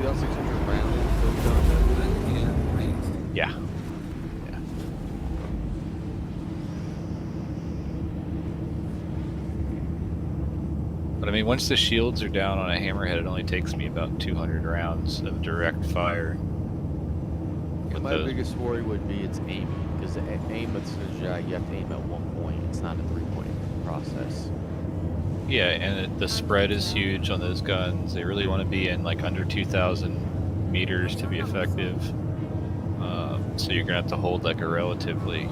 L600 round built on Yeah. Yeah. But I mean, once the shields are down on a hammerhead, it only takes me about 200 rounds of direct fire. My biggest worry would be its aiming, because aim with Sinjai, you have to aim at one point. It's not a three-point process. Yeah, and the spread is huge on those guns. They really want to be in like under 2,000 meters to be effective. So you're gonna have to hold like a relatively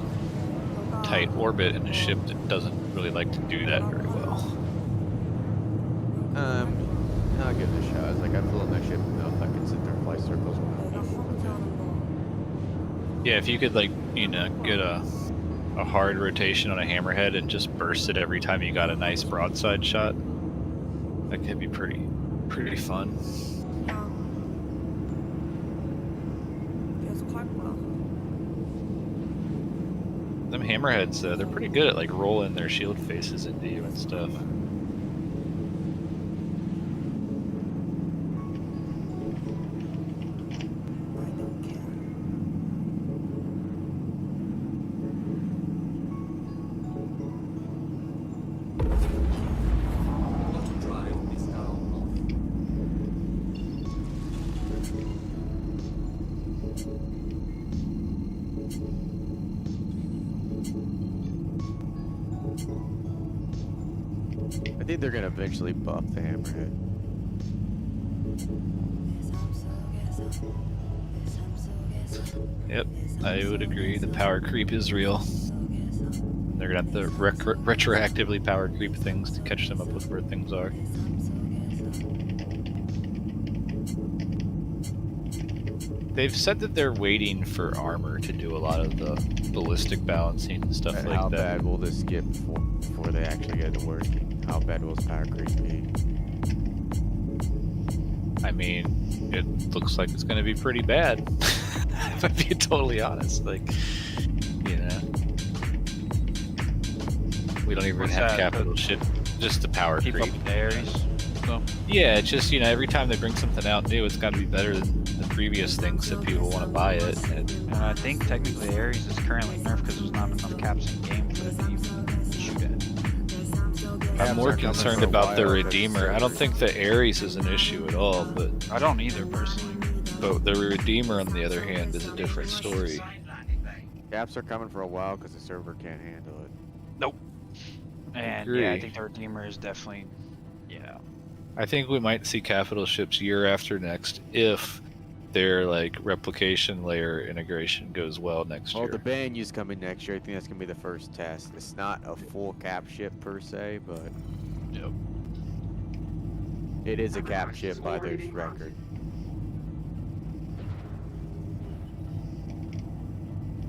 tight orbit in a ship that doesn't really like to do that very well. I'll give it a shot. It's like I've flown that ship enough, I can sit there and fly circles. Yeah, if you could like, you know, get a hard rotation on a hammerhead and just burst it every time you got a nice broadside shot, that could be pretty fun. Them hammerheads, they're pretty good at like rolling their shield faces into you and stuff. I think they're gonna eventually buff the hammerhead. Yep, I would agree. The power creep is real. They're gonna have to retroactively power creep things to catch them up with where things are. They've said that they're waiting for armor to do a lot of the ballistic balancing and stuff like that. How bad will this get before they actually get it working? How bad will this power creep be? I mean, it looks like it's going to be pretty bad. If I'm being totally honest, like, you know, we don't even have capital ship, just the power keep creep. Up with the Ares. So. Yeah, it's just, you know, every time they bring something out new, it's got to be better than the previous things that people want to buy it. And I think technically Ares is currently nerfed because there's not enough caps in the game for them to even shoot at. I'm more concerned about the Redeemer. I don't think the Ares is an issue at all, but I don't either personally. But the Redeemer, on the other hand, is a different story. Caps are coming for a while because the server can't handle it. Nope. And yeah, I think the Redeemer is definitely, yeah. I think we might see capital ships year after next if their like replication layer integration goes well next year. Well, the Banyu's coming next year. I think that's gonna be the first test. It's not a full cap ship per se, but yep, it is a cap ship by their record.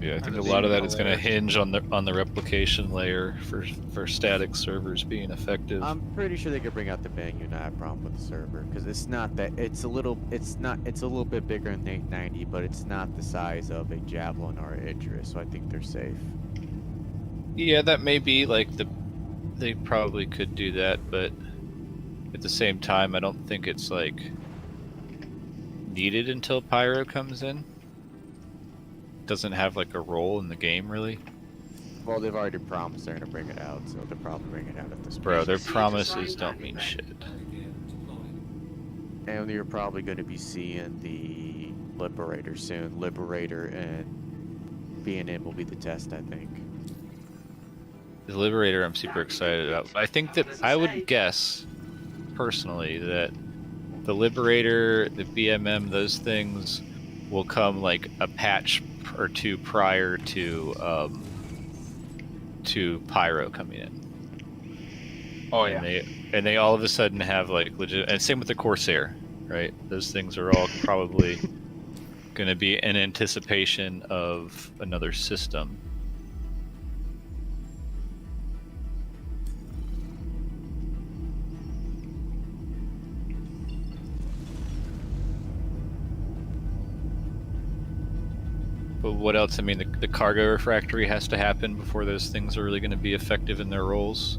Yeah, I think a lot of that is going to hinge on the replication layer for static servers being effective. I'm pretty sure they could bring out the Banyu, not a problem with the server, because it's not that it's a little bit bigger than the 890, but it's not the size of a Javelin or an Idris, so I think they're safe. Yeah, that may be like they probably could do that, but at the same time, I don't think it's like needed until Pyro comes in. Doesn't have like a role in the game really. Well, they've already promised they're gonna bring it out, so they'll probably bring it out at this point. Bro, their promises don't mean shit. And you're probably going to be seeing the Liberator soon. Liberator and B&M will be the test, I think. The Liberator I'm super excited about. I think that I would guess personally that the Liberator, the BMM, those things will come like a patch or two prior to Pyro coming in. Oh yeah. And they all of a sudden have like legit, and same with the Corsair, right? Those things are all probably going to be in anticipation of another system. But what else? I mean, the cargo refractory has to happen before those things are really going to be effective in their roles.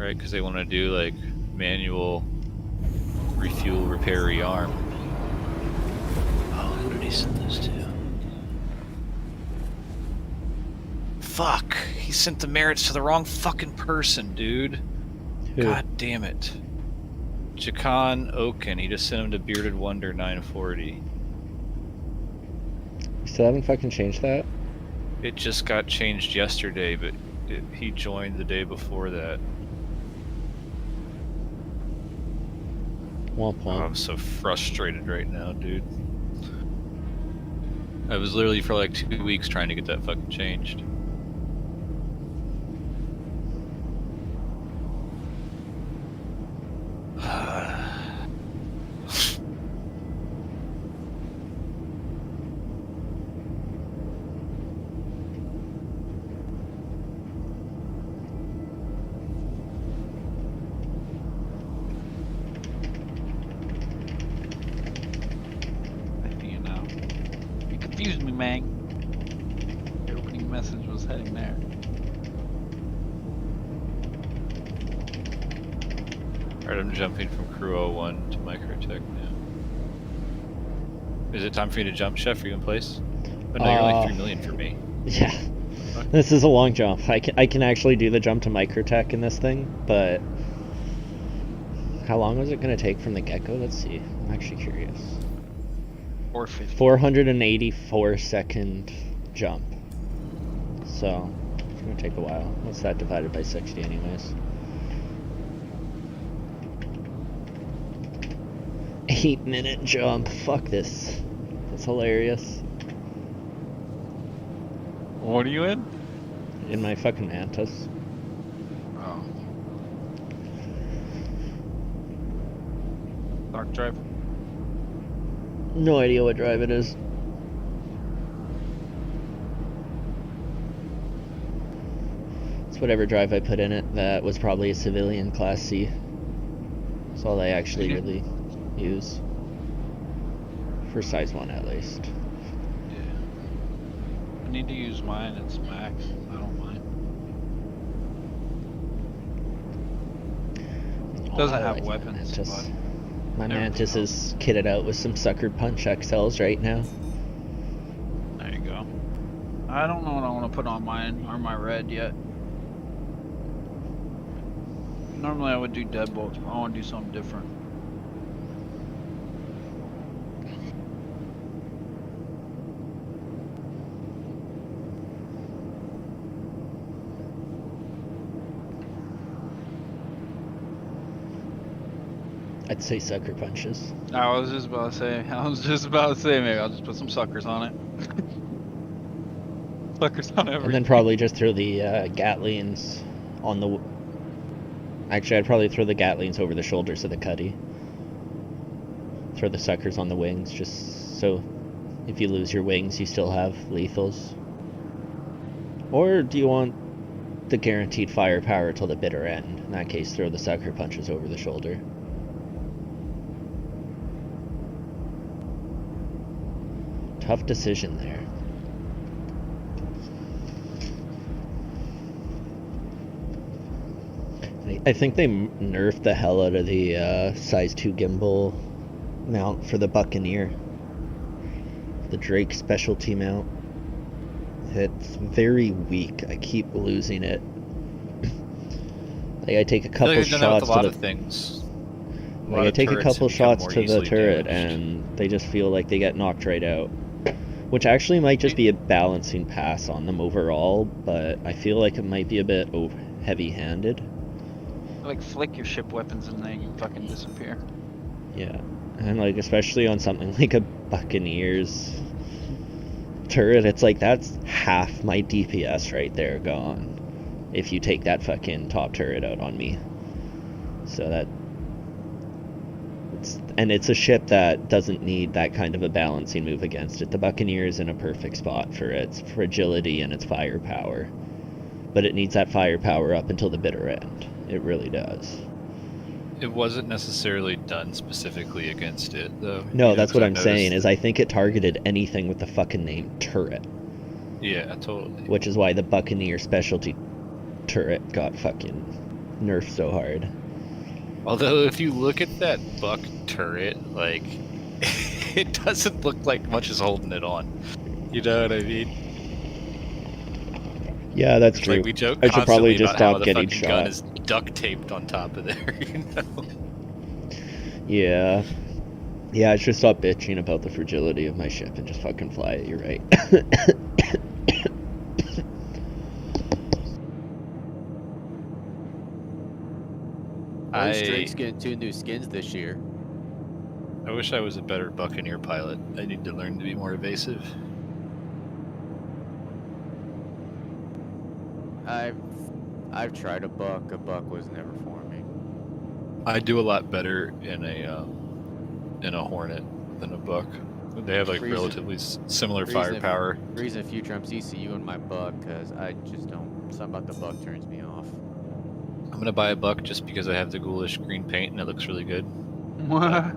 right? Because they want to do like manual refuel, repair, rearm. Oh, who did he send this to? Fuck! He sent the merits to the wrong fucking person, dude. Who? God damn it. Jakan Oken. He just sent him to Bearded Wonder 940. You still haven't fucking changed that? It just got changed yesterday, but he joined the day before that. Womp Oh, womp. I'm so frustrated right now, dude. I was literally for like 2 weeks trying to get that fucking changed. You know. You confused me, man. Your opening message was heading there. Alright, I'm jumping from Crew 01 to Microtech now. Is it time for you to jump, Chef? Are you in place? Oh no, you're only 3 million for me. Yeah. This is a long jump. I can actually do the jump to Microtech in this thing, but how long was it going to take from the get-go? Let's see. I'm actually curious. 450. 484 second jump. So, it's going to take a while. What's that divided by 60 anyways? 8-minute jump. Fuck this. That's hilarious. What are you in? In my fucking Mantis. Oh. Dark drive. No idea what drive it is. It's whatever drive I put in it. That was probably a civilian Class C. That's all I actually Mhm. really use. For size 1 at least. Yeah. I need to use mine. It's max. I don't mind. Doesn't I have like my weapons, Mantis. but My everything Mantis else. is kitted out with some Sucker Punch XLs right now. there you go. I don't know what I want to put on mine or my red yet. Normally I would do deadbolts, but I want to do something different. I'd say Sucker Punches. I was just about to say, maybe I'll just put some suckers on it. Suckers on everything. And then probably just throw the Gatlings on the... Actually, I'd probably throw the Gatlings over the shoulders of the Cuddy. Throw the Suckers on the wings, just so if you lose your wings, you still have lethals. Or do you want the guaranteed firepower till the bitter end? In that case, throw the Sucker Punches over the shoulder. Tough decision there. I think they nerfed the hell out of the size 2 gimbal mount for the Buccaneer. The Drake specialty mount. It's very weak. I keep losing it. Like I take a I feel couple like they've done that with shots a lot to of the things. like I take a couple shots to the easily turret damaged. and they just feel like they get knocked right out. Which actually might just be a balancing pass on them overall, but I feel like it might be a bit heavy-handed. Like flick your ship weapons and then you fucking disappear. Yeah, and like especially on something like a Buccaneers turret, it's like that's half my DPS right there gone if you take that fucking top turret out on me. So that it's a ship that doesn't need that kind of a balancing move against it. The Buccaneer is in a perfect spot for its fragility and its firepower, but it needs that firepower up until the bitter end. It really does. It wasn't necessarily done specifically against it, though. No, You know, that's what 'cause I I'm saying, noticed- is I think it targeted anything with the fucking name turret, Yeah, totally. which is why the Buccaneer specialty turret got fucking nerfed so hard. Although, if you look at that buck turret, like, it doesn't look like much is holding it on. You know what I mean? Yeah, that's It's true. like we joke I should probably constantly just about how stop the getting fucking gun shot. is duct taped on top of there, you know? Yeah. Yeah, I should stop bitching about the fragility of my ship and just fucking fly it, you're right. At least I Drake's getting 2 new skins this year. wish I was a better Buccaneer pilot. I need to learn to be more evasive. I've tried a buck. A buck was never for me. I do a lot better in a Hornet than a Buck. They have like Reason- relatively similar reason- firepower. Reason future I'm CCU in my buck, because I just don't. Something about the buck turns me off. I'm gonna buy a Buck just because I have the ghoulish green paint and it looks really good. What?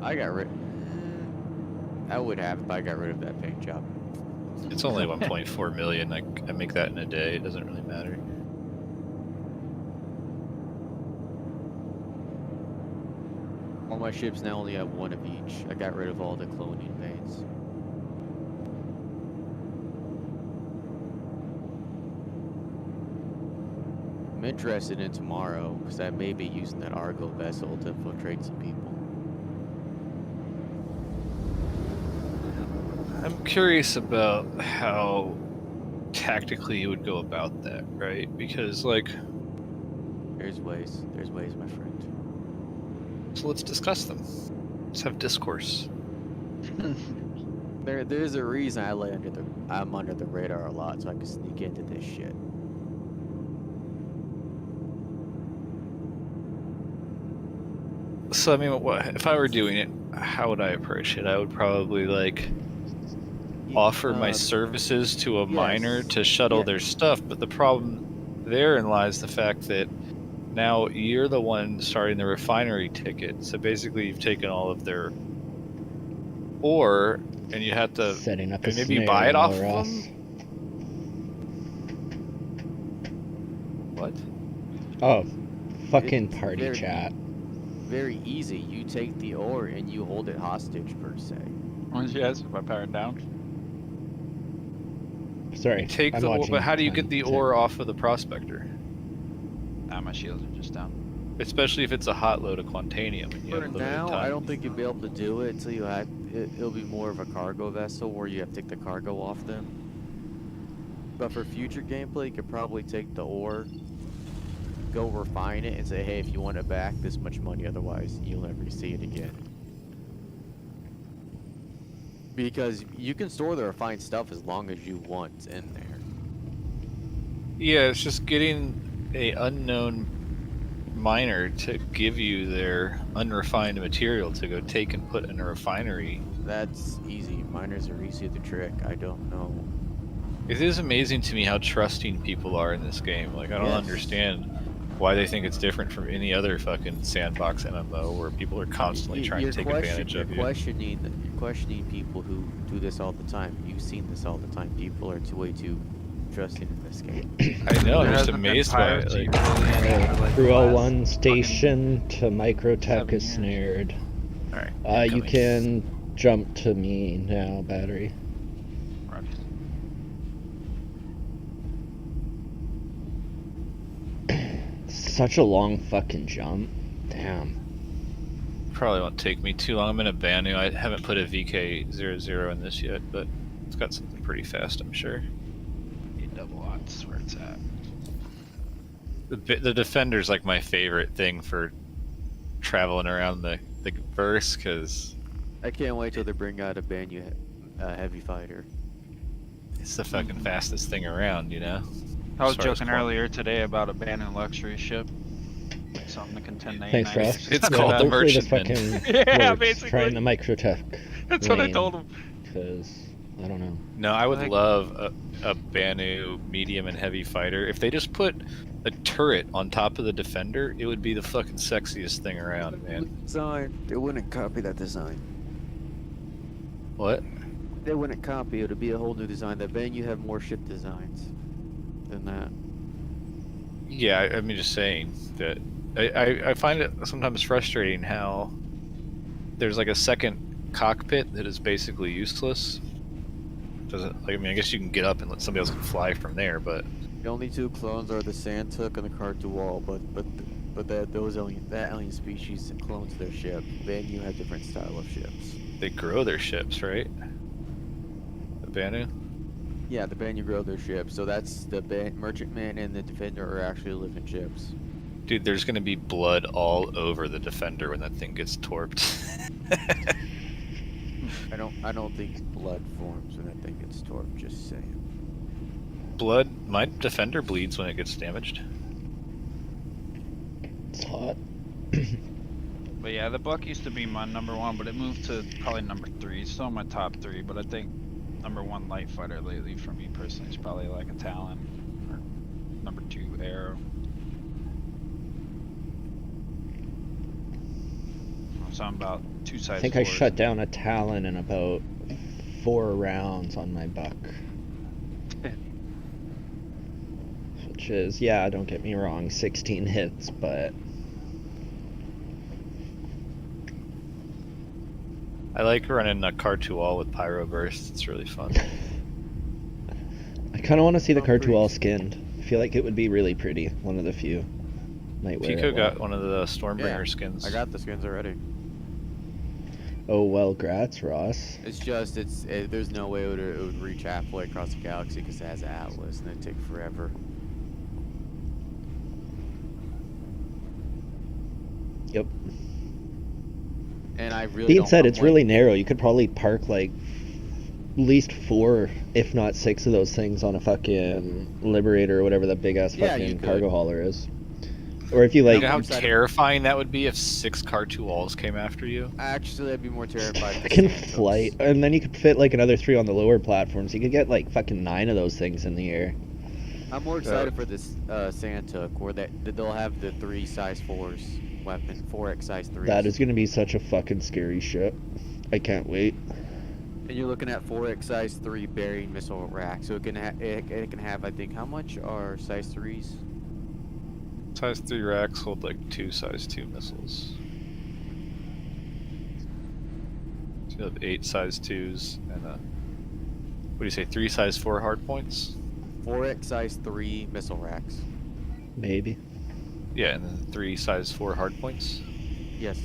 I got rid. I would have if I got rid of that paint job. It's only 1.4 million. I make that in a day. It doesn't really matter. All my ships now only have 1 of each. I got rid of all the cloning paints. I'm interested in tomorrow because I may be using that Argo vessel to infiltrate some people. I'm curious about how tactically you would go about that, right? Because like, There's ways, my friend. so let's discuss them. Let's have discourse. There's a reason I'm under the radar a lot, so I can sneak into this shit. So I mean, if I were doing it, how would I approach it? I would probably like offer my services to a miner to shuttle Yeah. their stuff, but the problem therein lies the fact that now you're the one starting the refinery ticket. So basically, you've taken all of their ore, and you have to Setting up a maybe snare buy it while off we're of off. them. What? Oh, fucking It's party very- chat. Very easy. You take the ore and you hold it hostage, per se. Orange, yes, if I power it down. Sorry. Take I'm the ore, watching but how do you time get the tick. ore off of the prospector? Nah, my shields are just down. Especially if it's a hot load of Quantanium. And you For have limited now, time. I don't think you'll be able to do it until you have. It'll be more of a cargo vessel where you have to take the cargo off them. But for future gameplay, you could probably take the ore, go refine it, and say, hey, if you want it back, this much money. Otherwise, you'll never see it again. Because you can store the refined stuff as long as you want in there. Yeah, it's just getting a unknown miner to give you their unrefined material to go take and put in a refinery. That's easy. Miners are easy to trick. I don't know. It is amazing to me how trusting people are in this game. Like, I don't Yes. understand why they think it's different from any other fucking sandbox MMO where people are constantly trying to take advantage of you. You're questioning people who do this all the time. You've seen this all the time. People are way too trusting in this game. I know, I'm There just hasn't been amazed by it. piracy Like, really in for, like, the Crew last 01 fucking station to Microtech 7 is years. snared. alright. You can jump to me now, battery. Roger. Such a long fucking jump. Damn. Probably won't take me too long. I'm in a Banu. I haven't put a VK00 in this yet, but it's got something pretty fast, I'm sure. Need double odds where it's at. The Defender's like my favorite thing for traveling around the verse, because I can't wait till they bring out a Banyu heavy fighter. it's the fucking fastest thing around, you know? I was As far as joking qual- earlier today about a Bannon luxury ship. Something to contend Thanks, Ralph. It's Yeah, called the hopefully this Merchantman. fucking Yeah, works. basically. Trying the Microtech. That's what I lane, told him. Because, I don't know. No, I would Like- love a Banu medium and heavy fighter. If they just put a turret on top of the Defender, it would be the fucking sexiest thing around, man. Design. They wouldn't copy that design. What? They wouldn't copy it. It'd be a whole new design. That Banyu have more ship designs than that. Yeah, I mean, just saying that I find it sometimes frustrating how there's like a second cockpit that is basically useless. Doesn't like, I mean, I guess you can get up and let somebody else can fly from there, but The only two clones are the Sandtook and the Cartual, but that alien species clones their ship. Then you have different style of ships. they grow their ships, right? The Banu. Yeah, the Banu grow their ships, so that's the Merchantman and the Defender are actually living ships. Dude, there's gonna be blood all over the Defender when that thing gets torped. I don't think blood forms when that thing gets torped. Just saying. Blood, my Defender bleeds when it gets damaged. It's hot. But yeah, the Buck used to be my number one, but it moved to probably number 3. It's still my top 3, but I think number 1 light fighter lately for me personally is probably like a Talon, or number 2 Arrow. So I'm about 2 sides. I think I shut down a Talon in about 4 rounds on my Buck. Which is, yeah, don't get me wrong, 16 hits, but I like running a Cartual with Pyro Burst. It's really fun. I kind of want to see the Oh, pretty Cartual s- skinned. I feel like it would be really pretty. One of the few. Might wear Pico it got well. one of the Stormbringer Yeah, skins. I got the skins already. Oh well, grats, Ross. It's just there's no way it would reach halfway across the galaxy because it has Atlas and it'd take forever. Yep. And I really Being don't said, want it's really narrow. You could probably park like at least 4, if not 6 of those things on a fucking Liberator or whatever that big ass Yeah, you fucking could. cargo hauler is. Or if you You like, know how Inside of- terrifying that would be if 6 Cartuals came after you? Actually, I'd be more terrified. of the fucking Sandtooks. flight, and then you could fit like another 3 on the lower platforms. You could get like fucking 9 of those things in the air. I'm more excited for this Sandtook, where they'll have the 3 size 4s weapon, 4x size 3s. That is gonna be such a fucking scary shit. I can't wait. And you're looking at 4x size 3 bearing missile rack, so it can it can have, I think, how much are size 3s? Size 3 racks hold like 2 size 2 missiles. So you have 8 size 2s and what do you say, 3 size 4 hard points? 4x size 3 missile racks. Maybe. Yeah, and then 3 size 4 hard points. Yes.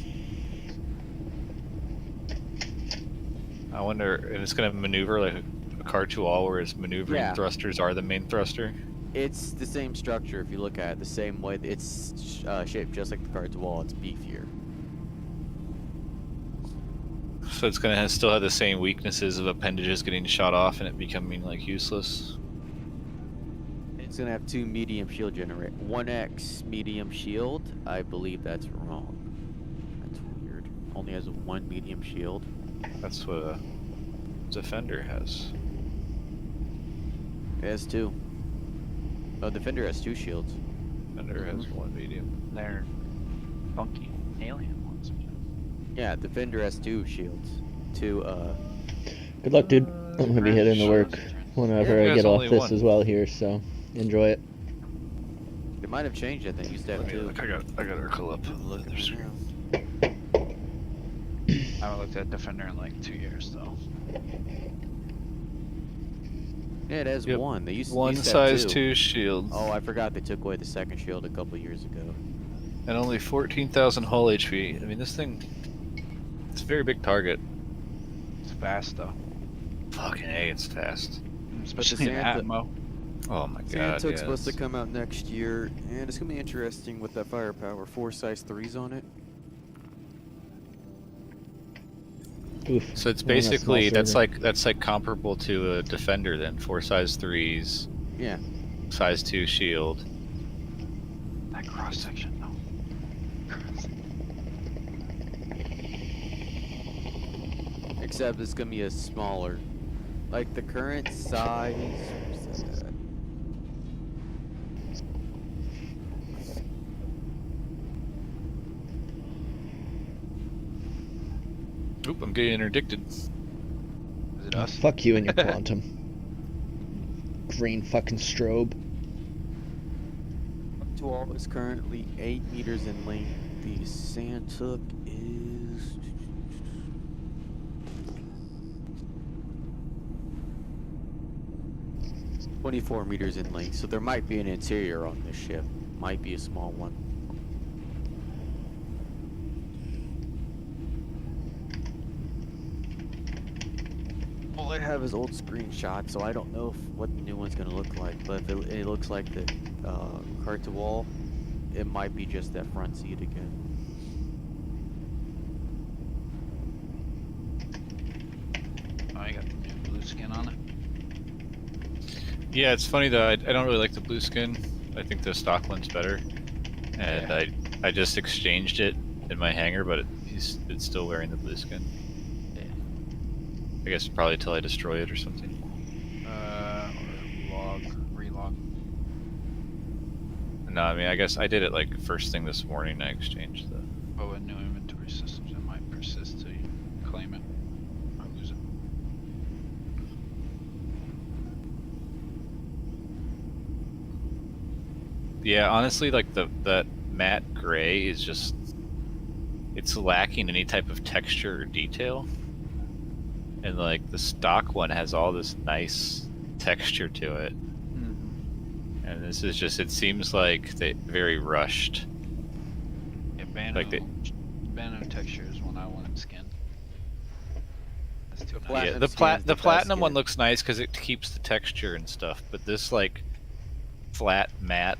I wonder, and it's going to maneuver like a Cartual, where its maneuvering Yeah. thrusters are the main thruster. It's the same structure if you look at it the same way. It's shaped just like the Cartual. It's beefier. So it's going to still have the same weaknesses of appendages getting shot off and it becoming like useless. It's gonna have 2 medium shield generate. 1x medium shield. I believe that's wrong. That's weird. Only has 1 medium shield. That's what a Defender has. It has 2. Oh, Defender has 2 shields. Defender has 1 medium. They're funky alien ones. Yeah, Defender has 2 shields. 2 Good luck, dude. I'm gonna be hitting the work whenever Yeah, I there's get off only this one. as well here. So enjoy it. They might have changed it. They used to have 2. Look, I got Urkel up. Look Other at it screen. now. I haven't looked at Defender in like 2 years though. Yeah, it has Yep. 1. They used 1 used to have size 2. 2 shield. Oh, I forgot they took away the second shield a couple years ago. And only 14,000 hull HP. I mean, this thing, it's a very big target. It's fast though. Fucking A, it's fast. Especially in Santa- Atmo. Oh my god, Sandtook's yes. supposed to come out next year, and it's gonna be interesting with that firepower. 4 size 3s on it. Oof. So it's We're on a small basically, server. that's like comparable to a Defender then. 4 size 3s, Yeah. size 2 shield. That cross section though. Except it's gonna be a smaller. Like the current size. where's that at? Oop, I'm getting interdicted. Is it us? Fuck you and your quantum. Green fucking strobe. Cartual is currently 8 meters in length. The Santuk is 24 meters in length, so there might be an interior on this ship. Might be a small one. All I have is old screenshots, so I don't know what the new one's gonna look like. But if it looks like the Cartual, it might be just that front seat again. Oh, you got the new blue skin on it. Yeah, it's funny though. I don't really like the blue skin. I think the stock one's better, and Yeah. I just exchanged it in my hangar, but it's still wearing the blue skin. Yeah. I guess probably till I destroy it or something. Or relog. No, I mean I guess I did it like first thing this morning. I exchanged the. Oh, with new inventory systems, it might persist till you claim it or lose it. Yeah, honestly, like that matte gray is just it's lacking any type of texture or detail. And like the stock one has all this nice texture to it. And this is just it seems like they very rushed. Yeah, Bano, Like Bano texture is one I want skinned. That's too The nice. Platinum Yeah, skin's the the best platinum one skin. looks nice because it keeps the texture and stuff, but this like flat matte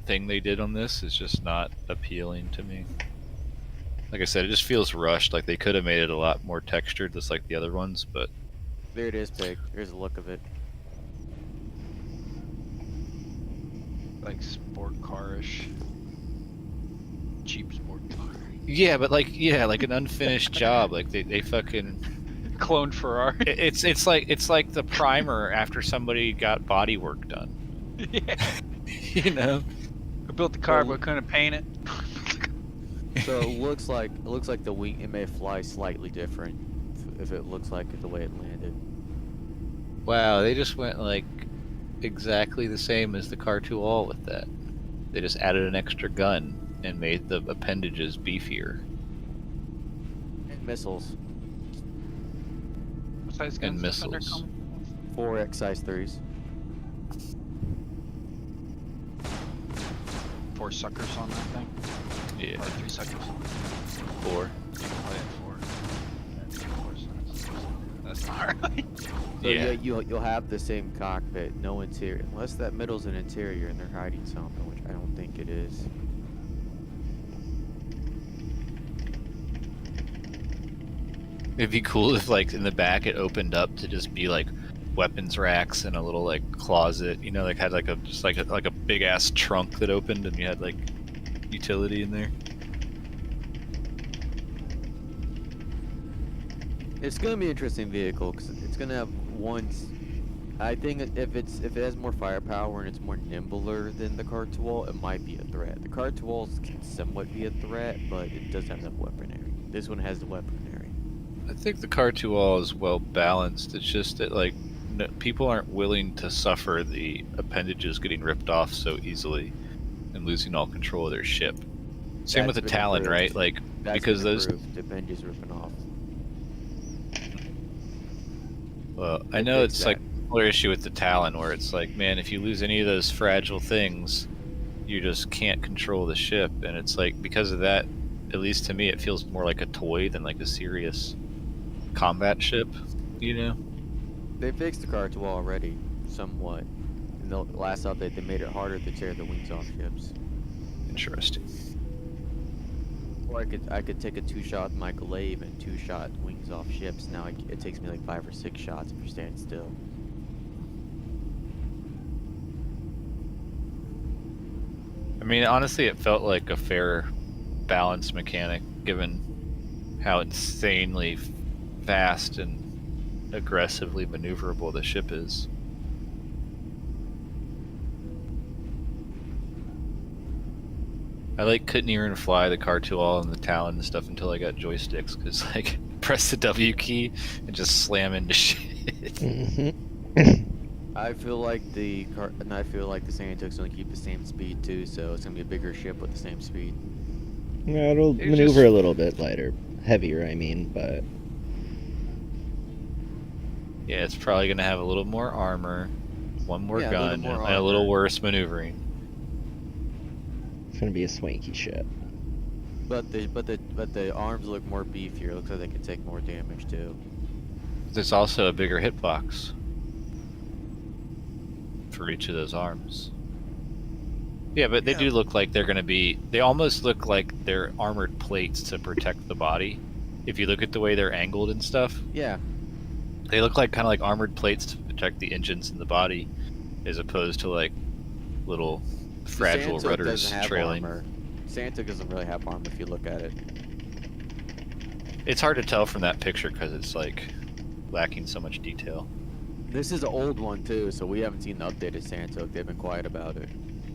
thing they did on this is just not appealing to me. Like I said, it just feels rushed. Like they could have made it a lot more textured, just like the other ones. But There it is, Pig. Here's the look of it. Like sport car-ish. Cheap sport car. yeah, but like an unfinished job. Like they fucking. Clone Ferrari. It's like the primer after somebody got body work done. Yeah. You know. I built the car but couldn't paint it. So it looks like the wing. It may fly slightly different if it looks like it the way it landed. Wow, they just went like exactly the same as the Cartual with that. They just added an extra gun and made the appendages beefier. And missiles. What size And guns does Thunder missiles. come? 4 X-size 3s. 4 suckers on that thing? Yeah, Or 3 suckers? 4. Oh yeah, 4. Four suckers. That's not right. So Yeah. you'll have the same cockpit, no interior, unless that middle's an interior and they're hiding something, which I don't think it is. It'd be cool if, like, in the back it opened up to just be like weapons racks and a little like closet. You know, like had like a just like a big ass trunk that opened and you had like utility in there. It's gonna be an interesting vehicle because it's gonna have I think if it has more firepower and it's more nimbler than the Cartual, it might be a threat. The Cartuals can somewhat be a threat, but it doesn't have enough weaponry. This one has the weaponry. I think the Cartual is well balanced. It's just that like people aren't willing to suffer the appendages getting ripped off so easily and losing all control of their ship. Same with That's the been Talon, improved. right? Like That's because been those. improved. The Benji's ripping off. Well, I It know fixed it's like that. a similar issue with the Talon, where it's like, man, if you lose any of those fragile things, you just can't control the ship, and it's like because of that, at least to me, it feels more like a toy than like a serious combat ship. You know? They fixed the Cartual already, somewhat. In the last update, they made it harder to tear the wings off ships. Interesting. Or I could take a 2-shot with my glaive and 2-shot wings off ships. Now it takes me like 5 or 6 shots if you're standing still. I mean, honestly, it felt like a fair balance mechanic, given how insanely fast and aggressively maneuverable the ship is. I like couldn't even fly the Cartual and the Talon and stuff until I got joysticks, because like press the W key and just slam into shit. Mhm. I feel like the Santic's gonna keep the same speed too, so it's gonna be a bigger ship with the same speed. Yeah, it'll It maneuver just- a little bit lighter, heavier. I mean, but Yeah, it's probably gonna have a little more armor, one more Yeah, a little gun, more and a little armor. worse maneuvering. it's gonna be a swanky ship. But the arms look more beefier. Looks like they can take more damage too. There's also a bigger hitbox for each of those arms. Yeah, but they Yeah. do look like they're going to be. They almost look like they're armored plates to protect the body. If you look at the way they're angled and stuff, Yeah, they look like kind of like armored plates to protect the engines and the body, as opposed to like little fragile Santic rudders doesn't have trailing. armor. Santic doesn't really have armor if you look at it. It's hard to tell from that picture because it's like lacking so much detail. This is an old one too, so we haven't seen the updated Santic. They've been quiet about it.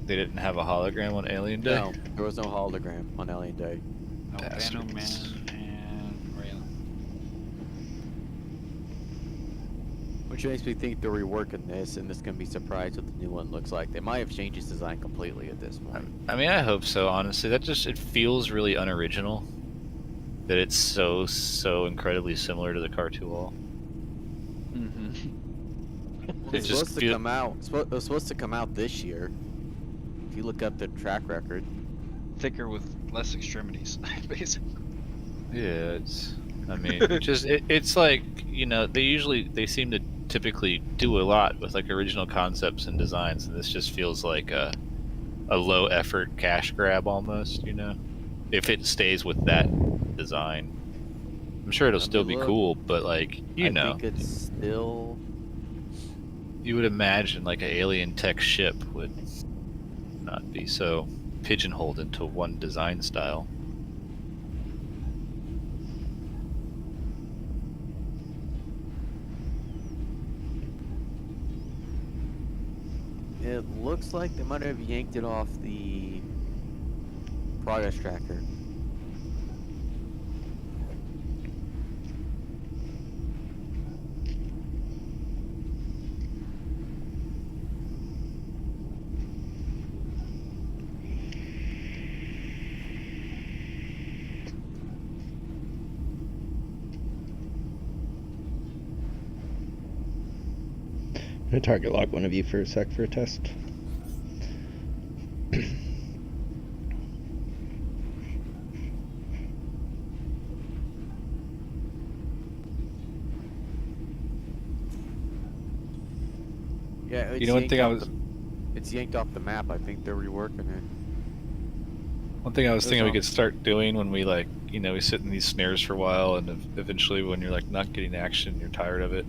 They didn't have a hologram on Alien Day. No, there was no hologram on Alien Day. No Bastards. Man and Rail. Which makes me think they're reworking this, and this can be surprised what the new one looks like. They might have changed its design completely at this point. I mean, I hope so. Honestly, it feels really unoriginal. That it's so incredibly similar to the Cartool. Mm-hmm. It It's just supposed to feel- come out. It was supposed to come out this year. If you look up the track record. Thicker with less extremities, basically. Yeah, it's. I mean, it's like, you know, they seem to typically do a lot with like original concepts and designs, and this just feels like a low effort cash grab almost, you know. If it stays with that design, I'm sure it'll I still mean, be look, cool, but like, you I know, think it's still. you would imagine like an alien tech ship would not be so pigeonholed into one design style. It looks like they might have yanked it off the progress tracker. I'm gonna target lock one of you for a sec for a test. Yeah, it's You know, one thing yanked I off was It's yanked off the map. I think they're reworking it. One thing I was Those thinking we are- could start doing when we like, you know, we sit in these snares for a while, and eventually when you're like not getting action, you're tired of it.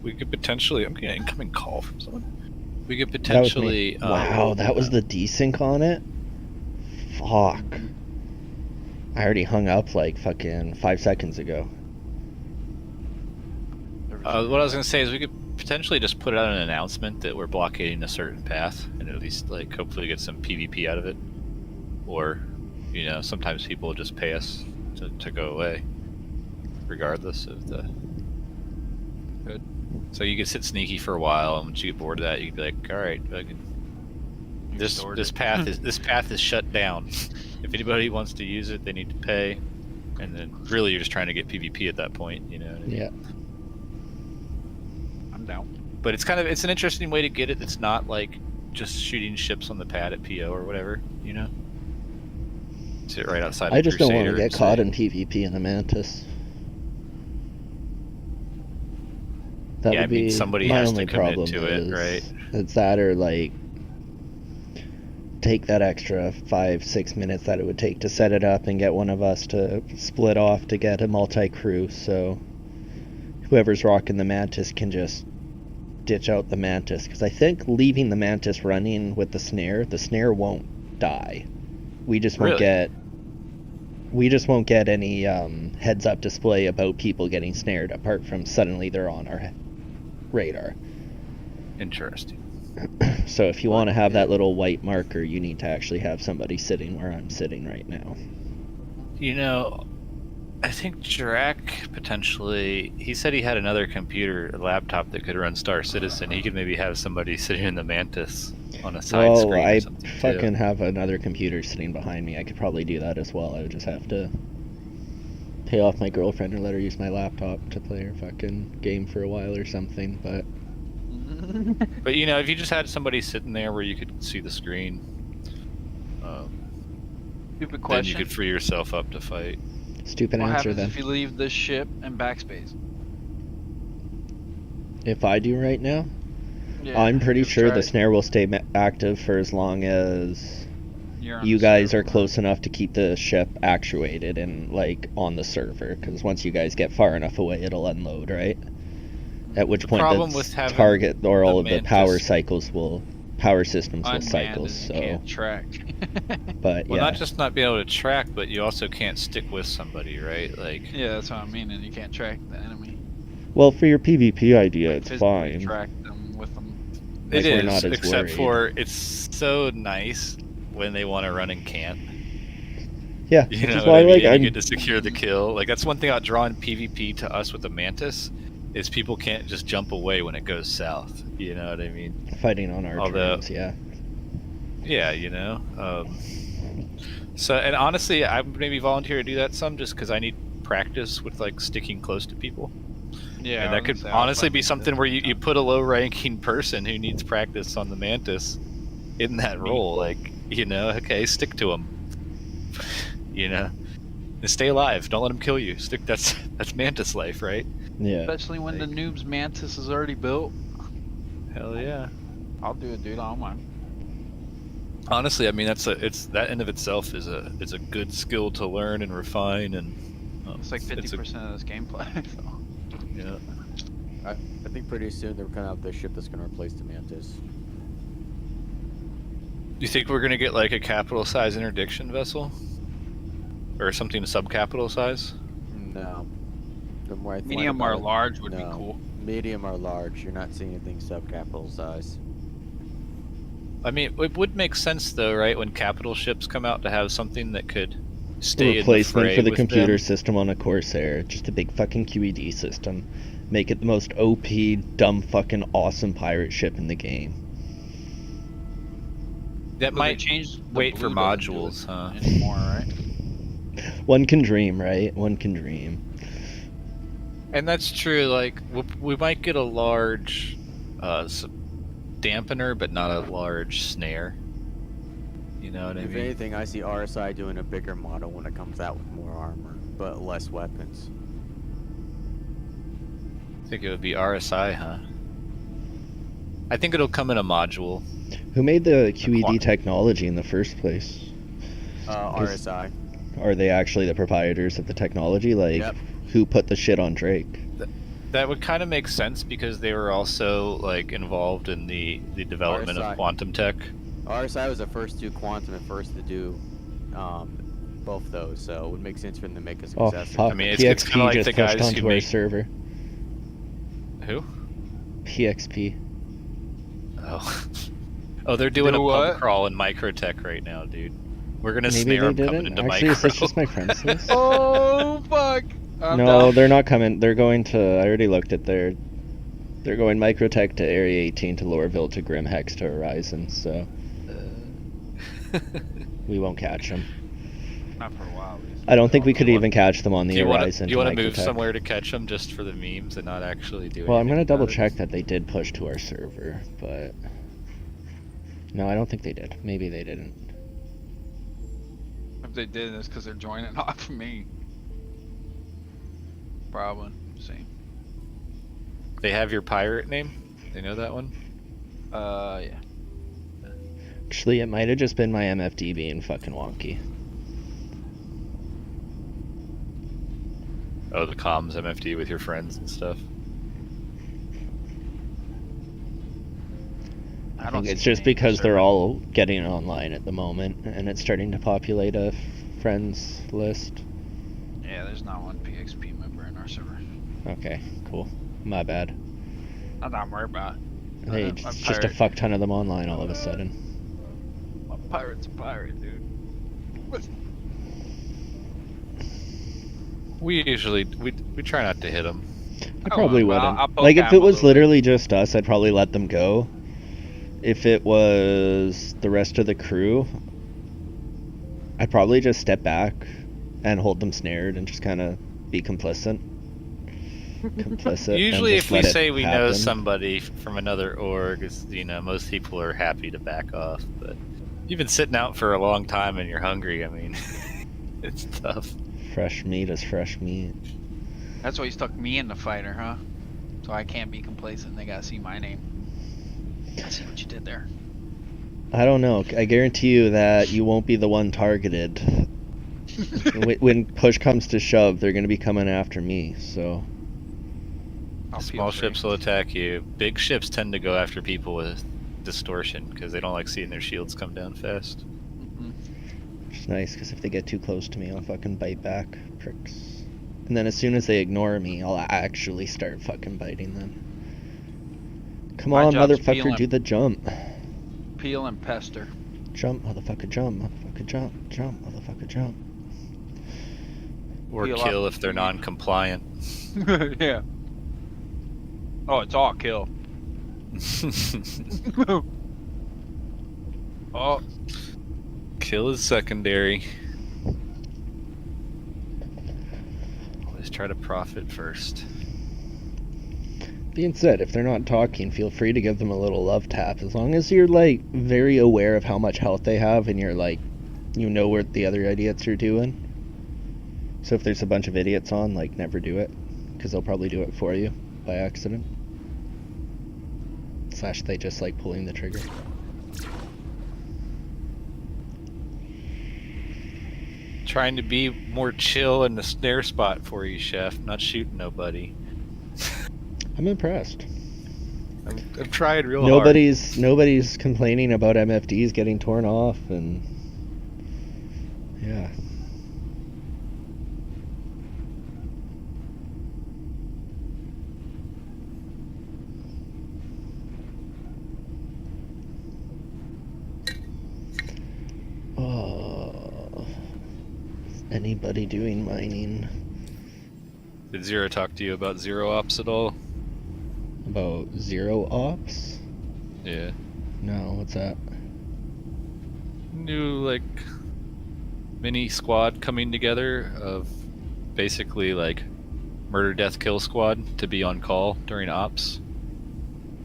We could potentially. I'm getting an incoming call from someone. We could That was me. potentially. Wow, that was the desync on it? Fuck. I already hung up like fucking 5 seconds ago. What I was gonna say is we could potentially just put out an announcement that we're blockading a certain path, and at least like hopefully get some PvP out of it. Or, you know, sometimes people just pay us to go away, regardless of the. Good. So you could sit sneaky for a while, and once you get bored of that, you could be like, all right, this path is shut down. If anybody wants to use it, they need to pay, and then really you're just trying to get PvP at that point, you know. What I mean? Yeah. I'm down. But it's an interesting way to get it. That's not like just shooting ships on the pad at PO or whatever, you know. Sit right outside. I of just don't want to Crusader get and caught say- in PvP in the Mantis. That Yeah, I would mean, be somebody my has to only commit problem to it, is right? It's that or like take that extra 5-6 minutes that it would take to set it up and get one of us to split off to get a multi-crew, so whoever's rocking the Mantis can just ditch out the Mantis, because I think leaving the Mantis running with the snare won't die. We just won't Really? get any heads up display about people getting snared, apart from suddenly they're on our radar. Interesting. So if you want to have that little white marker, you need to actually have somebody sitting where I'm sitting right now. You know, I think Drac potentially. He said he had another computer, a laptop that could run Star Citizen. He could maybe have somebody sitting in the Mantis on a side Well, screen or I something fucking too. have another computer sitting behind me. I could probably do that as well. I would just have to pay off my girlfriend and let her use my laptop to play her fucking game for a while or something. But But you know, if you just had somebody sitting there where you could see the screen, Stupid then you question. could free yourself up to fight. stupid What answer happens then. if you leave this ship and backspace? If I do right now, Yeah, I'm pretty you've sure the tried- snare will stay active for as long as you're on you the guys server. are close enough to keep the ship actuated and like on the server. Because once you guys get far enough away, it'll unload, right? At which The point problem the with having target or all the of the power Mantis- cycles will power systems will Unmanned cycle. and you So, can't track. but Well, yeah, not just not being able to track, but you also can't stick with somebody, right? Like, Yeah, that's what I mean, and you can't track the enemy. well, for your PvP idea, Like, it's physically fine. Track them with them. Like, it we're is, not as except worried. for it's so nice when they want to run and can't. Yeah, You which know is what why I mean? like And I'm you get to secure the kill. Like that's one thing about drawing PvP to us with the Mantis is people can't just jump away when it goes south. You know what I mean? fighting on our Although- terms. Yeah, Yeah, you know. So and honestly, I would maybe volunteer to do that some just because I need practice with like sticking close to people. Yeah, and I that was could gonna say, I'll honestly find be this something where you time. put a low-ranking person who needs practice on the Mantis in that role. Like, you know, okay, stick to him. You know, and stay alive. Don't let him kill you. Stick. That's Mantis life, right? yeah. Especially when the Like- noob's mantis is already built. Hell yeah. I'll do it, dude. I don't mind. Honestly, I mean it's that in of itself is a good skill to learn and refine, and It's like 50% of this gameplay. So. yeah. I think pretty soon they're coming out with a ship that's going to replace the Mantis. You think we're gonna get like a capital size interdiction vessel, or something sub-capital size? No. The more I think Medium about or it, large would be no. cool. Medium or large. You're not seeing anything sub-capital size. I mean, it would make sense though, right? When capital ships come out to have something that could stay Replacement in the for the fray with computer them. system on a Corsair. Just a big fucking QED system. Make it the most OP, dumb fucking awesome pirate ship in the game. That But they might changed the wait for blue doesn't do modules, it huh? Anymore, right? One can dream, right? One can dream. And that's true. Like we might get a large dampener, but not a large snare. You know what I If mean? anything, I see RSI doing a bigger model when it comes out with more armor, but less weapons. I think it would be RSI, huh? I think it'll come in a module. Who made the QED quantum. technology in the first place? RSI. Are they actually the proprietors of the technology? Like, Yep. who put the shit on Drake? That would kind of make sense because they were also like involved in the development RSI. of quantum tech. RSI was the first to do quantum and first to do both those, so it would make sense for them to make a Oh successor. fuck! I mean, it's PXP kinda like just the pushed guys who onto our make- server. Who? PXP. Oh, oh, they're doing Do a what? pub crawl in Microtech right now, dude. We're gonna Maybe snare they them coming didn't. into Actually, is micro. this just my friends list? Oh fuck! I'm No, down. they're not coming. They're going to. I already looked at their. They're going Microtech to Area 18 to Loreville to Grimhex to Horizon. So we won't catch them. Not for a while. at least. I don't think we could Do you even catch them on the do you want Horizon. to move Microtech. somewhere to catch them just for the memes and not actually do? Well, I'm anything gonna double about it? check that they did push to our server, but no, I don't think they did. Maybe they didn't. If they did, it's because they're joining off of me. Probably. See. They have your pirate name. They know that one. Yeah. Actually, it might have just been my MFD being fucking wonky. Oh, the comms MFD with your friends and stuff. I don't think it's see just any because they're server. all getting online at the moment, and it's starting to populate a friends list. Yeah, there's not one PXP member in our server. Okay, cool. My bad. Not that I'm worried about. Hey, I'm it's just a pirate. fuck ton of them online all of a sudden. A pirate's a pirate, dude. We usually we try not to hit them. I probably well, wouldn't. I'll poke Like at if 'em it a was little bit. literally just us, I'd probably let them go. If it was the rest of the crew, I'd probably just step back and hold them snared and just kind of be complicit. Usually, and just if we let it say we know happen. somebody from another org, it's, most people are happy to back off. But you've been sitting out for a long time and you're hungry. I mean, it's tough. Fresh meat is fresh meat. That's why you stuck me in the fighter, huh? So I can't be complacent. They gotta see my name. I see what you did there. I don't know. I guarantee you that you won't be the one targeted. When push comes to shove, they're going to be coming after me, so... I'll feel Small free. ships will attack you. Big ships tend to go after people with distortion because they don't like seeing their shields come down fast. Mhm. Which is nice, because if they get too close to me, I'll fucking bite back. Pricks. And then as soon as they ignore me, I'll actually start fucking biting them. Come My on, job's motherfucker, peeling. do the jump. Peel and pester. Jump, motherfucker, jump. Motherfucker, jump. Jump, motherfucker, jump. Or Heal up. kill if they're non-compliant. Yeah. Oh, it's all kill. Oh, Kill is secondary. Always try to profit first. Being said, if they're not talking, feel free to give them a little love tap. As long as you're, like, very aware of how much health they have and you're, like, you know what the other idiots are doing. So if there's a bunch of idiots on, like, never do it. Because they'll probably do it for you by accident. Slash they just like pulling the trigger. Trying to be more chill in the snare spot for you, Chef. Not shooting nobody. I'm impressed. I'm trying real Nobody's complaining about MFDs getting torn off, and yeah. Oh, is anybody doing mining? hard. Did Zero talk to you about Zero Ops at all? About zero ops? Yeah. No, what's that? New, like, mini squad coming together of basically, like, murder, death, kill squad to be on call during ops.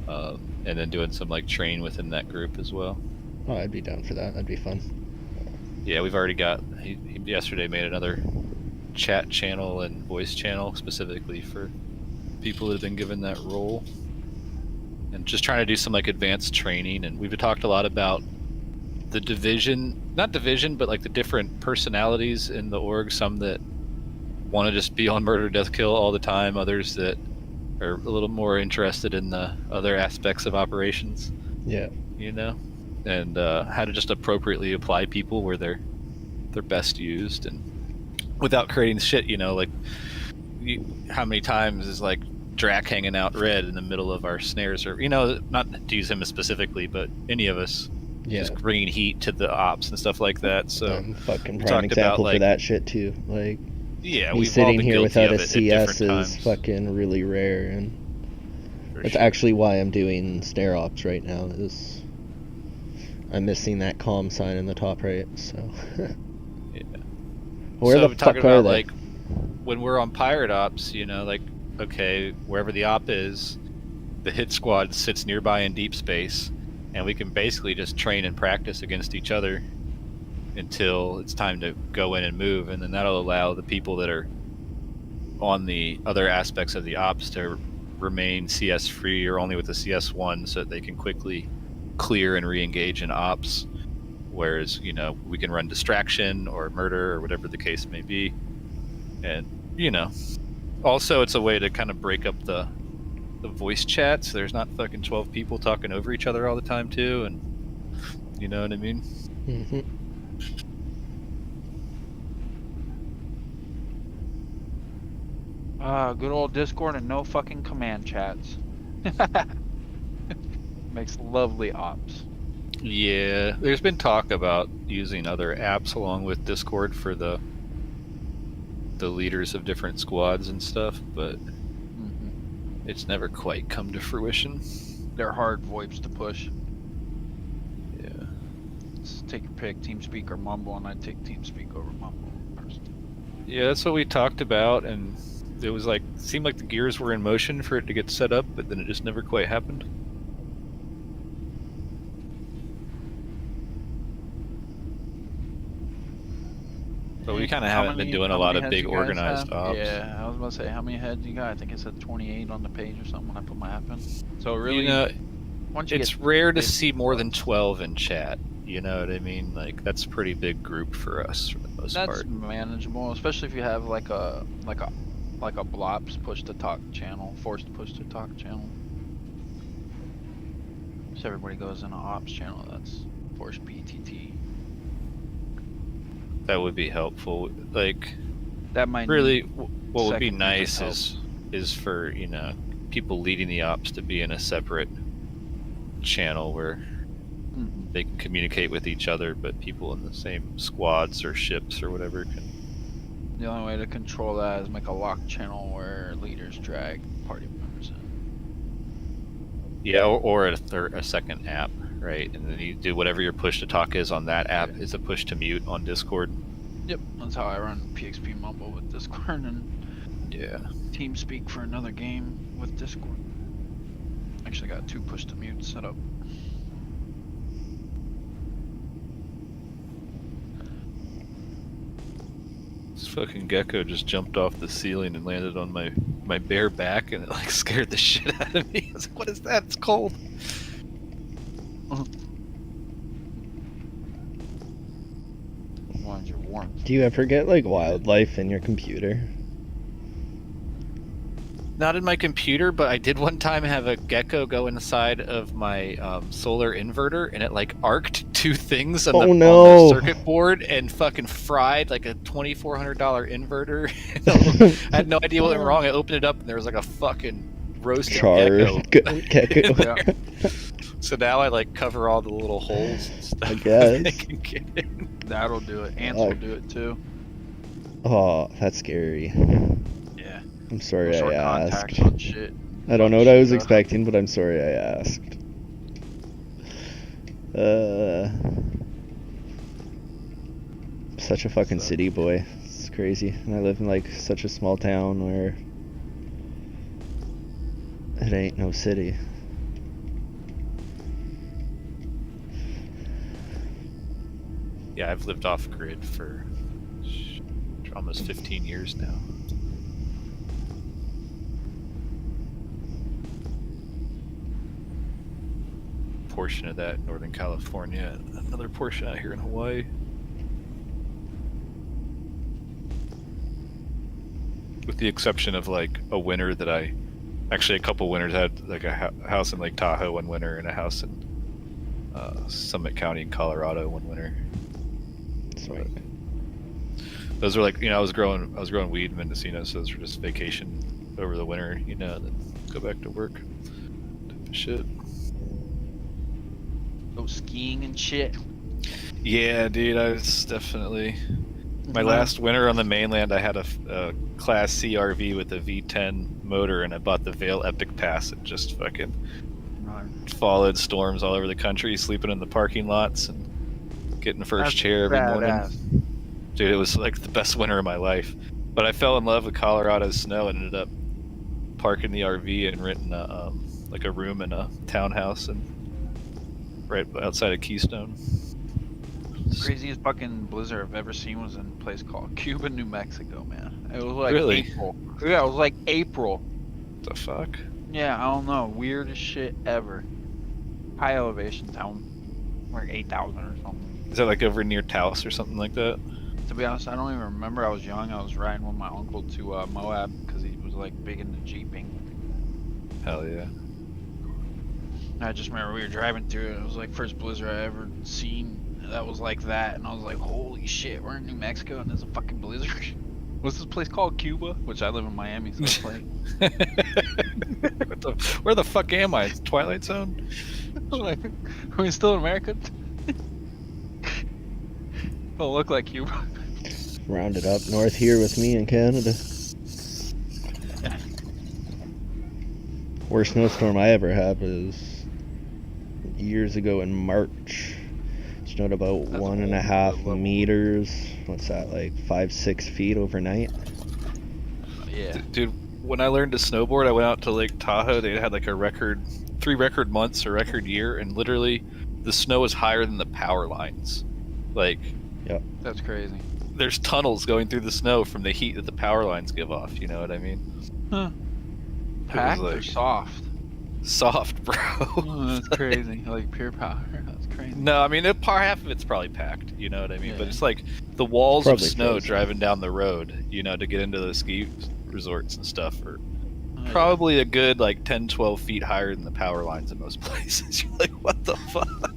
And then doing some, like, train within that group as well. Oh, I'd be down for that. That'd be fun. Yeah, we've already got. He yesterday made another chat channel and voice channel specifically for people that have been given that role, and just trying to do some like advanced training. And we've talked a lot about the division, not division, but like the different personalities in the org. Some that want to just be on murder, death, kill all the time. Others that are a little more interested in the other aspects of operations. Yeah. You know. And how to just appropriately apply people where they're best used, and without creating shit. Like how many times is like Drac hanging out red in the middle of our snares, or not to use him specifically, but any of us Yeah. just bringing heat to the ops and stuff like that. So I'm fucking we prime talked example about, for like, that shit too. Like yeah, me we've all sitting been here guilty without of a it at CS different is times. fucking really rare, and For that's sure. actually why I'm doing snare ops right now. Is I'm missing that calm sign in the top right. So Yeah. where So the we're fuck talking are about they? like when we're on pirate ops, like okay, wherever the op is, the hit squad sits nearby in deep space, and we can basically just train and practice against each other until it's time to go in and move, and then that'll allow the people that are on the other aspects of the ops to remain CS free or only with the CS1 so that they can quickly clear and re-engage in ops, whereas we can run distraction or murder or whatever the case may be. And also it's a way to kind of break up the voice chat, so there's not fucking 12 people talking over each other all the time too, and you know what I mean. Mm-hmm. Good old Discord and no fucking command chats. Makes lovely ops. Yeah, there's been talk about using other apps along with Discord for the the leaders of different squads and stuff, but Mhm. it's never quite come to fruition. They're hard VoIPs to push. Yeah. Just take your pick, TeamSpeak or Mumble, and I'd take TeamSpeak over Mumble first. Yeah, that's what we talked about, and it was like seemed like the gears were in motion for it to get set up, but then it just never quite happened. But we kind of How haven't been many- doing a how lot many of heads big you guys organized have? ops. Yeah, I was about to say, how many heads you got? I think it said 28 on the page or something when I put my app in. So really, You know, once you it's get rare to 50 see more than bucks. 12 in chat. You know what I mean? Like that's a pretty big group for us for the most That's part. manageable, especially if you have like a blops push to talk channel, forced push to talk channel. So everybody goes in an ops channel that's forced BTT. That would be helpful. Like That might really, need what would be second nice help. is for people leading the ops to be in a separate channel where Mhm. they can communicate with each other, but people in the same squads or ships or whatever can. The only way to control that is make a locked channel where leaders drag party members in. Yeah, or a second app, right? And then you do whatever your push to talk is on that app is a push to mute on Discord. Yep, that's how I run PXP Mumble with Discord and Yeah. TeamSpeak for another game with Discord. Actually got 2 push to mute set up. This fucking gecko just jumped off the ceiling and landed on my bare back, and it like scared the shit out of me. I was like, "What is that? It's cold." Wanted your warmth. Do you ever get like wildlife in your computer? Not in my computer, but I did one time have a gecko go inside of my solar inverter, and it like arced 2 things on, Oh, on no. the circuit board and fucking fried like a $2,400 inverter. I had no idea what went wrong. I opened it up, and there was like a fucking roasted Charred gecko. gecko. Yeah. So now I like cover all the little holes and stuff. I guess. They can get in. That'll do it. Ants Fuck. will do it too. Oh, that's scary. Yeah. I'm sorry Short I contacts asked. on shit. I don't know what I was Shit. expecting, but I'm sorry I asked. Such a fucking city boy. It's crazy. And I live in like such a small town where it ain't no city. Yeah, I've lived off grid for almost 15 years now. Portion of that in Northern California, another portion out here in Hawaii. With the exception of like a winter that actually a couple winters I had like a house in Lake Tahoe one winter and a house in Summit County in Colorado one winter. Sweet. Those were like, I was growing weed in Mendocino, so those were just vacation over the winter, and then go back to work. Type of shit. Go skiing and shit. Yeah, dude, I was definitely my last winter on the mainland. I had a Class C RV with a V10 motor, and I bought the Vail Epic Pass and just fucking followed storms all over the country, sleeping in the parking lots and getting first That's chair every morning. badass. Dude, it was like the best winter of my life. But I fell in love with Colorado's snow and ended up parking the RV and renting a room in a townhouse and right outside of Keystone. Craziest fucking blizzard I've ever seen was in a place called Cuba, New Mexico, man. It was like Really? April. Yeah, it was like April. What the fuck? Yeah, I don't know. Weirdest shit ever. High elevation town. Like 8,000 or something. Is that like over near Taos or something like that? To be honest, I don't even remember. I was young. I was riding with my uncle to Moab because he was like big into jeeping. Hell yeah. I just remember we were driving through it. It was like first blizzard I ever seen that was like that, and I was like, "Holy shit, we're in New Mexico and there's a fucking blizzard." What's this place called? Cuba? Which I live in Miami, so it's like, Where the fuck am I? Twilight Zone? like, are we still in America? Don't look like Cuba. Rounded up north here with me in Canada. Worst snowstorm I ever had was years ago in March. Snowed about That's 1.5 level. meters. What's that, like 5-6 feet overnight? Yeah. Dude, when I learned to snowboard, I went out to Lake Tahoe. They had like a record, 3 record months, a record year, and literally the snow was higher than the power lines. Like, That's crazy. there's tunnels going through the snow from the heat that the power lines give off. You know what I mean? Huh. Packed or like- soft? Soft, bro. Oh, that's crazy. Like pure power. That's crazy. No, I mean, half of it's probably packed. You know what I mean? But Yeah. it's like the walls Probably of snow frozen. driving down the road, you know, to get into the ski resorts and stuff are Oh, yeah. probably a good like 10, 12 feet higher than the power lines in most places. You're like, what the fuck?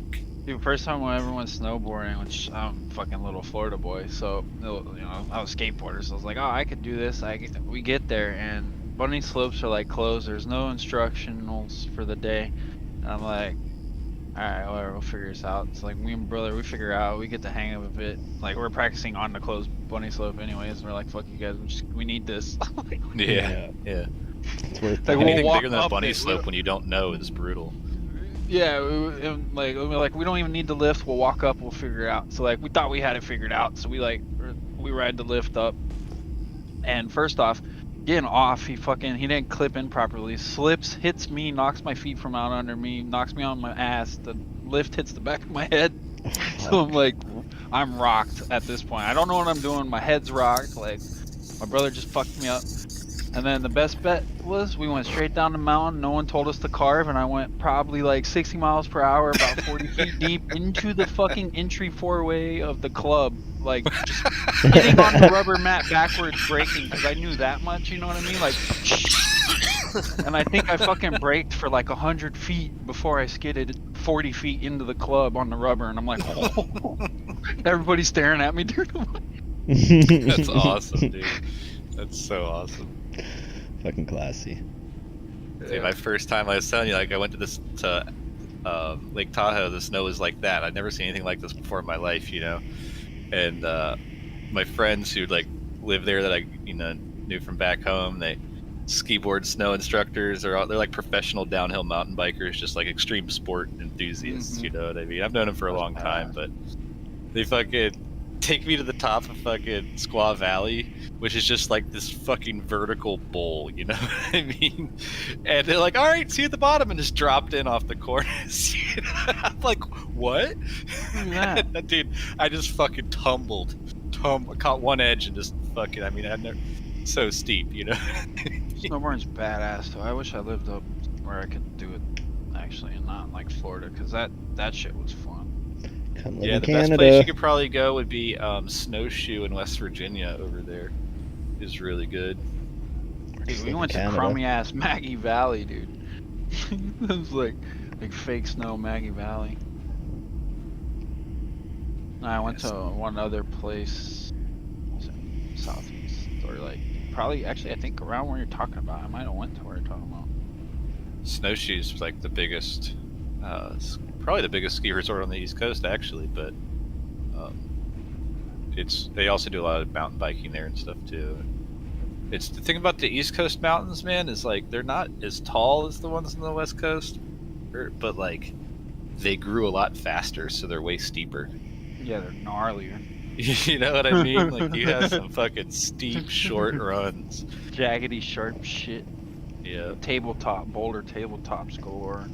Dude, first time when everyone went snowboarding, which I'm a fucking little Florida boy, so you know I was a skateboarder, so I was like, oh, I could do this. We get there and bunny slopes are like closed. There's no instructionals for the day. And I'm like, all right, whatever, we'll figure this out. It's like me and brother, we figure out, we get the hang of it. Like we're practicing on the closed bunny slope anyways. And we're like, fuck you guys, we need this. Yeah. It's worth Like, it. we'll Anything walk bigger than a up bunny it, slope we'll- when you don't know is brutal. Yeah, we're like we don't even need the lift. We'll walk up. We'll figure it out. So like we thought we had it figured out. So we ride the lift up. And first off, getting off, he didn't clip in properly. Slips, hits me, knocks my feet from out under me, knocks me on my ass. The lift hits the back of my head. So I'm like, I'm rocked at this point. I don't know what I'm doing. My head's rocked. Like my brother just fucked me up. And then the best bet was we went straight down the mountain. No one told us to carve, and I went probably like 60 miles per hour, about 40 feet deep, into the fucking entry four-way of the club. Like, just hitting on the rubber mat backwards, braking, because I knew that much, you know what I mean? Like, and I think I fucking braked for like 100 feet before I skidded 40 feet into the club on the rubber, and I'm like, oh. Everybody's staring at me, dude. That's awesome, dude. That's so awesome. Fucking classy. Dude, my first time, I was telling you, like, I went to Lake Tahoe. The snow was like that. I'd never seen anything like this before in my life, you know. And my friends who like live there that I knew from back home, they ski board snow instructors. They're like professional downhill mountain bikers, just like extreme sport enthusiasts. Mhm. You know what I mean? I've known them for a long time, but they fucking take me to the top of fucking Squaw Valley, which is just like this fucking vertical bowl, you know what I mean? And they're like, all right, see you at the bottom, and just dropped in off the cornice. You know? I'm like, what? Look at that. Dude, I just fucking tumbled. Caught one edge and just fucking, I mean, I'd never, so steep, you know? Snowboarding's badass, though. I wish I lived up where I could do it, actually, and not in, like Florida, because that shit was fun. Come live Yeah, in the Canada. best place you could probably go would be Snowshoe in West Virginia over there. Is really good. Dude, Just we live went in to Canada. crummy ass Maggie Valley, dude. It was like fake snow Maggie Valley. I went to one other place, was it southeast, or like probably actually I think around where you're talking about. I might have went to where you're talking about. Snowshoe's like the biggest, probably the biggest ski resort on the East Coast, actually. But they also do a lot of mountain biking there and stuff too. It's the thing about the East Coast mountains, man, is like they're not as tall as the ones on the West Coast, but like they grew a lot faster, so they're way steeper. Yeah, they're gnarlier. You know what I mean? Like you have some fucking steep, short runs. Jaggedy, sharp shit. Yeah. Tabletop, boulder tabletops galore.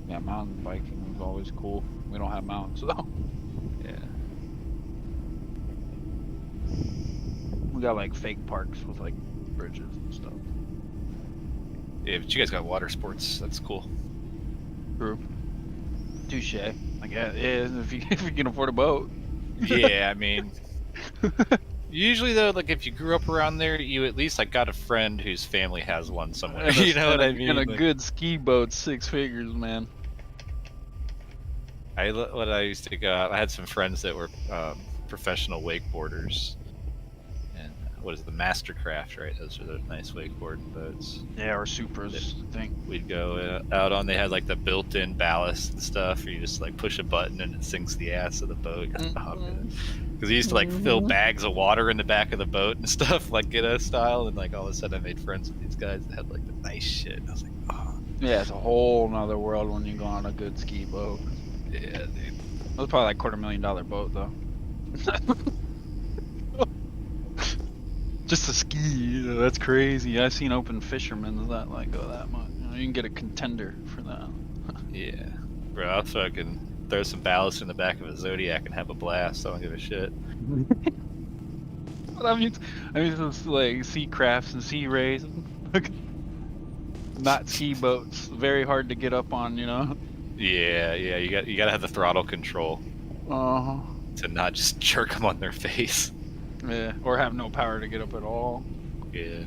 Yeah, mountain biking is always cool. We don't have mountains though. Yeah. We got like fake parks with like bridges and stuff. Yeah, but you guys got water sports. That's cool. True. Touche. Like yeah, if you can afford a boat. Yeah, I mean, usually though, like if you grew up around there, you at least like got a friend whose family has one somewhere. You know what I mean? And a Like, good ski boat, 6 figures, man. when I used to go out, I had some friends that were professional wakeboarders, and what is it, the Mastercraft, right? Those are the nice wakeboard boats. Yeah, or Supras, I think. We'd go out on. They had like the built-in ballast and stuff. Where you just like push a button and it sinks the ass of the boat. Because we used to like fill bags of water in the back of the boat and stuff, like Ghetto style. And like all of a sudden, I made friends with these guys that had like the nice shit. I was like, oh Yeah, it's a whole nother world when you go on a good ski boat. yeah, dude. It was probably like $250,000 boat though. Just to ski, that's crazy. I've seen open fishermen that like go that much. You can get a contender for that. Yeah, bro, I'll fucking throw some ballast in the back of a Zodiac and have a blast. I don't give a shit. But I mean, it's like sea crafts and sea rays, not ski boats. Very hard to get up on, you know. Yeah, you gotta have the throttle control to not just jerk them on their face. Yeah, or have no power to get up at all. Yeah.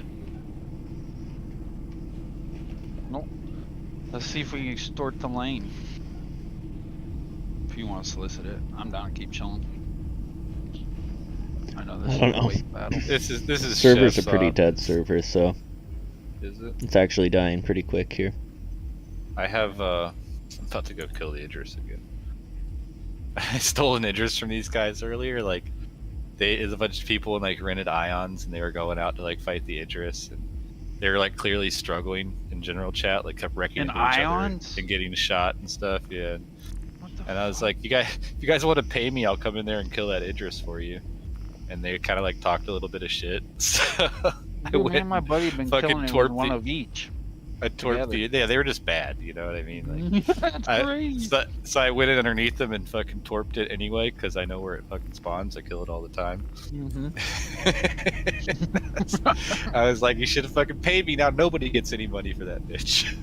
Nope. Let's see if we can extort the lane. If you want to solicit it, I'm down to keep chilling. I know this I don't is a know. weight battle. This is Server's a Chef's, pretty dead server, so Is it? it's actually dying pretty quick here. I have I'm about to go kill the Idris again. I stole an Idris from these guys earlier. Like, there's a bunch of people in like rented Ions, and they were going out to like fight the Idris, and they were like clearly struggling in general chat, like kept wrecking In into each Ions? other and getting shot and stuff. Yeah. What the And I was fuck? like, if you guys want to pay me, I'll come in there and kill that Idris for you. And they kind of like talked a little bit of shit. So I Dude, me went and my buddy been fucking killing it with torped one the- of each. I torped the, yeah, they were just bad, you know what I mean? Like, That's crazy. so I went in underneath them and fucking torped it anyway, because I know where it fucking spawns. I kill it all the time. I was like, you should have fucking paid me. Now nobody gets any money for that bitch.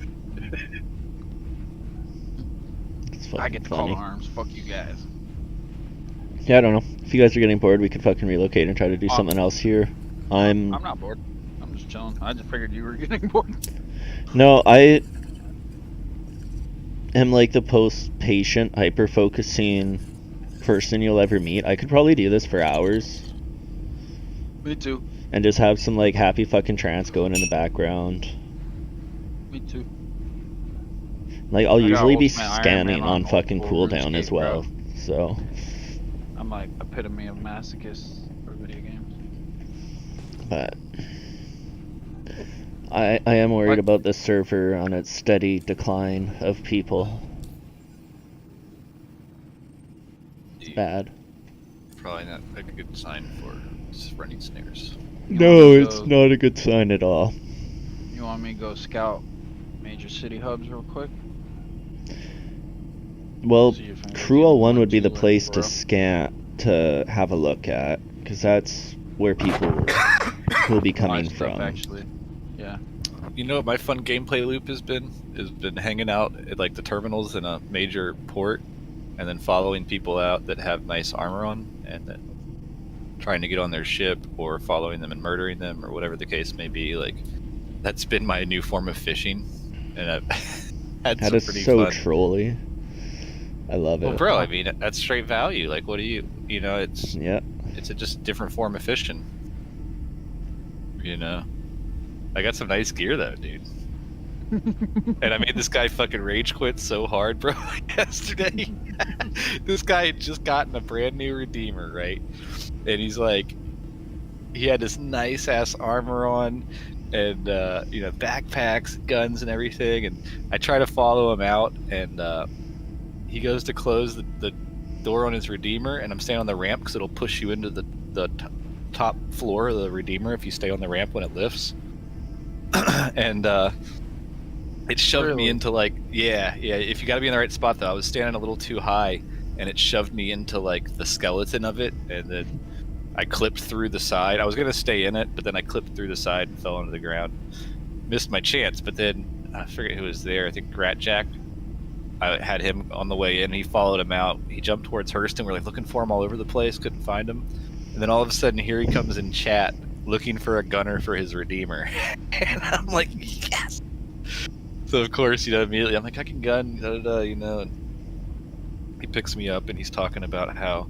It's I fucking get to call funny. arms. Fuck you guys. Yeah, I don't know. If you guys are getting bored, we could fucking relocate and try to do something else here. I'm not bored. I'm just chilling. I just figured you were getting bored. No, I am like the most patient, hyper-focusing person you'll ever meet. I could probably do this for hours Me too. and just have some like happy fucking trance going in the background. Me too. Like I'll I got usually be Ultimate Iron scanning Man on on fucking full cooldown as RuneScape, well. bro. So I'm like epitome of masochist for video games. but I am worried What? about this server on its steady decline of people. It's bad. Probably not a good sign for running snares. You No, want me to it's go- not a good sign at all. You want me to go scout major city hubs real quick? Well, See if I can Crew get 01 one, would be two, the or place to four. scan, to have a look at, because that's where people will be coming Buy stuff, from. Actually, yeah. You know what my fun gameplay loop has been? Has been hanging out at like the terminals in a major port, and then following people out that have nice armor on, and then trying to get on their ship, or following them and murdering them, or whatever the case may be. Like, that's been my new form of fishing, and I've had That some is pretty so fun. trolly. I love Well, it. bro, I mean, that's straight value. Like, what do you know? It's Yeah. a just different form of fishing. You know, I got some nice gear though, dude. And I made this guy fucking rage quit so hard, bro, yesterday. This guy had just gotten a brand new Redeemer, right? And he's like, he had this nice ass armor on, and you know, backpacks, guns, and everything. And I try to follow him out, and he goes to close the door on his Redeemer, and I'm staying on the ramp because it'll push you into the top floor of the Redeemer if you stay on the ramp when it lifts. And it shoved me Really? into like, yeah, if you got to be in the right spot though. I was standing a little too high, and it shoved me into like the skeleton of it, and then I clipped through the side. I was gonna stay in it, but then I clipped through the side and fell onto the ground. Missed my chance, but then I forget who was there. I think Rat Jack. I had him on the way in. He followed him out. He jumped towards Hurston. We're like looking for him all over the place. Couldn't find him. And then all of a sudden, here he comes in chat, looking for a gunner for his Redeemer. And I'm like, yes. So of course, you know, immediately I'm like, I can gun, you know. And he picks me up and he's talking about how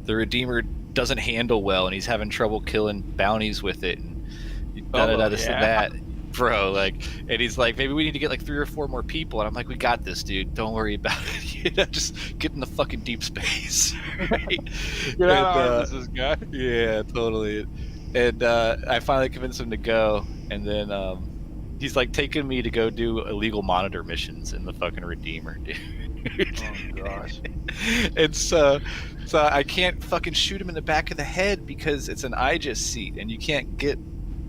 the Redeemer doesn't handle well, and he's having trouble killing bounties with it, and this and that, bro. Like, and he's like, maybe we need to get like 3 or 4 more people, and I'm like, we got this, dude. Don't worry about it. Just get in the fucking deep space. Right? Get out of this guy. Yeah, totally. And I finally convinced him to go, and then he's like taking me to go do illegal monitor missions in the fucking Redeemer, dude. Oh gosh. And so I can't fucking shoot him in the back of the head because it's an Aegis seat, and you can't get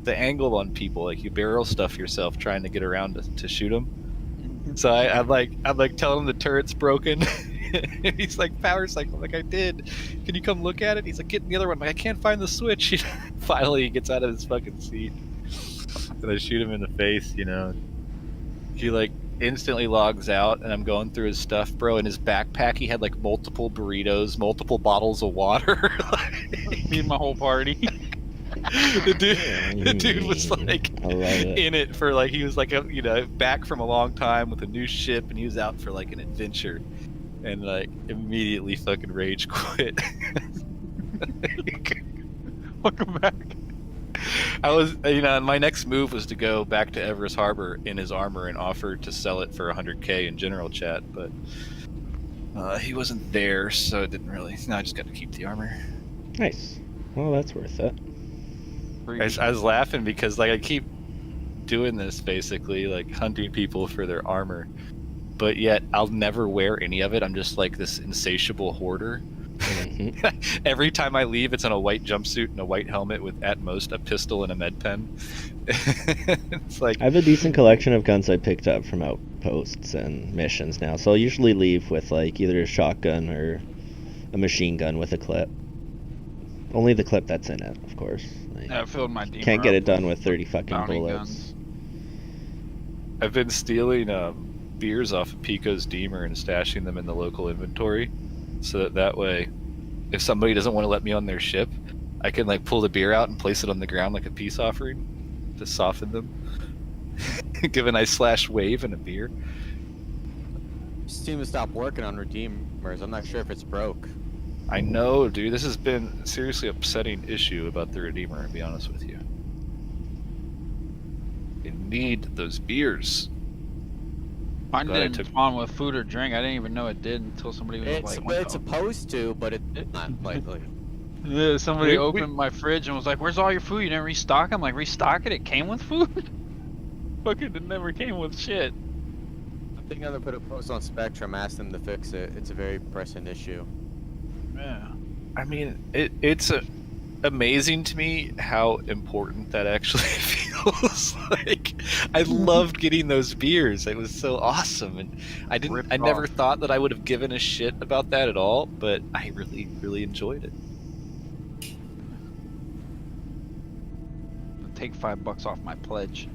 the angle on people. Like, you barrel stuff yourself trying to get around to shoot him. So I'm like telling him the turret's broken. And he's like, power cycle. I'm like, I did. Can you come look at it? He's like, get in the other one. I'm like, I can't find the switch. Finally, he gets out of his fucking seat. And I shoot him in the face, you know. He like instantly logs out, and I'm going through his stuff, bro. In his backpack, he had like multiple burritos, multiple bottles of water. Me and my whole party. the dude was like in it for like, he was like back from a long time with a new ship, and he was out for like an adventure, and like immediately fucking rage quit. Welcome back. I was, and my next move was to go back to Everest Harbor in his armor and offer to sell it for 100K in general chat, but he wasn't there, so it didn't really. No, I just got to keep the armor. Nice. Well, that's worth it. I was laughing because like I keep doing this basically, like hunting people for their armor, but yet I'll never wear any of it. I'm just like this insatiable hoarder. Mm-hmm. Every time I leave, it's in a white jumpsuit and a white helmet with at most a pistol and a med pen. It's like, I have a decent collection of guns I picked up from outposts and missions now, so I'll usually leave with like either a shotgun or a machine gun with a clip. Only the clip that's in it, of course. Like, I filled my Deemer can't get up it done with with 30 fucking bounty bullets. guns. I've been stealing beers off of Pico's Deemer and stashing them in the local inventory, so that way, if somebody doesn't want to let me on their ship, I can like pull the beer out and place it on the ground like a peace offering to soften them. Give a nice slash wave and a beer. Just seem to stop working on Redeemers. I'm not sure if it's broke. I know, dude. This has been a seriously upsetting issue about the Redeemer, to be honest with you. They need those beers. Mine Glad I didn't took- spawn with food or drink. I didn't even know it did until somebody was It's like, it's supposed to, but it's not likely. Yeah, somebody We- opened my fridge and was like, "Where's all your food? You didn't restock?" I'm like, "Restock it? It came with food." Fucking, it never came with shit. I think I'm gonna put a post on Spectrum, ask them to fix it. It's a very pressing issue. Yeah. I mean, it's amazing to me how important that actually feels. Like, I loved getting those beers. It was so awesome, and I never thought that I would have given a shit about that at all, but I really, really enjoyed it. Take $5 off my pledge.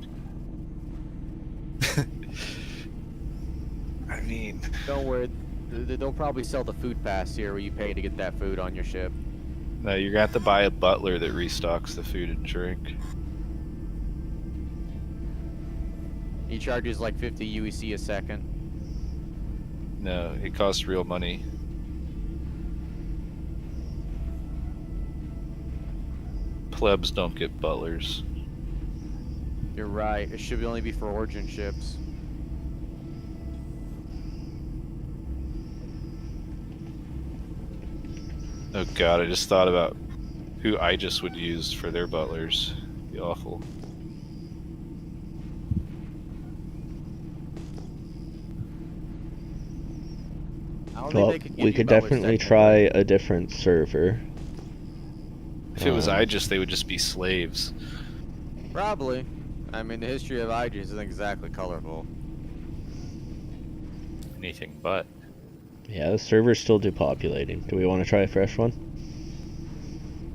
I mean, Don't worry, they'll probably sell the food pass here where you pay to get that food on your ship. no, you're gonna have to buy a butler that restocks the food and drink. He charges like 50 UEC a second. No, it costs real money. Plebs don't get butlers. You're right. It should only be for origin ships. Oh god, I just thought about who Aegis would use for their butlers. It'd be awful. I don't Well, think they could give we you could butlers definitely technically. try a different server. If it was Um, Aegis, they would just be slaves. Probably. I mean, the history of Aegis isn't exactly colorful. Anything but. Yeah, the server's still depopulating. Do we want to try a fresh one?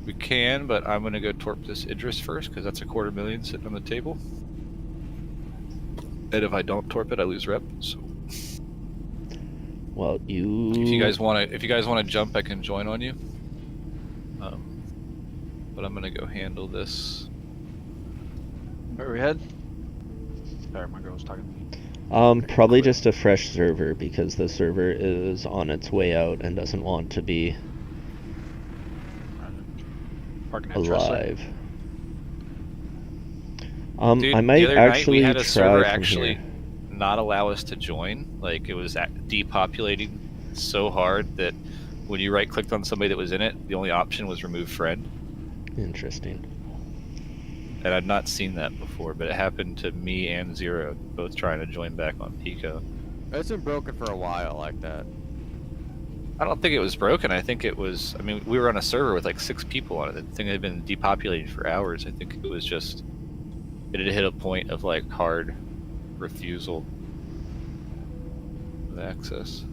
We can, but I'm gonna go torp this Idris first, because that's a $250,000 sitting on the table. And if I don't torp it, I lose rep. So Well, you... if you guys wanna jump, I can join on you. But I'm gonna go handle this. Where are we head? Sorry, my girl was talking to me. Probably just a fresh server, because the server is on its way out and doesn't want to be Parking at Trust Site. alive. Dude, I the might other night actually we had a try server from actually here. not allow us to join. Like it was depopulating so hard that when you right clicked on somebody that was in it, the only option was remove friend. Interesting. And I've not seen that before, but it happened to me and Zero, both trying to join back on Pico. It's been broken for a while like that. I don't think it was broken. I think it was. I mean, we were on a server with like 6 people on it. The thing had been depopulated for hours. I think it was just. It had hit a point of like hard refusal of access.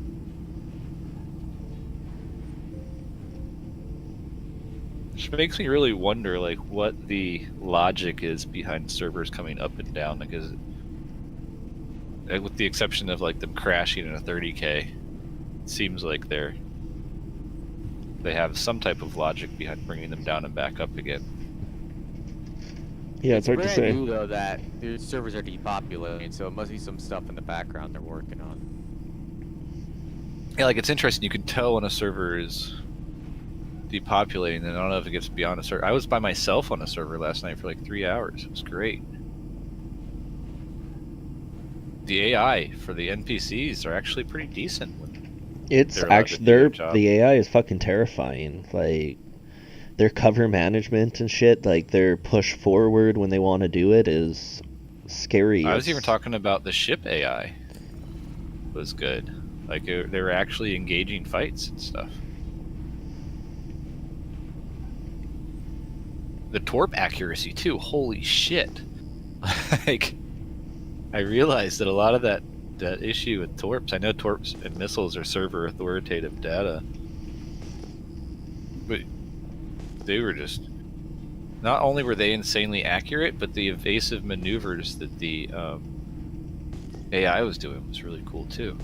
Which makes me really wonder, like, what the logic is behind servers coming up and down. Because, with the exception of like them crashing in a 30K, it seems like they have some type of logic behind bringing them down and back up again. Yeah, it's hard to brand say. new though that the servers are depopulating, so it must be some stuff in the background they're working on. Yeah, like it's interesting. You can tell when a server is depopulating, and I don't know if it gets beyond a server. I was by myself on a server last night for like 3 hours. It was great. The AI for the NPCs are actually pretty decent. It's They're allowed to actually do their their job. the AI is fucking terrifying. Like their cover management and shit, like their push forward when they want to do it is scary. I was even It's- talking about the ship AI. Was good. Like they were actually engaging fights and stuff. The torp accuracy too. Holy shit! Like, I realized that a lot of that issue with torps. I know torps and missiles are server authoritative data, but they were just. Not only were they insanely accurate, but the evasive maneuvers that the AI was doing was really cool too.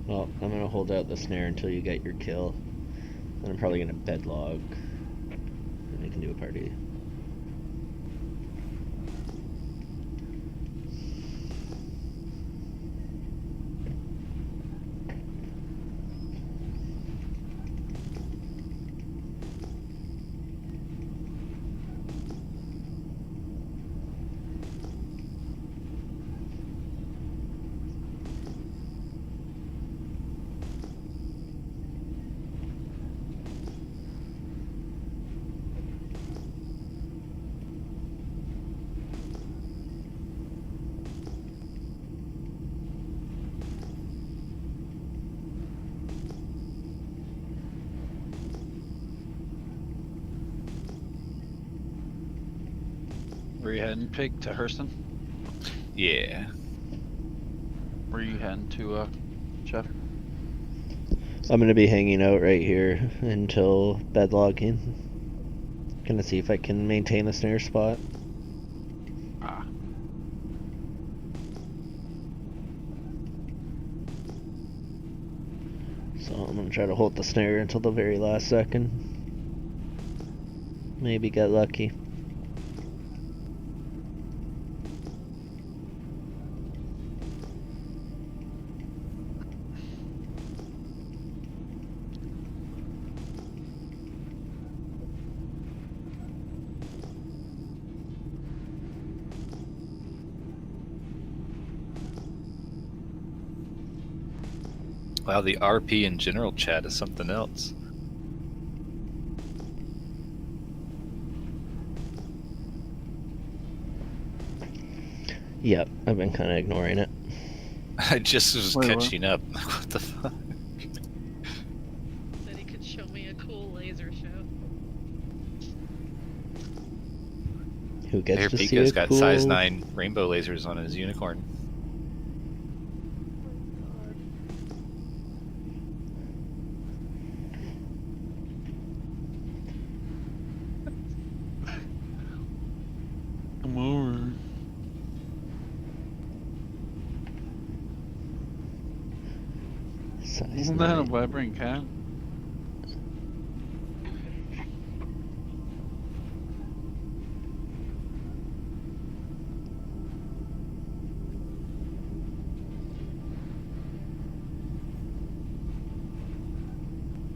Well, I'm gonna hold out the snare until you get your kill. Then I'm probably gonna bedlog. And we can do a party. Where you heading, Pig? To Hurston? Yeah. Where you heading to, Jeff? I'm gonna be hanging out right here until bedlogging. Gonna see if I can maintain the snare spot. Ah. So I'm gonna try to hold the snare until the very last second. Maybe get lucky. Wow, the RP in general chat is something else. Yep, I've been kind of ignoring it. I just was Wait, what? catching up. What the fuck? Said he could show me a cool laser show. Who gets Here, to see Pico's a got cool... size 9 rainbow lasers on his unicorn. Come over. Size Isn't that a 9. vibrant cat?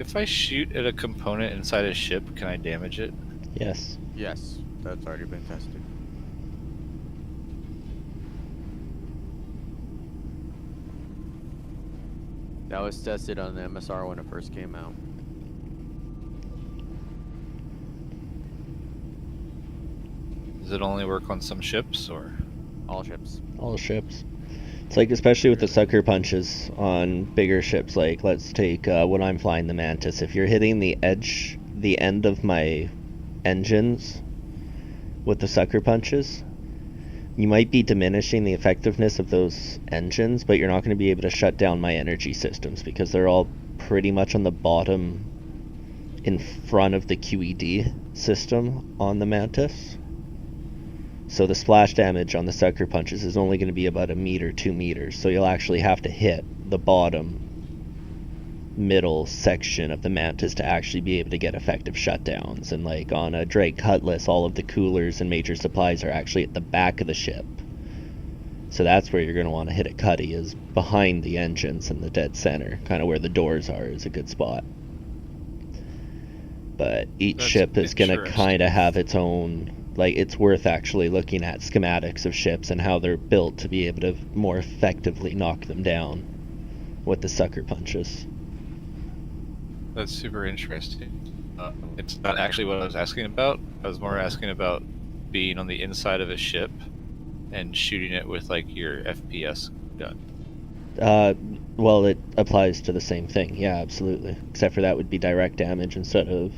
If I shoot at a component inside a ship, can I damage it? Yes. Yes, that's already been tested. That was tested on the MSR when it first came out. Does it only work on some ships, or? All ships. All ships. It's like, especially with the sucker punches on bigger ships, like, let's take when I'm flying the Mantis. If you're hitting the end of my engines with the sucker punches, you might be diminishing the effectiveness of those engines, but you're not going to be able to shut down my energy systems because they're all pretty much on the bottom in front of the QED system on the Mantis. So the splash damage on the sucker punches is only going to be about 1 meter, 2 meters. So you'll actually have to hit the bottom middle section of the Mantis to actually be able to get effective shutdowns. And like on a Drake Cutlass, all of the coolers and major supplies are actually at the back of the ship. So that's where you're going to want to hit a cutty, is behind the engines in the dead center, kind of where the doors are, is a good spot. But each That's ship is going to interesting. kind of have its own, like, it's worth actually looking at schematics of ships and how they're built to be able to more effectively knock them down with the sucker punches. That's super interesting. It's not actually what I was asking about. I was more asking about being on the inside of a ship and shooting it with like your FPS gun. Well, it applies to the same thing. Yeah, absolutely. Except for that would be direct damage instead of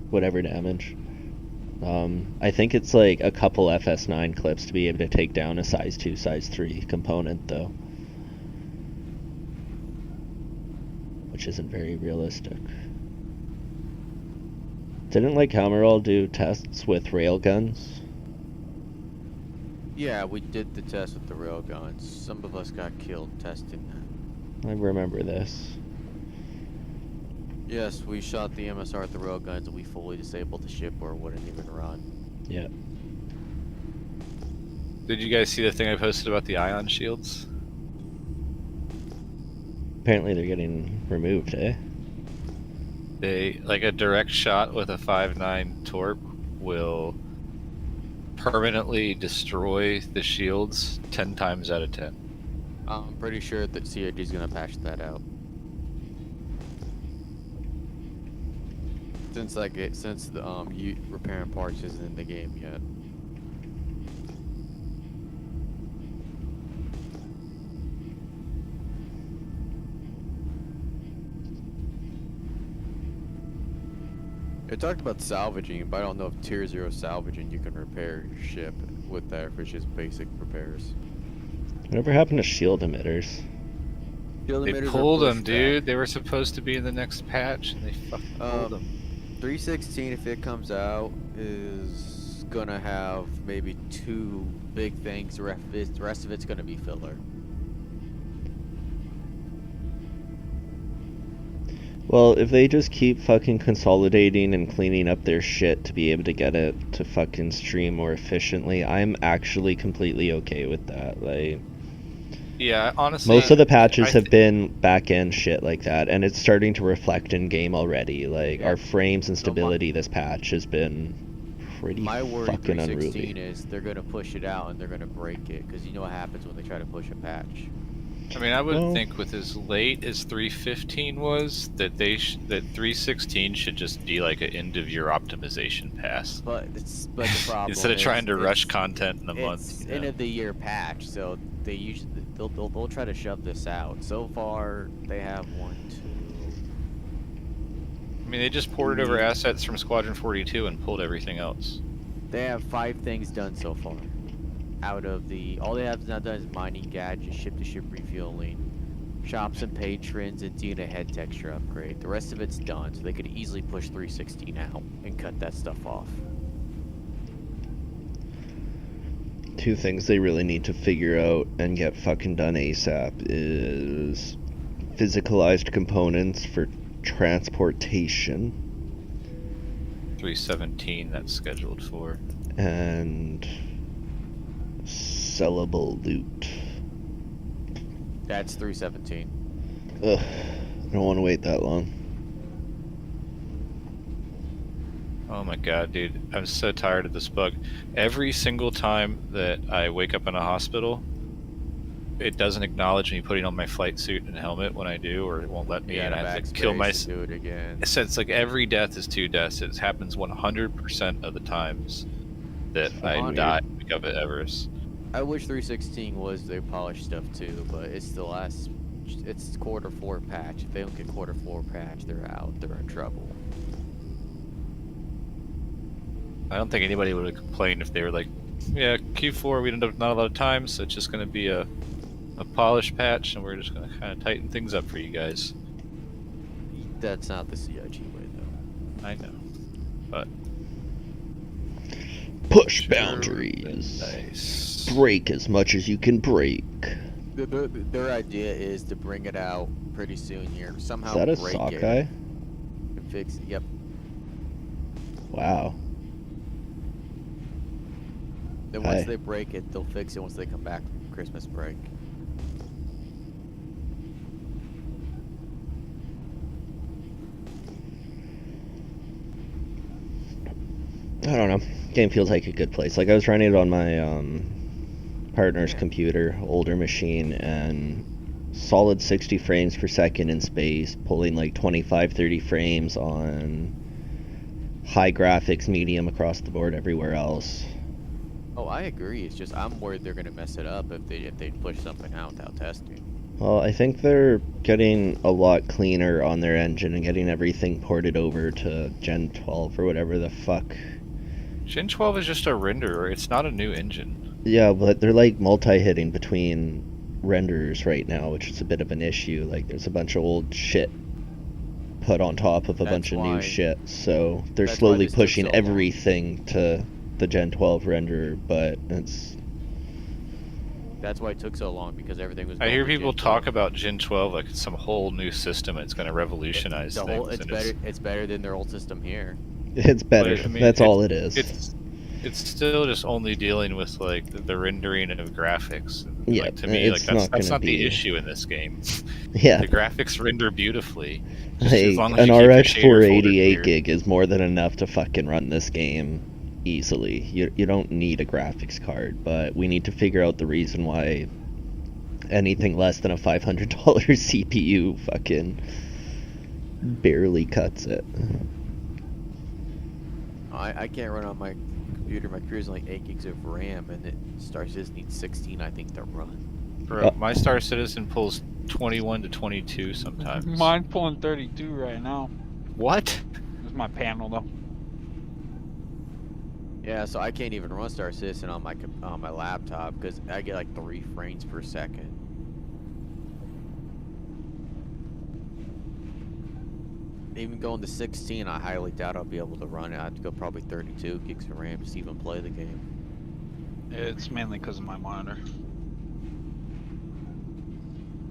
whatever damage. I think it's like a couple FS9 clips to be able to take down a size 2, size 3 component, though. Which isn't very realistic. Didn't like Hammerall do tests with railguns? Yeah, we did the test with the railguns. Some of us got killed testing that. I remember this. Yes, we shot the MSR with the railguns and we fully disabled the ship or it wouldn't even run. Yeah. Did you guys see the thing I posted about the ion shields? Apparently they're getting removed, eh? They, like a direct shot with a 5.9 torp will permanently destroy the shields 10 times out of 10. I'm pretty sure that CIG is gonna patch that out. Since the repairing parts isn't in the game yet. It talked about salvaging, but I don't know if Tier 0 salvaging you can repair your ship with that, if it's just basic repairs. Whatever happened to shield emitters? Shield They emitters are pulled them, pushed dude. back. They were supposed to be in the next patch, and they fucking pulled them. 316, if it comes out, is gonna have maybe 2 big things. The rest of it's gonna be filler. Well, if they just keep fucking consolidating and cleaning up their shit to be able to get it to fucking stream more efficiently, I'm actually completely okay with that. Like, Yeah, honestly. most of the patches I have been back-end shit like that, and it's starting to reflect in game already. Like, Yeah. our frames and So stability this patch has been pretty My worry fucking 316 unruly. is they're gonna push it out and they're gonna break it, because you know what happens when they try to push a patch. I mean, I would Well- think with as late as 315 was, that that 316 should just be like an end-of-year optimization pass. But the problem Instead of is trying to rush it's- content in a It's month. you end know? of the year patch, so they usually they'll try to shove this out. So far, they have 1, 2. I mean, they just ported over assets from Squadron 42 and pulled everything else. They have 5 things done so far. Out of all they have not done is mining gadgets, ship-to-ship refueling, shops and patrons, and doing a head texture upgrade. The rest of it's done, so they could easily push 316 out and cut that stuff off. 2 things they really need to figure out and get fucking done ASAP is physicalized components for transportation 317 that's scheduled for. and sellable loot. That's 317. Ugh, I don't want to wait that long. Oh my god, dude. I'm so tired of this bug. Every single time that I wake up in a hospital, it doesn't acknowledge me putting on my flight suit and helmet when I do, or it won't let me, You and gotta I have to kill backspace myself. to do it again. So it's like every death is 2 deaths. It happens 100% of the times that I Weird. die of it Everest. I wish 316 was their polished stuff too, but it's the last. It's quarter 4 patch. If they don't get quarter 4 patch, they're out. They're in trouble. I don't think anybody would have complained if they were like, yeah, Q4 we ended up not a lot of times, so it's just going to be a polish patch, and we're just going to kind of tighten things up for you guys. That's not the CIG way though. I know, but Push sure boundaries. nice. Break as much as you can break. Their idea is to bring it out pretty soon here. Somehow Is that a break sockeye? it and fix it. Yep. Wow. Then once Hey. they break it, they'll fix it once they come back from Christmas break. I don't know. Game feels like a good place. Like I was running it on my partner's Yeah. computer, older machine, and solid 60 frames per second in space, pulling like 25, 30 frames on high graphics, medium across the board everywhere else. Oh, I agree. It's just I'm worried they're gonna mess it up if they push something out without testing. Well, I think they're getting a lot cleaner on their engine and getting everything ported over to Gen 12 or whatever the fuck. Gen 12 is just a renderer. It's not a new engine. Yeah, but they're like multi-hitting between renderers right now, which is a bit of an issue. Like there's a bunch of old shit put on top of a That's bunch of why- new shit, so they're that's why slowly this took pushing so long. everything to the Gen 12 renderer, but it's That's why it took so long because everything was. I going hear to people Gen talk 12. about Gen 12 like it's some whole new system. It's going to revolutionize The things. whole. It's and better. It's better than their old system here. it's better. I mean, That's all it is. It's still just only dealing with like the rendering of graphics. Yeah, like, to me, like it's that's not gonna not the be- issue in this game. Yeah, The graphics render beautifully. Just like as long as an you keep your RX shader folder 488 clear. gig is more than enough to fucking run this game easily. You don't need a graphics card, but we need to figure out the reason why anything less than a $500 CPU fucking barely cuts it. I can't run on my computer. My computer's only 8 gigs of RAM, and it Star Citizen needs 16, I think, to run. Bro, my Star Citizen pulls 21 to 22 sometimes. Mine pulling 32 right now. What? This is my panel though. Yeah, so I can't even run Star Citizen on my laptop because I get like 3 frames per second. Even going to 16, I highly doubt I'll be able to run it. I have to go probably 32 gigs of RAM just to even play the game. It's mainly because of my monitor.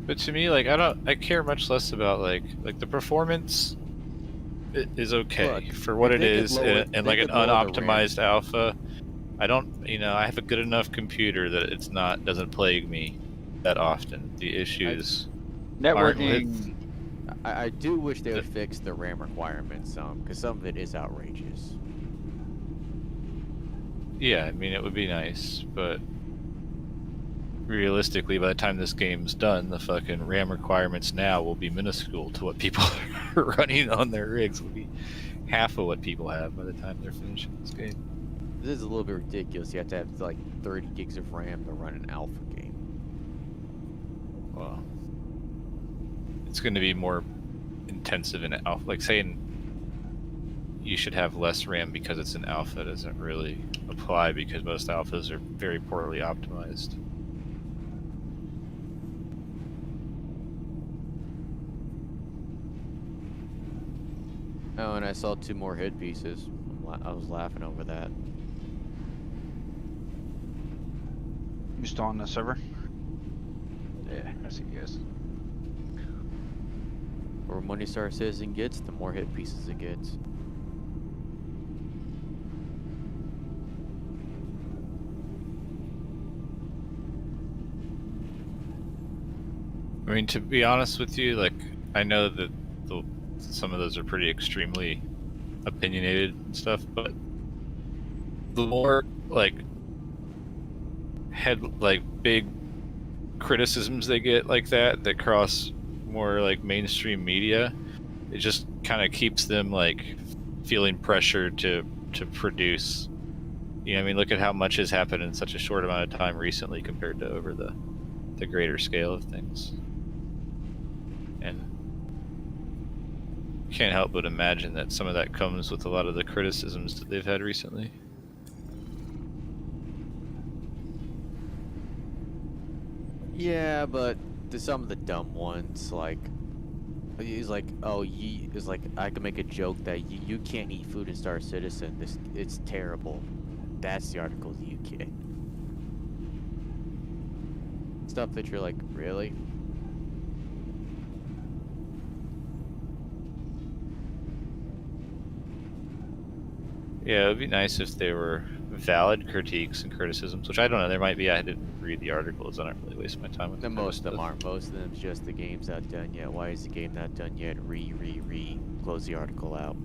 But to me, like I care much less about like the performance is okay Look, for what if it they could is, lower- and they like an could lower the RAM. unoptimized alpha. I don't, I have a good enough computer that doesn't plague me that often. The issues aren't Networking. with. I do wish they would fix the RAM requirements some, because some of it is outrageous. Yeah, I mean it would be nice, but realistically, by the time this game's done, the fucking RAM requirements now will be minuscule to what people are running on their rigs. Will be half of what people have by the time they're finishing this game. This is a little bit ridiculous. You have to have like 30 gigs of RAM to run an alpha game. Well, it's going to be more intensive in alpha. Like saying you should have less RAM because it's an alpha doesn't really apply because most alphas are very poorly optimized. Oh, and I saw 2 more hit pieces. I was laughing over that. You still on the server? Yeah, I see you guys. The more money Star Citizen gets, the more hit pieces it gets. I mean, to be honest with you, like I know that some of those are pretty extremely opinionated and stuff, but the more like big criticisms they get like that cross more like mainstream media, it just kind of keeps them like feeling pressure to produce. You know, I mean, look at how much has happened in such a short amount of time recently compared to over the greater scale of things. And can't help but imagine that some of that comes with a lot of the criticisms that they've had recently. Yeah, but to some of the dumb ones, like he's like, oh, is like I can make a joke that you can't eat food in Star Citizen. It's terrible. That's the article you get. Stuff that you're like, really? Yeah, it would be nice if there were valid critiques and criticisms, which I don't know, there might be. I didn't read the articles, I don't really waste my time with And most of them stuff. aren't. Most of them just the game's not done yet. Why is the game not done yet? Close the article out.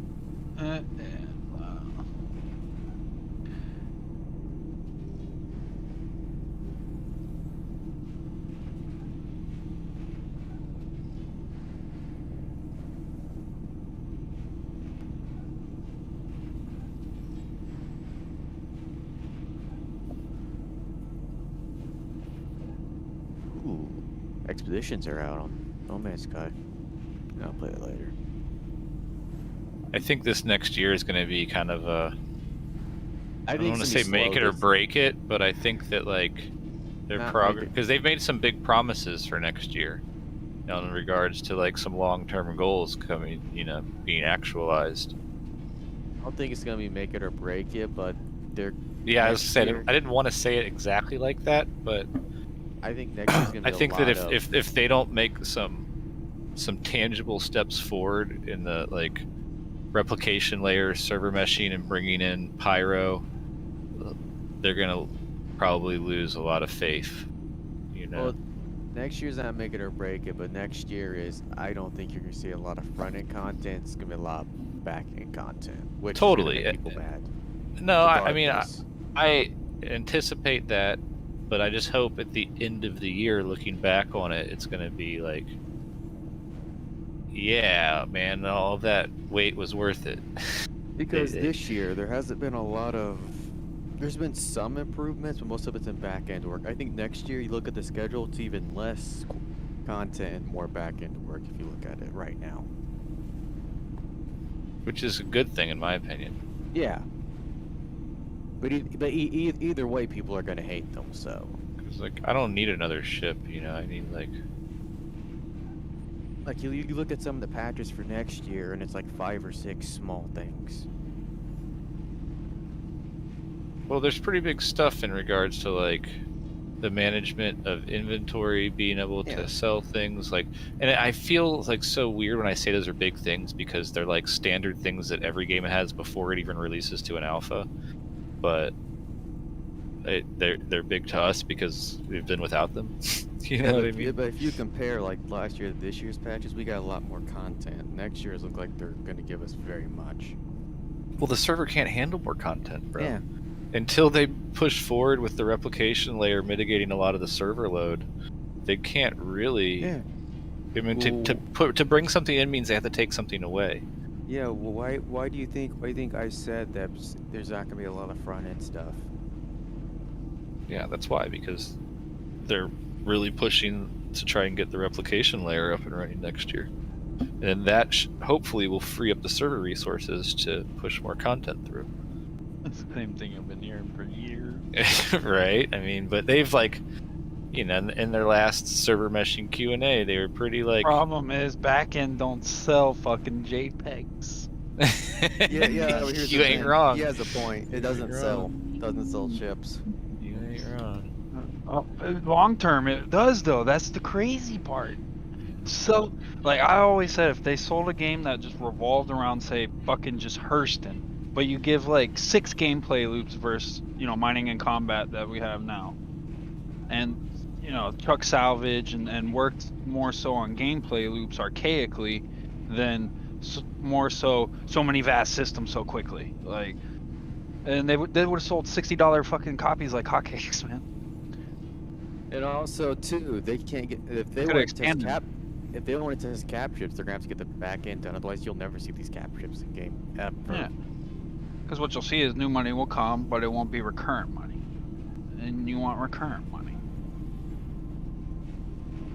Ooh, expeditions are out on No Man's Sky. I'll play it later. I think this next year is going to be kind of a, I don't want to it's say gonna be make slow it or this- break it, but I think that like their Not progress, make it. because they've made some big promises for next year, you know, in regards to like some long-term goals coming, you know, being actualized. I don't think it's gonna be make it or break it, but they're. Yeah, I was Next saying year- I didn't want to say it exactly like that, but I think next year's gonna be I think a that lot if they don't make some tangible steps forward in the like replication layer, server meshing, and bringing in Pyro, they're gonna probably lose a lot of faith. You know, Well, next year's not make it or break it, but next year is. I don't think you're gonna see a lot of front end content. It's gonna be a lot back end content, which Totally. is gonna make people mad. no, I mean, regardless. I anticipate that, but I just hope at the end of the year, looking back on it, it's gonna be like, yeah, man, all that wait was worth it. Because they- this year there hasn't been a lot of. There's been some improvements, but most of it's in back end work. I think next year you look at the schedule, it's even less content, more back end work if you look at it right now. Which is a good thing in my opinion. Yeah. But either way, people are gonna hate them. So. Cause like I don't need another ship, you know. I need like, Like you look at some of the patches for next year, and it's like 5 or 6 small things. well, there's pretty big stuff in regards to like the management of inventory, being able to Yeah. sell things like, and I feel like so weird when I say those are big things because they're like standard things that every game has before it even releases to an alpha, but they're big to us because we've been without them. You know what I mean? But if you compare like last year to this year's patches, we got a lot more content. Next year's look like they're gonna give us very much. Well, the server can't handle more content, bro. Yeah. Until they push forward with the replication layer mitigating a lot of the server load, they can't really. Yeah. I mean, to bring something in means they have to take something away. Yeah. Well, why do you think I said that there's not gonna be a lot of front end stuff? Yeah, that's why, because they're really pushing to try and get the replication layer up and running next year, and that hopefully will free up the server resources to push more content through. It's the same thing I've been hearing for years. Right? I mean, but they've like, you know, in their last server meshing Q&A, they were pretty like. Problem is, backend don't sell fucking JPEGs. You ain't wrong. He has a point. It doesn't ain't sell. Doesn't sell chips. You ain't wrong. Long term, it does though. That's the crazy part. So, like I always said, if they sold a game that just revolved around, say, fucking just Hurston, but you give like 6 gameplay loops versus, you know, mining and combat that we have now, and you know, chuck salvage and worked more so on gameplay loops archaically than more so many vast systems so quickly. Like, and they would have sold $60 fucking copies like hotcakes, man. And also too, they can't get if they Coulda want to test expanded. if they want to test cap ships, they're gonna have to get the back end done. Otherwise, you'll never see these cap ships in game ever. Yeah. Because what you'll see is new money will come, but it won't be recurrent money. And you want recurrent money.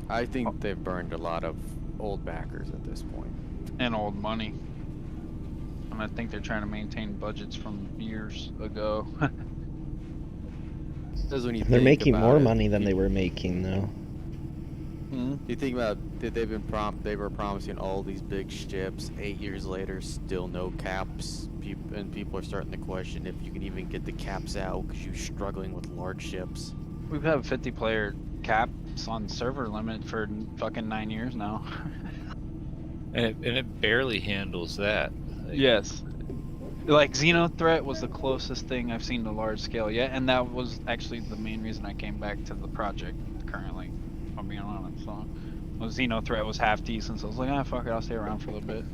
I think they've burned a lot of old backers at this point. And old money. And I think they're trying to maintain budgets from years ago. Because when you They're think making about more it, money than they were making, though. You think about that they were promising all these big ships. 8 years later, still no caps. And people are starting to question if you can even get the caps out because you're struggling with large ships. We've had 50-player caps on server limit for fucking 9 years now. And it barely handles that. Like, Yes. Like, Xenothreat was the closest thing I've seen to large scale yet, and that was actually the main reason I came back to the project currently, if I'm being honest. So, Xenothreat was half decent, so I was like, fuck it, I'll stay around for a little bit.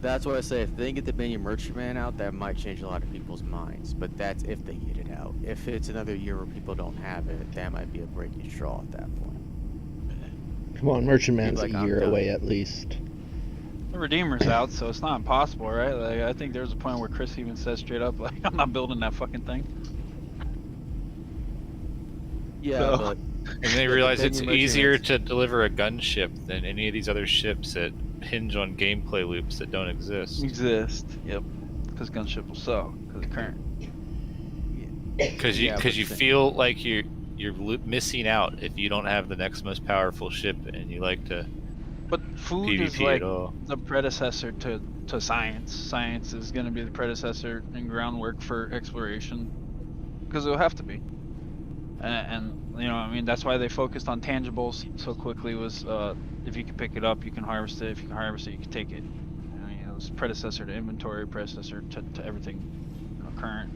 That's what I say. If they get the Banyan Merchantman out, that might change a lot of people's minds. But that's if they get it out. If it's another year where people don't have it, that might be a breaking straw at that point. Come on, Merchantman's Like, a I'm year done. away at least. The Redeemer's out, so it's not impossible, right? Like, I think there's a point where Chris even says straight up, like, I'm not building that fucking thing. Yeah, So- but And they The realize it's Banyan easier Merchantman's- to deliver a gunship than any of these other ships that hinge on gameplay loops that don't exist. Yep. Because gunship will sell, because of current. Because you Yeah, because but you the- feel like you're missing out if you don't have the next most powerful ship and you like to But food is PvP like at all. the predecessor to science. Science is going to be the predecessor and groundwork for exploration, because it'll have to be. And you know, I mean, that's why they focused on tangibles so quickly. Was if you can pick it up, you can harvest it. If you can harvest it, you can take it. I mean, it was predecessor to inventory, predecessor to everything current.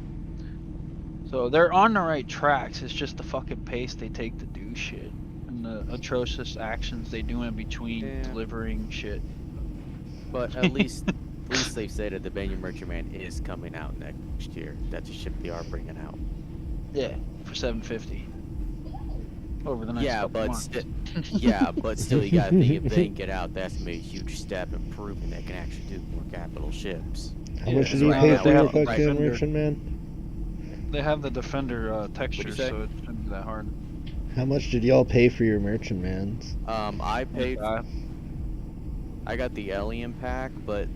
So they're on the right tracks. It's just the fucking pace they take to do shit and the atrocious actions they do in between Yeah. delivering shit. but at least they say that the Banyan Merchantman is coming out next year. That's a ship they are bringing out. Yeah, for 750 over the next Yeah, couple but months. but still, you gotta think if they can get out, that's gonna be a huge step in proving they can actually do more capital ships. How Yeah, much did so you right pay now for they your have the fucking Defender. Merchantman? They have the Defender texture, say? so it shouldn't be that hard. How much did y'all pay for your Merchantmans? I paid. Uh, I got the Alien pack, but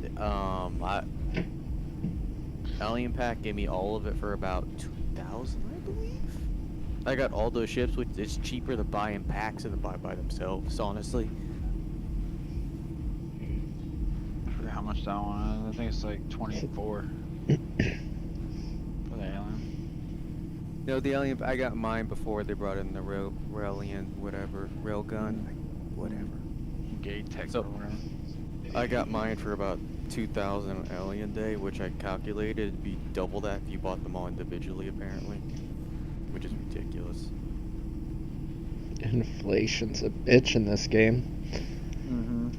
Alien pack gave me all of it for about 2,000, I believe. I got all those ships, which is cheaper than buying packs than to buy by themselves, honestly. I forget how much that one is. I think it's like 24 for the Alien. No, the Alien. I got mine before they brought in the Railian, whatever, Railgun, whatever. Gate tech So- or whatever. I got mine for about 2,000 Alien Day, which I calculated would be double that if you bought them all individually, apparently, which is ridiculous. Inflation's a bitch in this game.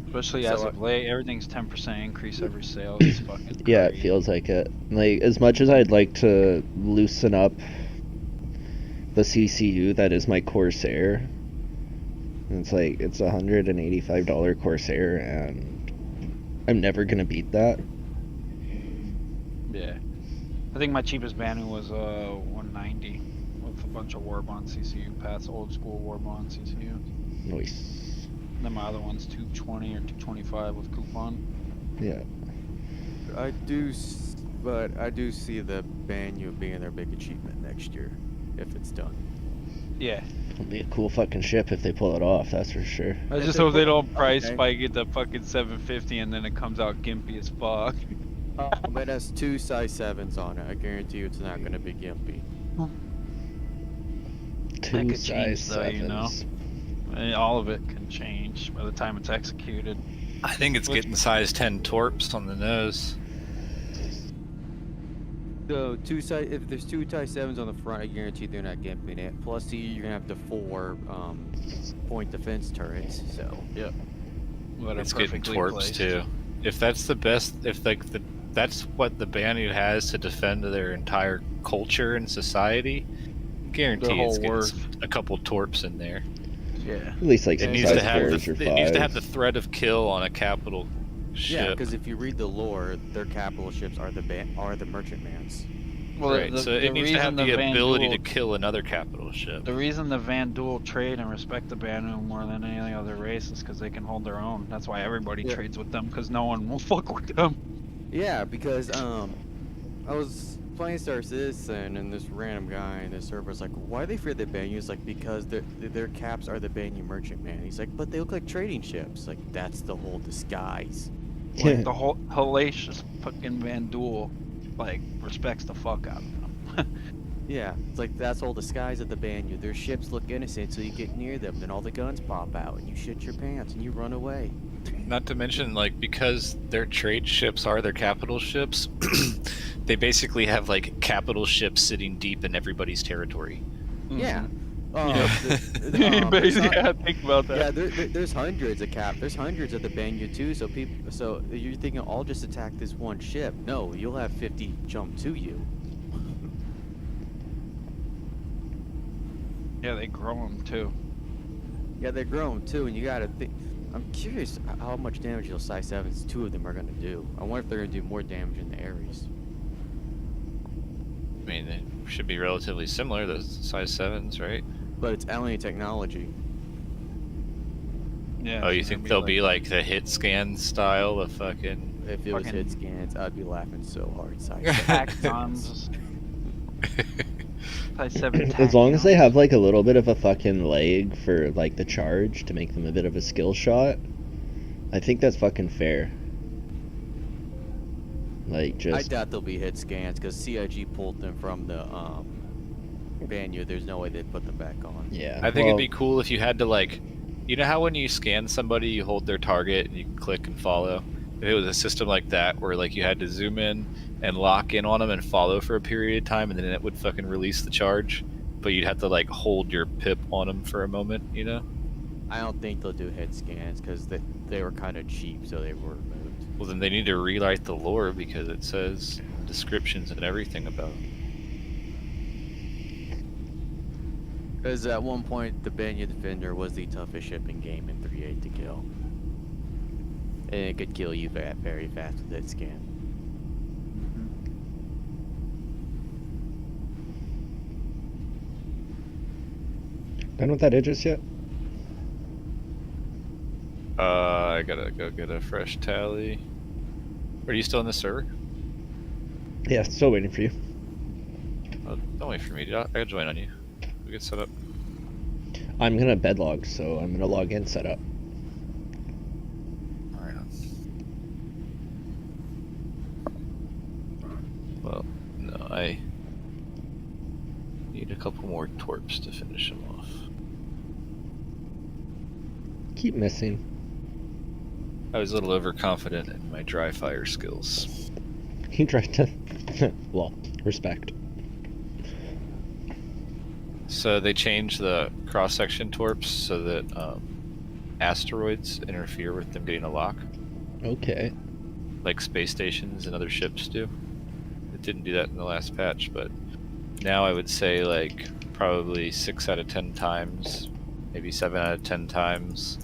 Especially So as I- of late, everything's 10% increase every sale. It's fucking Yeah, it crazy. feels like it. Like, as much as I'd like to loosen up the CCU that is my Corsair, it's like, it's $185 Corsair, and I'm never gonna beat that. Yeah. I think my cheapest Banu was 190 with a bunch of Warbond CCU paths, old school Warbond CCU. Nice. Then my other one's 220 or 225 with coupon. Yeah. But I do see the Banyu being their big achievement next year, if it's done. Yeah. It'll be a cool fucking ship if they pull it off, that's for sure. I If just they hope they put- don't price okay. spike it to fucking 750 and then it comes out gimpy as fuck. But it has 2 size 7s on it. I guarantee you it's not going to be gimpy. Two could size change though, you know? sevens. All of it can change by the time it's executed. I think it's Which- getting size 10 torps on the nose. So if there's 2 size 7s on the front, I guarantee they're not gimping it. Plus, you're gonna have the 4 point defense turrets. So But It's getting torps too. if that's the best, if like that's what the Banu has to defend their entire culture and society, guarantee whole it's getting worth. a couple torps in there. Yeah. At least like It some needs to size have 4s or it needs to have the 5s. threat of kill on a capital Yeah, ship. because if you read the lore, their capital ships are the merchantmans. Well, Right, so it needs to have the Van ability to Duel- kill another capital ship. The reason the Van Duel trade and respect the Banu more than any other race is because they can hold their own. That's why everybody Yeah. trades with them, because no one will fuck with them. Yeah, because I was playing Star Citizen and this random guy in this server was like, "Why do they fear the Banu?" He's like, "Because their caps are the Banu merchantman." He's like, "But they look like trading ships." Like that's the whole disguise. Like the whole hellacious fucking Van Duel, like, respects the fuck out of them. Yeah, it's like that's all disguise of the Banu. Their ships look innocent, so you get near them, then all the guns pop out, and you shit your pants and you run away. Not to mention, like, because their trade ships are their capital ships, they basically have like capital ships sitting deep in everybody's territory. Yeah. Basically, yeah, think about Yeah, that. there's hundreds of There's hundreds of the Banu too. So people, so you're thinking I'll just attack this one ship? No, you'll have 50 jump to you. Yeah, they grow them too. Yeah, they're growing too, and you gotta think. I'm curious how much damage those Size 7s, 2 of them, are gonna do. I wonder if they're gonna do more damage in the Ares. I mean, they should be relatively similar, those size 7s, right? But it's alien technology. Yeah. Oh, you it's think gonna they'll like be like the hit scan style of fucking... If it was Fucking- hit scans, I'd be laughing so hard. Size 7. Tactons. Size 7 As long as they Tactons. have like a little bit of a fucking leg for like the charge to make them a bit of a skill shot, I think that's fucking fair. Like I just doubt they'll be hit scans because CIG pulled them from the Banu. There's no way they'd put them back on. yeah. I think well, it'd be cool if you had to like... You know how when you scan somebody, you hold their target and you can click and follow? If it was a system like that where like you had to zoom in and lock in on them and follow for a period of time and then it would fucking release the charge, but you'd have to like hold your pip on them for a moment, you know? I don't think they'll do hit scans because they were kind of cheap, so they were removed. Well, then they need to rewrite the lore because it says descriptions and everything about them. Because at one point, the Banu Defender was the toughest ship in game in 3.8 to kill. And it could kill you very fast with hit scan. done with that Idris yet? I gotta go get a fresh tally. Are you still in the server? Yeah, still waiting for you. Oh, don't wait for me, dude. I gotta join on you. We get set up. I'm gonna bedlog, so I'm gonna log in, set up. Alright. Well, no, I need a couple more torps to finish them off. Keep missing. I was a little overconfident in my dry fire skills. He tried to. Well, respect. So they changed the cross-section torps so that asteroids interfere with them getting a lock, Okay. like space stations and other ships do. It didn't do that in the last patch, but now I would say like probably 6 out of 10 times, maybe 7 out of 10 times,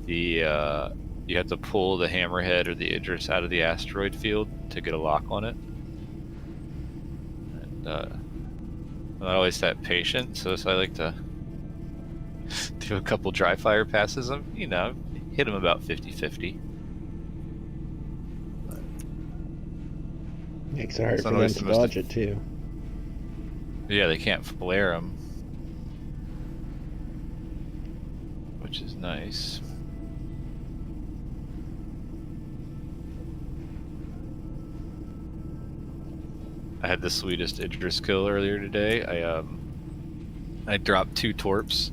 the you have to pull the hammerhead or the Idris out of the asteroid field to get a lock on it. And I'm not always that patient, so I like to do a couple dry fire passes. You know, hit them about 50-50. Makes it hard It's for not them always to the most dodge it too. Yeah, they can't flare them, which is nice. I had the sweetest Idris kill earlier today. I dropped 2 torps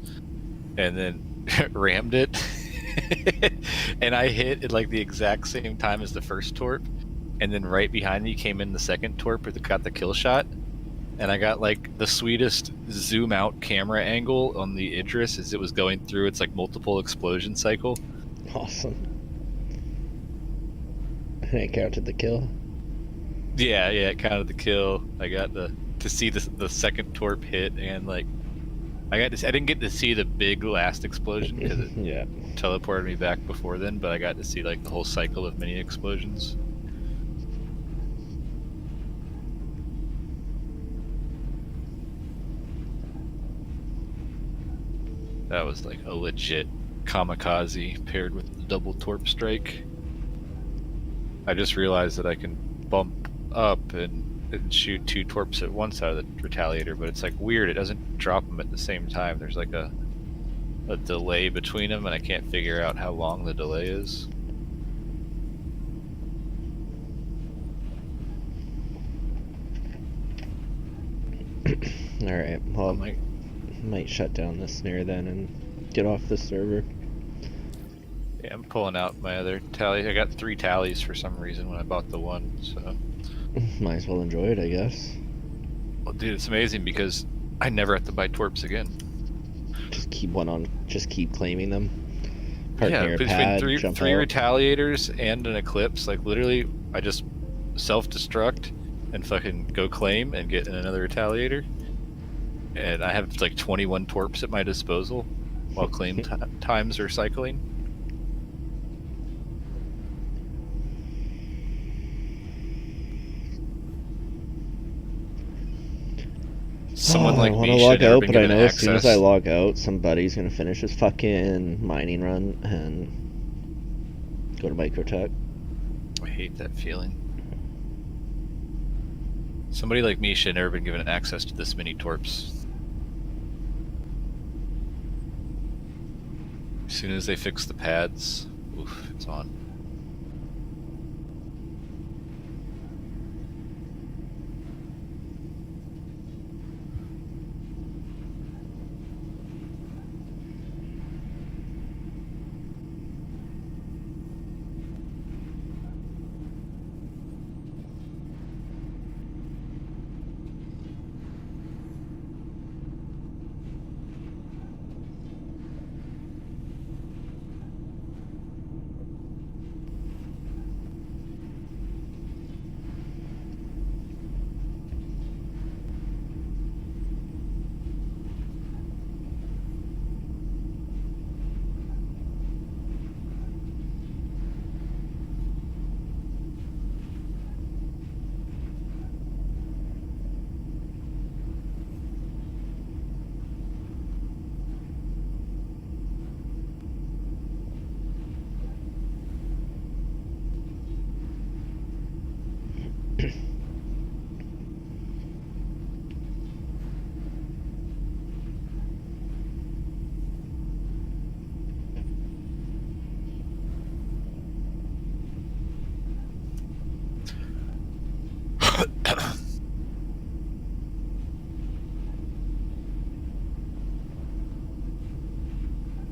and then rammed it, and I hit at like the exact same time as the first torp, and then right behind me came in the second torp that got the kill shot, and I got like the sweetest zoom out camera angle on the Idris as it was going through its like multiple explosion cycle. Awesome. I counted the kill. Yeah, it counted the kill. I got to see the second torp hit, and like I didn't get to see the big last explosion because it Yeah. teleported me back before then, but I got to see like the whole cycle of mini explosions. That was like a legit kamikaze paired with the double torp strike. I just realized that I can bump up and shoot 2 torps at once out of the retaliator, but it's like weird. It doesn't drop them at the same time. There's like a delay between them, and I can't figure out how long the delay is. Alright, well, I'm like, might shut down the snare then and get off the server. yeah, I'm pulling out my other tally. I got 3 tallies for some reason when I bought the one, so. Might as well enjoy it, I guess. Well, dude, it's amazing because I never have to buy torps again. Just keep one on. Just keep claiming them. Park near a between pad, three jump out. retaliators and an eclipse, like literally, I just self-destruct and fucking go claim and get in another retaliator. And I have like 21 torps at my disposal while claim times are cycling. Someone like I want me to log should never out, been but I given know as soon as access. I log out, somebody's gonna finish his fucking mining run and go to Microtech. I hate that feeling. Somebody like me should have never been given access to this many torps. As soon as they fix the pads, oof, it's on.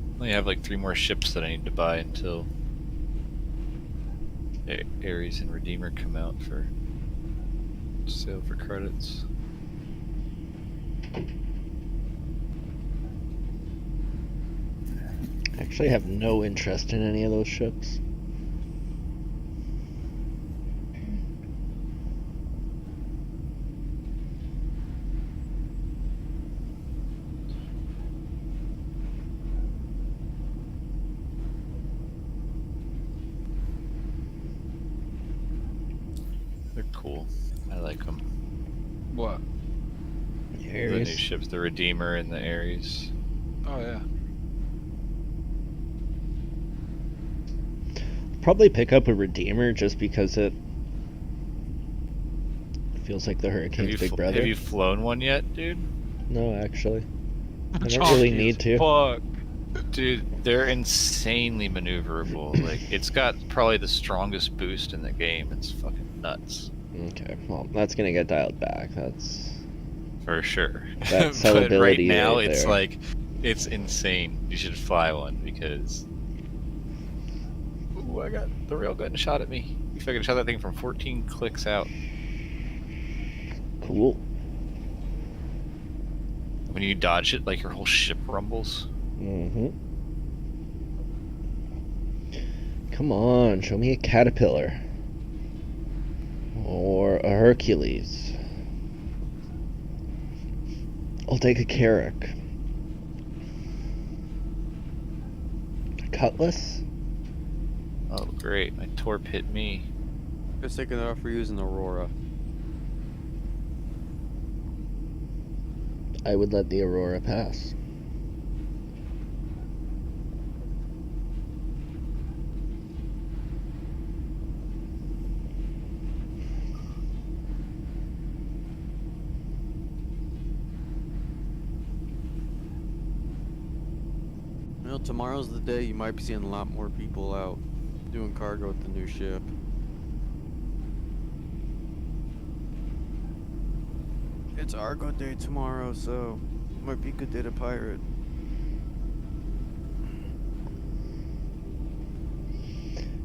I only have like 3 more ships that I need to buy until Ares and Redeemer come out for sale for credits. Actually, I have no interest in any of those ships. They're cool. I like them. What? The new Ares. ships, the Redeemer and the Ares. Oh yeah. Probably pick up a Redeemer just because it feels like the Hurricane's big brother. Have you flown one yet, dude? No, actually. I don't really need to. Fuck. Dude, they're insanely maneuverable. Like, it's got probably the strongest boost in the game. It's fucking nuts. Okay, well, that's gonna get dialed back. That's For sure. That But right sellability now, right it's there. like, it's insane. You should fly one because. Ooh, I got the railgun shot at me. If I could shot that thing from 14 clicks out. cool. When you dodge it, like your whole ship rumbles. Mm-hmm. Come on, show me a caterpillar. Or a Hercules. I'll take a Carrack. A Cutlass? Oh, great. My Torp hit me. Just taking it off for using Aurora. I would let the Aurora pass. Well, tomorrow's the day you might be seeing a lot more people out doing cargo with the new ship. It's Argo Day tomorrow, so might be a good day to pirate.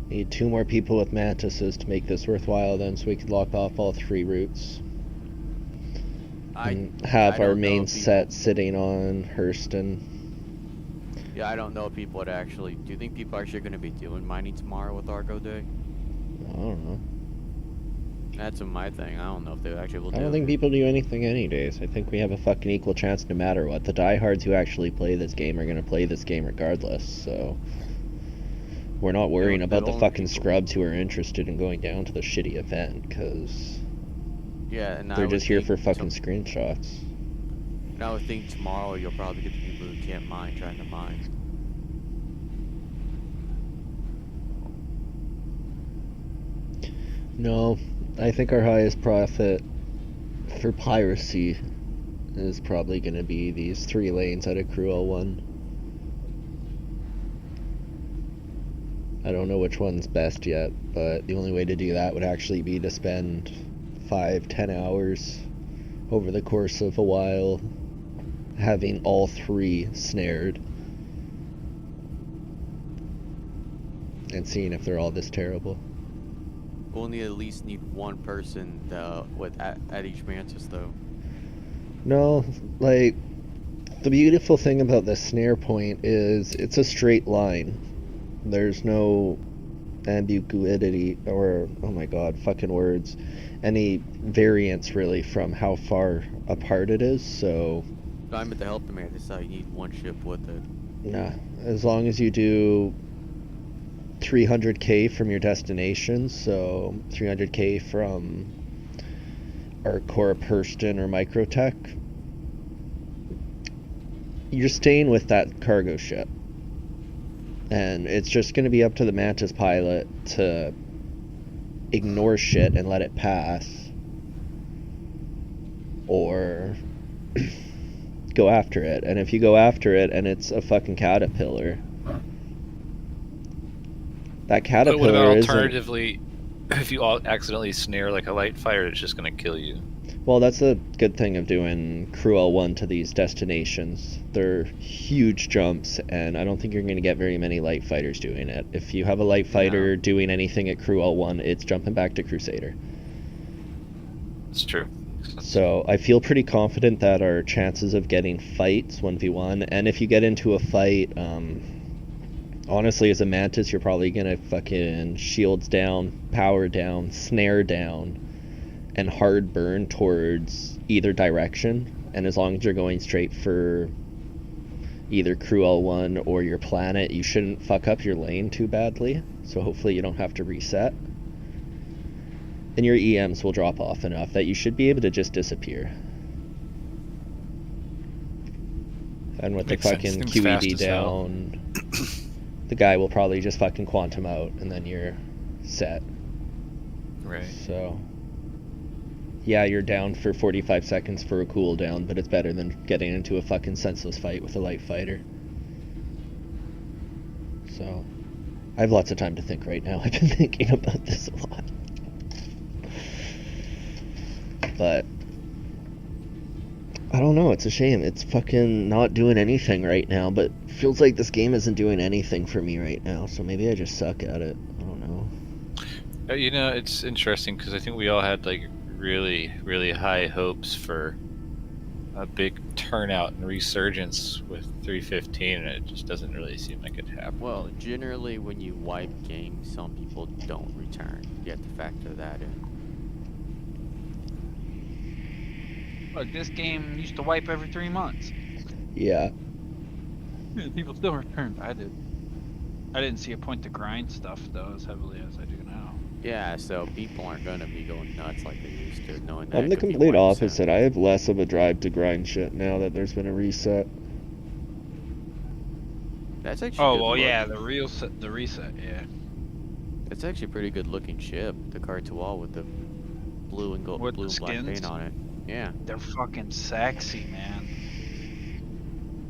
Need 2 more people with Mantises to make this worthwhile then, so we could lock off all 3 routes. And have I our don't know main if people- set sitting on Hurston. Yeah, I don't know if people would actually. Do you think people are actually going to be doing mining tomorrow with Argo Day? I don't know. That's my thing. I don't know if they actually will do I don't it. think people do anything any days. I think we have a fucking equal chance no matter what. The diehards who actually play this game are gonna play this game regardless, so we're not worrying the about the only fucking people- scrubs who are interested in going down to the shitty event, because Yeah, and I they're would just here think for fucking to- screenshots. And I would think tomorrow you'll probably get the people who can't mine trying to mine. No, I think our highest profit for piracy is probably gonna be these 3 lanes out of Crew L1. I don't know which one's best yet, but the only way to do that would actually be to spend 5-10 hours over the course of a while having all 3 snared and seeing if they're all this terrible. We'll need at least need one person with at each mantis though. No, like, the beautiful thing about this snare point is it's a straight line. There's no ambiguity or, oh my god, fucking words, any variance really from how far apart it is, so I'm at the help the mantis, so you need one ship with it. nah, as long as you do 300k from your destination, so 300k from ArcCorp, Hurston, or Microtech, you're staying with that cargo ship. And it's just going to be up to the Mantis pilot to ignore shit and let it pass. Or go after it. And if you go after it and it's a fucking caterpillar, that But caterpillar what about isn't... alternatively, if you accidentally snare like a light fighter, it's just going to kill you? Well, that's the good thing of doing Crew L1 to these destinations. They're huge jumps, and I don't think you're going to get very many light fighters doing it. If you have a light fighter doing anything at Crew L1, it's jumping back to Crusader. It's true. So I feel pretty confident that our chances of getting fights 1v1, and if you get into a fight, honestly, as a Mantis, you're probably going to fucking shields down, power down, snare down, and hard burn towards either direction. And as long as you're going straight for either Crew L1 or your planet, you shouldn't fuck up your lane too badly. So hopefully you don't have to reset. And your EMs will drop off enough that you should be able to just disappear. And with Makes the sense. fucking Things fast QED as hell. down, the guy will probably just fucking quantum out and then you're set. Right. So, yeah, you're down for 45 seconds for a cooldown, but it's better than getting into a fucking senseless fight with a light fighter. So, I have lots of time to think right now. I've been thinking about this a lot. But, I don't know, it's a shame. It's fucking not doing anything right now, but feels like this game isn't doing anything for me right now, so maybe I just suck at it. I don't know. You know, it's interesting because I think we all had like really, really high hopes for a big turnout and resurgence with 315, and it just doesn't really seem like it happened. Well, generally when you wipe games, some people don't return. You have to factor that in. Look, this game used to wipe every 3 months. Yeah. People still returned. I did. I didn't see a point to grind stuff though as heavily as I do now. Yeah, so people aren't gonna be going nuts like they used to, knowing that I'm it the could be complete wiped soon. opposite. I have less of a drive to grind shit now that there's been a reset. That's actually Oh good well, yeah, look. the reset, yeah. It's actually a pretty good looking ship, the Cartual with the blue and gold, With blue the and black paint skins? on it. Yeah, They're fucking sexy, man.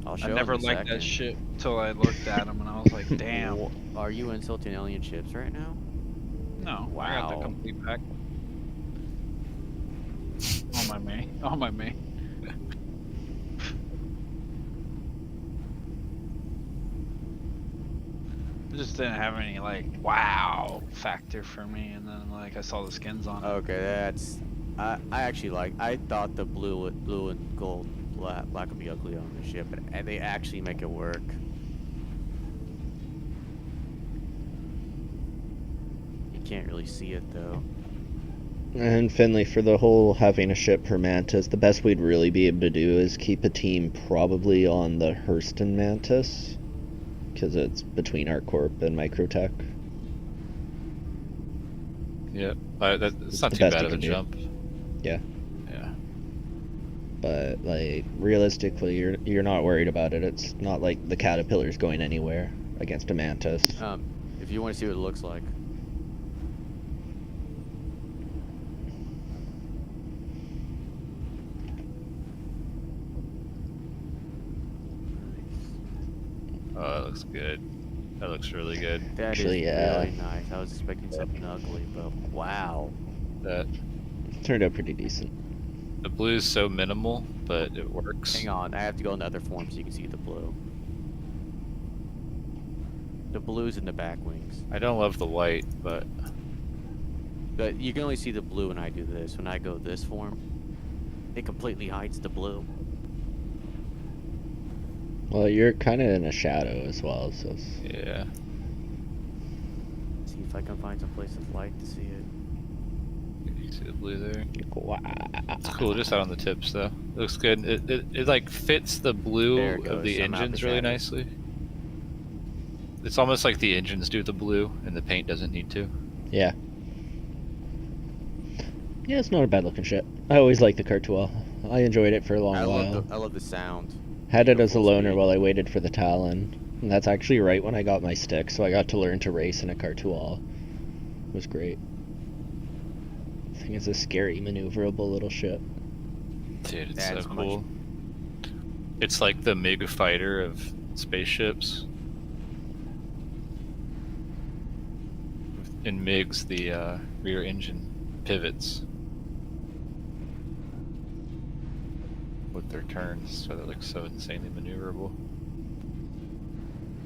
I'll show I 'em never in a liked that second. shit till I looked at them and I was like, damn. Wha- Are you insulting alien ships right now? No, I got the Wow. complete pack. On my me. On my me. It just didn't have any like wow factor for me, and then like I saw the skins on it. Okay, that's. I actually like. I thought the blue and gold black would be ugly on the ship, and they actually make it work. You can't really see it though. And Finley, for the whole having a ship per Mantis, the best we'd really be able to do is keep a team probably on the Hurston Mantis, because it's between ArcCorp and Microtech. Yep. That's not the too best bad you of a can do. jump. Yeah. Yeah. But like realistically, you're not worried about it. It's not like the Caterpillar's going anywhere against a Mantis. If you want to see what it looks like. Oh, that looks good. That looks really good. That is Actually, yeah. really nice. I was expecting something ugly, but wow. That Turned out pretty decent. the blue is so minimal, but it works. Hang on, I have to go in the other form so you can see the blue. The blue's in the back wings. I don't love the white, but But you can only see the blue when I do this. When I go this form, it completely hides the blue. Well, you're kind of in a shadow as well, so yeah. See if I can find some place of light to see it. You see the blue there? wow. It's cool, just out on the tips though. It looks good. It like fits the blue There it of goes, the I'm out the engines really shadow. nicely. It's almost like the engines do the blue and the paint doesn't need to. Yeah. Yeah, it's not a bad looking ship. I always liked the Cartual. I enjoyed it for a long I while. love the sound. Had it as a full loaner speed. while I waited for the Talon. And that's actually right when I got my stick, so I got to learn to race in a Cartual. It was great. I think it's a scary, maneuverable little ship. Dude, it's That's so much- cool. It's like the MiG fighter of spaceships. In MiGs, the rear engine pivots with their turns, so they're like so insanely maneuverable.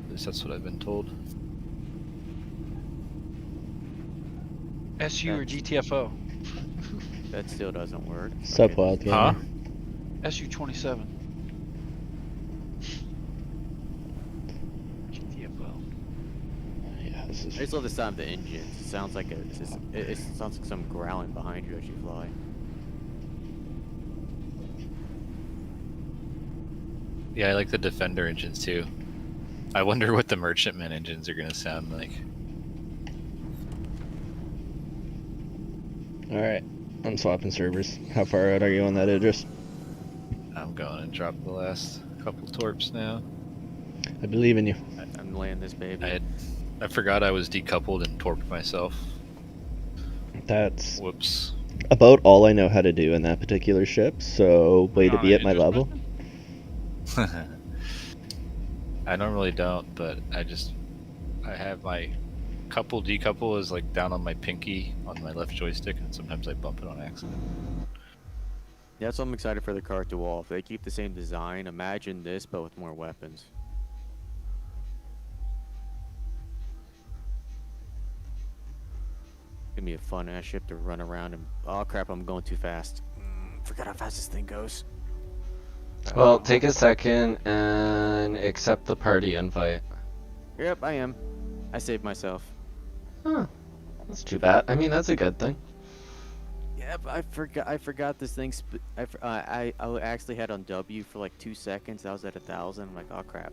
At least that's what I've been told. SU or GTFO? That still doesn't work. Sup, Okay. Wild Gamer? Huh? SU-27. GTFO. Yeah, this I is... just love the sound of the engines. It sounds like it sounds like some growling behind you as you fly. Yeah, I like the Defender engines too. I wonder what the Merchantman engines are gonna sound like. Alright, I'm swapping servers. How far out are you on that, Idris? I'm going to drop the last couple torps now. I believe in you. I'm laying this baby. I forgot I was decoupled and torped myself. That's Whoops. about all I know how to do in that particular ship, so way to Oh, be at you my just level. I normally don't, but I have my couple decouple is like down on my pinky on my left joystick, and sometimes I bump it on accident. Yeah, so I'm excited for the Cartual. If they keep the same design, imagine this but with more weapons. Gonna be a fun ass ship to run around and oh crap, I'm going too fast. Forgot how fast this thing goes. Well, take a second and accept the party invite. Yep, I am. I saved myself. Huh. That's too bad. I mean, that's a good thing. Yeah, Yeah, but I forgot this thing. I actually had on W for like 2 seconds. I was at 1,000. I'm like, oh crap.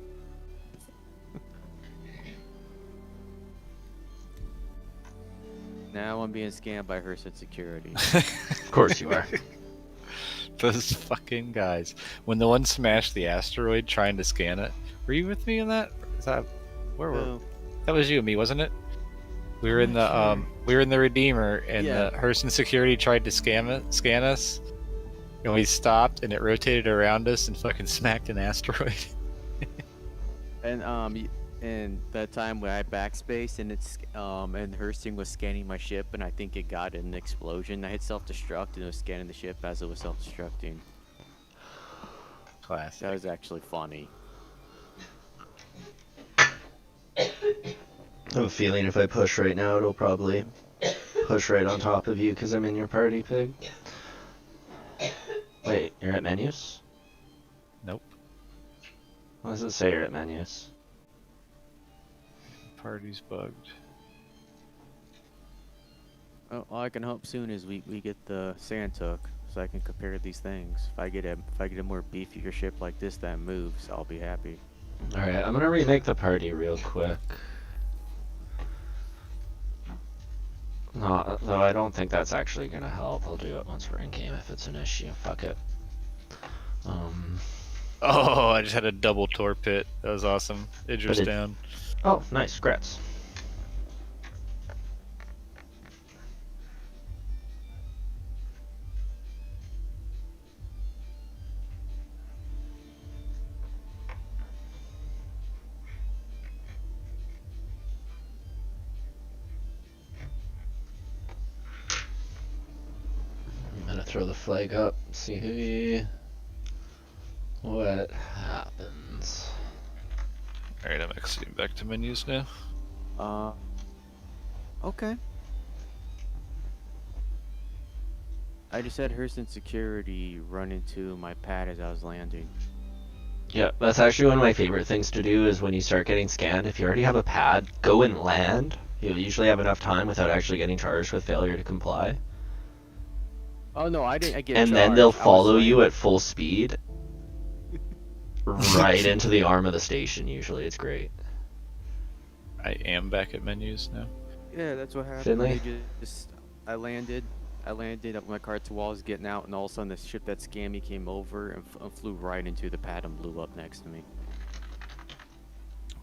Now I'm being scammed by Hearst Security. Of course you are. Those fucking guys. When the one smashed the asteroid trying to scan it, were you with me in that? Is that where were? Oh, That was you and me, wasn't it? We were in not the sure. we were in the Redeemer, and Yeah. Hearst Security tried to scan us, and we stopped, and it rotated around us and fucking smacked an asteroid. and that time when I backspaced and and Hursting was scanning my ship, and I think it got an explosion. I hit self-destruct and it was scanning the ship as it was self-destructing. Classic. That was actually funny. I have a feeling if I push right now, it'll probably push right on top of you because I'm in your party, Pig. Wait, you're at menus? Nope. What does it say you're at menus? Party's bugged. Oh, all I can hope soon is we get the sand took, so I can compare these things. If I get a more beefier ship like this that moves, I'll be happy. Alright, I'm gonna remake the party real quick. No, though I don't think that's actually gonna help. I'll do it once we're in game if it's an issue. Fuck it. Oh, I just had a double torpit. That was awesome. Idris But it- down. Oh, nice, grats. I'm gonna throw the flag up, see what happens. Alright, I'm exiting back to menus now. Okay. I just had Hearst Security run into my pad as I was landing. Yeah, that's actually one of my favorite things to do is when you start getting scanned, if you already have a pad, go and land. You'll usually have enough time without actually getting charged with failure to comply. Oh no, I didn't. I get And then charged. they'll I was follow you landing. at full speed right into the arm of the station. Usually, it's great. I am back at menus now. Yeah, that's what happened. Finley? They I landed up my car to walls, getting out, and all of a sudden the ship that scammed me came over and flew right into the pad and blew up next to me.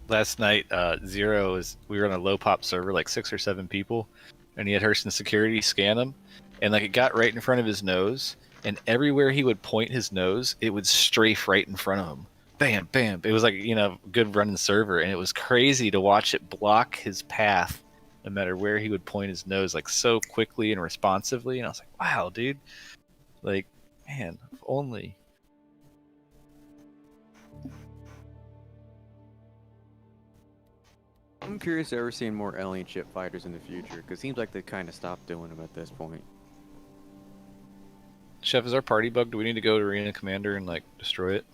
Last night, we were on a low pop server, like 6 or 7 people, and he had Hearst Security scan him, and like it got right in front of his nose, and everywhere he would point his nose, it would strafe right in front of him. Bam, bam. It was like, good running server, and it was crazy to watch it block his path no matter where he would point his nose, like so quickly and responsively. And I was like, wow, dude. Like, man, if only. I'm curious ever seeing more alien ship fighters in the future, because it seems like they kind of stopped doing them at this point. Chef, is our party bugged? Do we need to go to Arena Commander and, like, destroy it?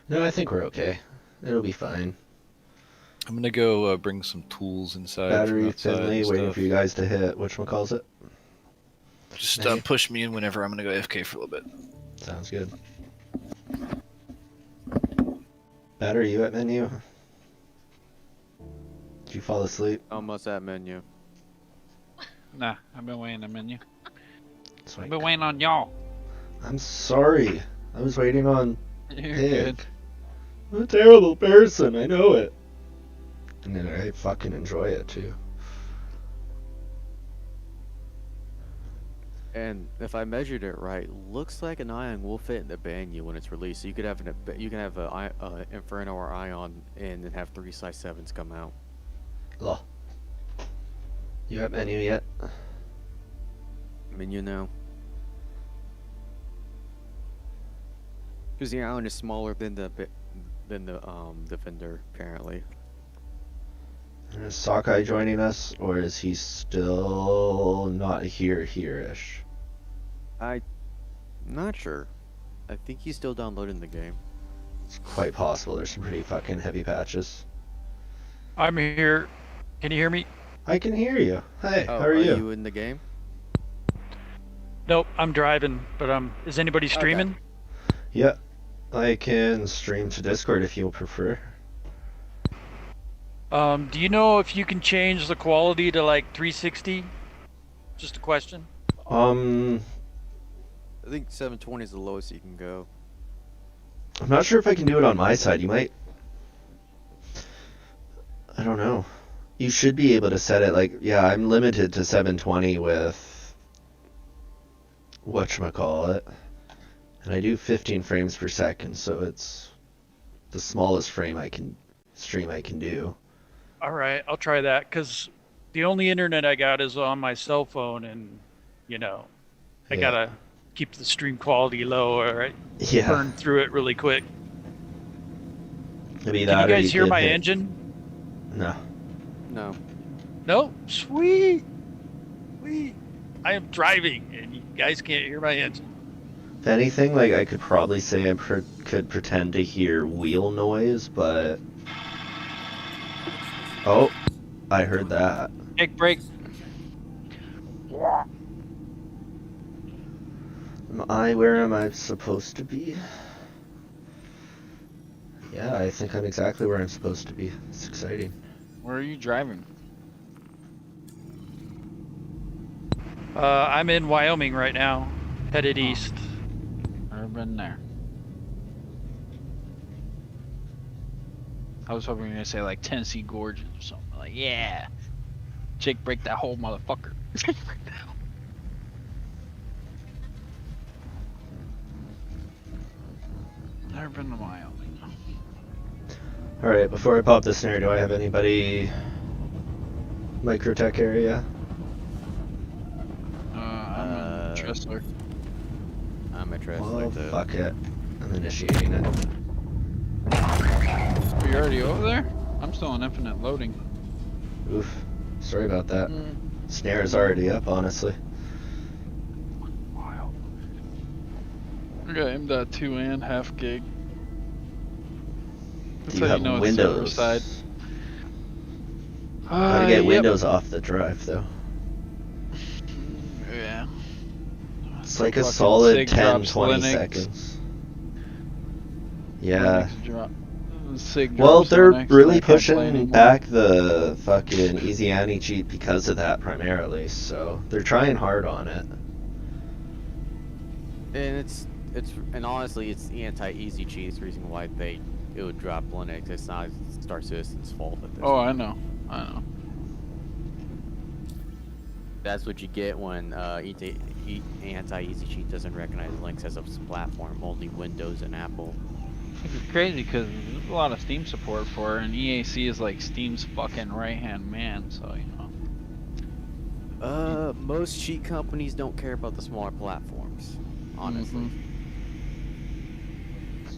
No, I think we're okay. It'll be fine. I'm gonna go bring some tools inside. Battery, from outside Finley, and waiting stuff. for you guys to hit whatchamacallit. Just Menu? push me in whenever. I'm gonna go AFK for a little bit. Sounds good. Battery, you at menu? Did you fall asleep? Almost at menu. Nah, I've been waiting a menu. Swank. I've been waiting on y'all. I'm sorry. I was waiting on You're Pig. good. I'm a terrible person, I know it. And then I fucking enjoy it too. And if I measured it right, looks like an ion will fit in the Banyu when it's released. So you could have a Inferno or Ion and then have 3 size 7s come out. Law. You at menu yet? Menu now. Because the Ion is smaller than the Defender apparently. Is Sockeye joining us, or is he still not here-ish? I'm not sure. I think he's still downloading the game. It's quite possible. There's some pretty fucking heavy patches. I'm here. Can you hear me? I can hear you. Hey, Oh, how are you? in the game? Nope, I'm driving, but is anybody streaming? Yeah, I can stream to Discord if you prefer. Do you know if you can change the quality to like 360? Just a question. I'm I think 720 is the lowest you can go. not sure if I can do it on my side. You might. I don't know. You should be able to set it like, yeah, I'm limited to 720 with whatchamacallit. And I do 15 frames per second, so it's the smallest frame I can do. All right, I'll try that because the only internet I got is on my cell phone, and I Yeah. gotta keep the stream quality low, or I Yeah. burn through it really quick. Maybe Can that you or guys hear could my hit- engine? No. No. No? Sweet! Sweet! I am driving, and you guys can't hear my engine. If anything, like I could probably say I could pretend to hear wheel noise, but oh, I heard that. Jake, break. Where am I supposed to be? Yeah, I think I'm exactly where I'm supposed to be. It's exciting. Where are you driving? I'm in Wyoming right now, headed east. Never been there. I was hoping you were gonna say like Tennessee Gorges or something. Like, yeah. Jake, break that whole motherfucker. Jake, break that hole. Never been to Wyoming. Alright, before I pop the snare, do I have anybody Microtech area? I'm in Tressler. I'm interested. Well, too. fuck it. I'm initiating it. Are you already over there? I'm still in infinite loading. Oof. Sorry about that. Mm. Snare is already up, honestly. Wild. I got M.2 and half gig. That's Do you how have know it's Windows? server side. How to get Yep. Windows off the drive, though. Yeah. It's like a Fucking solid Sig 10, drops 20 Linux. seconds. Yeah. Linux drop. Sig Well, drops they're Linux, and really I can't play pushing anymore. back the fucking Easy Anti cheat because of that primarily, so they're trying hard on it. And and honestly, it's the anti-easy cheat. It's the reason why it would drop Linux. It's not Star Citizen's fault at this Oh, point. I know. That's what you get when anti-easy cheat doesn't recognize Linux as a platform, only Windows and Apple. It's crazy because there's a lot of Steam support for it, and EAC is like Steam's fucking right-hand man, so, Most cheat companies don't care about the smaller platforms, honestly. Mhm.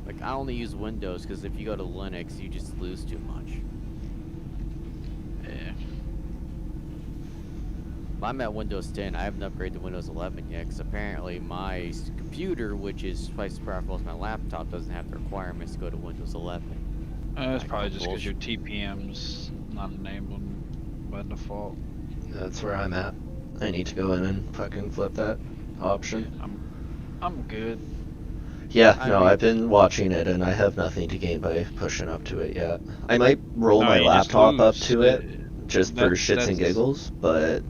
Like, I only use Windows because if you go to Linux, you just lose too much. Yeah. I'm at Windows 10. I haven't upgraded to Windows 11 yet because apparently my computer, which is twice as powerful as my laptop, doesn't have the requirements to go to Windows 11. It's Like, probably just because your bullshit. TPM's not enabled by default. That's where I'm at. I need to go in and fucking flip that option. I'm good. Yeah, I no, mean- I've been watching it and I have nothing to gain by pushing up to it yet. I might roll No, my you just laptop up lose. to it just for That- shits and that's- giggles, but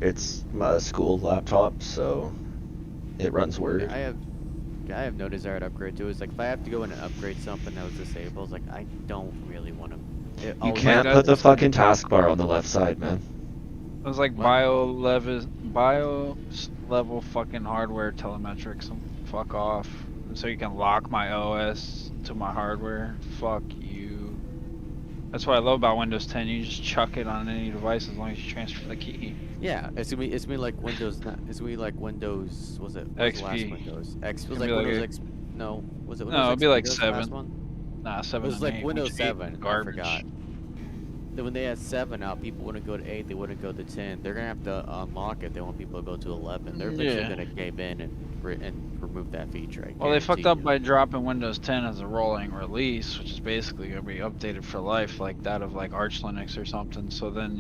it's my school laptop, so it runs Word. I have no desire to upgrade to it. It's like if I have to go in and upgrade something that was disabled, it's like I don't really want to. You can't put the fucking taskbar on the left side, man. It was like What? bio level fucking hardware telemetrics. Fuck off. So you can lock my OS to my hardware. Fuck you. That's what I love about Windows 10. You just chuck it on any device as long as you transfer the key. Yeah, it's gonna be like Windows. It's gonna be like Windows. Was it what's the last XP. Windows? X was It'll like be like Windows a- X. No, was it Windows? No, it'll be XP like was the last 7. one? Nah, It 7 was and like 8, Windows which would be 7. I Garbage. forgot. when they had 7 out, people wouldn't go to 8. They wouldn't go to 10. They're gonna have to unlock it. They want people to go to 11. They're eventually Yeah. gonna cave in and remove that feature. Well, they fucked guarantee up you. by dropping Windows 10 as a rolling release, which is basically gonna be updated for life, like that of like Arch Linux or something. So then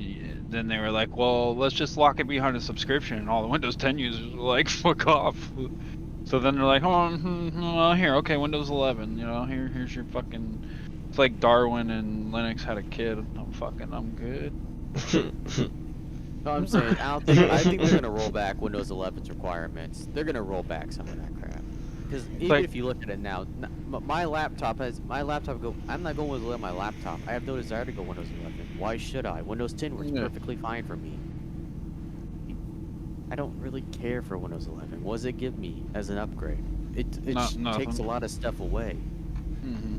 they were like, well, let's just lock it behind a subscription, and all the Windows 10 users were like, fuck off. So then they're like, well, here, okay, Windows 11, you know, here's your fucking. It's like Darwin and Linux had a kid. I'm good. No, I'm saying I think they're gonna roll back Windows 11's requirements. They're gonna roll back some of that crap. Because even Like- if you look at it now, my laptop I'm not going with 11 on my laptop. I have no desire to go Windows 11. Why should I? Windows 10 works Yeah. perfectly fine for me. I don't really care for Windows 11. What does it give me as an upgrade? It takes Nothing. a lot of stuff away. Mm-hmm.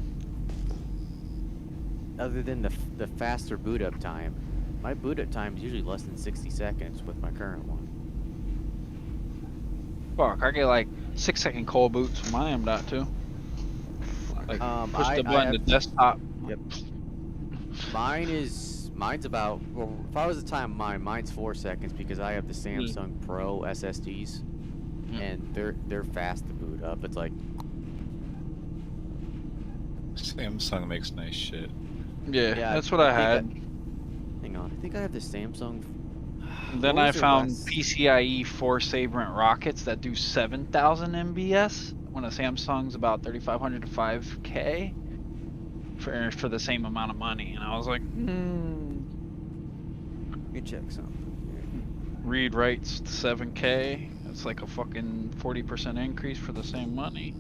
Other than the faster boot up time. My boot up time is usually less than 60 seconds with my current one. Fuck, I get like 6-second cold boots from my M.2. Like push I the button to have- desktop. Yep. Mine's about, well, if I was to time mine's 4 seconds because I have the Samsung Pro SSDs, and they're fast to boot up. It's like, Samsung makes nice shit. Yeah, yeah, that's what I had. Hang on, I think I have the Samsung. Then what I was their found last- PCIe 4 Sabrent rockets that do 7,000 MBS when a Samsung's about 3,500 to 5K for the same amount of money, and I was like, Let me check something. read writes 7K. It's like a fucking 40% increase for the same money.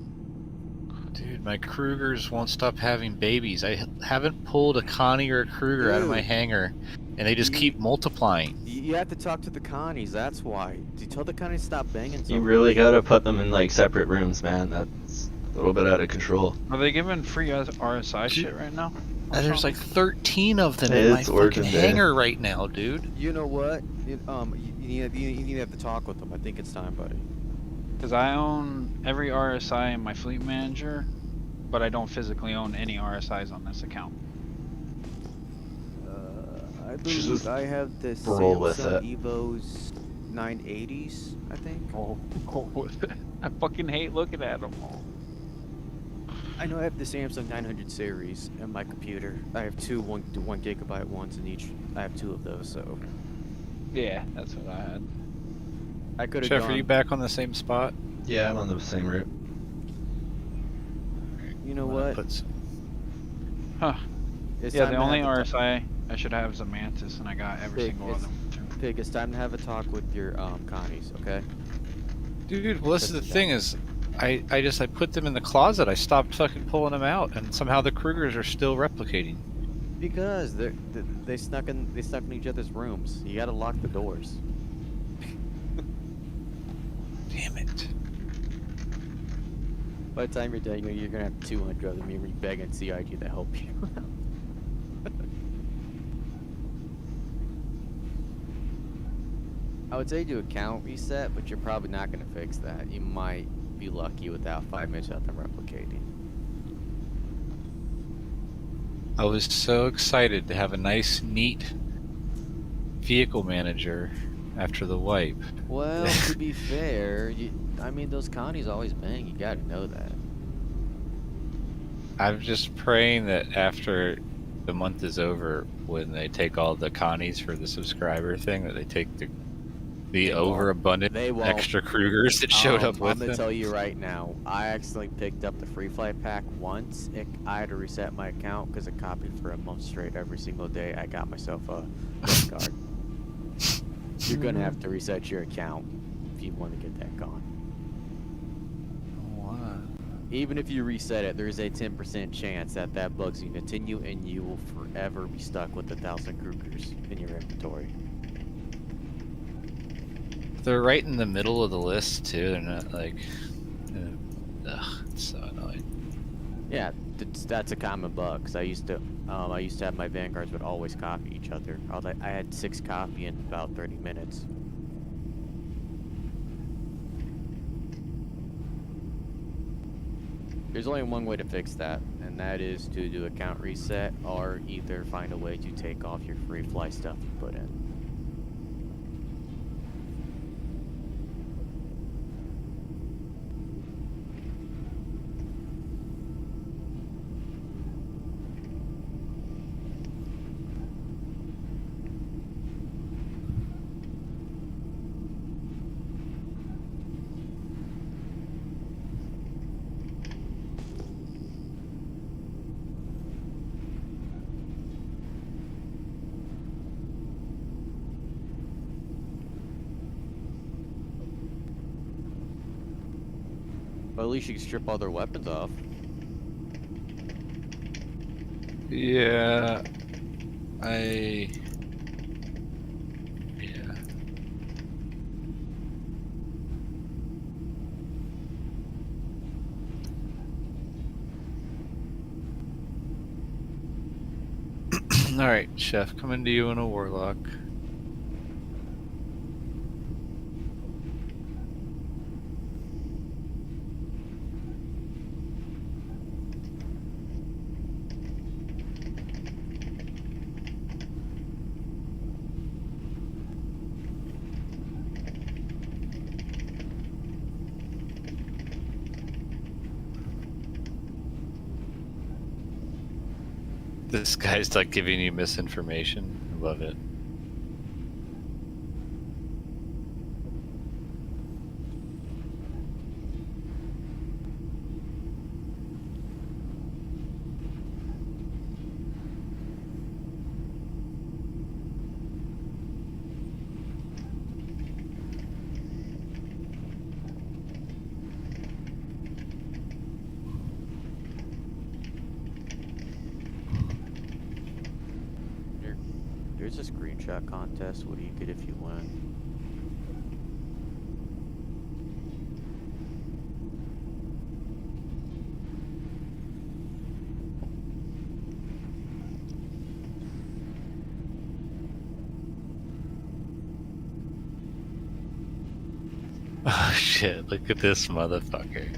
Dude, my Krugers won't stop having babies. I haven't pulled a Connie or a Kruger out of my Dude. hangar, and they just keep multiplying. You have to talk to the Connies. That's why. Do you tell the Connies to stop banging? You really gotta put them in like separate rooms, man. That's a little bit out of control. Are they giving free RSI shit right now? There's like 13 of them in my It's Origin fucking Day. hangar right now, dude. You know what? You need to have to talk with them. I think it's time, buddy. Because I own every RSI in my fleet manager, but I don't physically own any RSIs on this account. I Just believe I have the roll with Samsung Evos 980s. I think. Oh, I fucking hate looking at them. I know I have the Samsung 900 series in my computer. I have two 1 gigabyte ones in each. I have 2 of those, so Yeah, that's what I had. I could have Jeff, gone. are you back on the same spot? Yeah, I'm on the same route. You know I'm gonna what? put some- Huh. It's Yeah, time the to only have a RSI I should have is a Mantis, and I got every Big, single one of them. Pig, it's time to have a talk with your Connies, okay? Dude, well, this is the thing is, I put them in the closet. I stopped fucking pulling them out, and somehow the Krugers are still replicating. Because they snuck in each other's rooms. You gotta lock the doors. Damn it. By the time you're done, you're gonna have 200 of them. You're gonna be begging CIG to help you. I would say do a count reset, but you're probably not gonna fix that. You might be lucky without 5 minutes of them replicating. I was so excited to have a nice, neat vehicle manager after the wipe. Well, to be fair, I mean those Connies always bang. You gotta know that. I'm just praying that after the month is over, when they take all the Connies for the subscriber thing, that they take the They won't. overabundant They won't. extra Krugers that showed up I'm with gonna them. tell you right now, I accidentally picked up the free flight pack once. I had to reset my account because it copied for a month straight every single day. I got myself a gift card. You're gonna have to reset your account if you want to get that gone. Even if you reset it, there's a 10% chance that that bug's gonna continue, and you will forever be stuck with 1,000 Krugers in your inventory. They're right in the middle of the list too. They're not like, it's so annoying. Yeah, that's a common bug. Cause I used to have my vanguards would always copy each other. I had 6 copy in about 30 minutes. There's only one way to fix that, and that is to do a count reset, or either find a way to take off your free fly stuff you put in. But at least you can strip all their weapons off. Yeah. Alright, Chef, coming to you in a Warlock. This guy's like giving you misinformation. I love it. There's a screenshot contest. What do you get if you win? Oh shit, look at this motherfucker.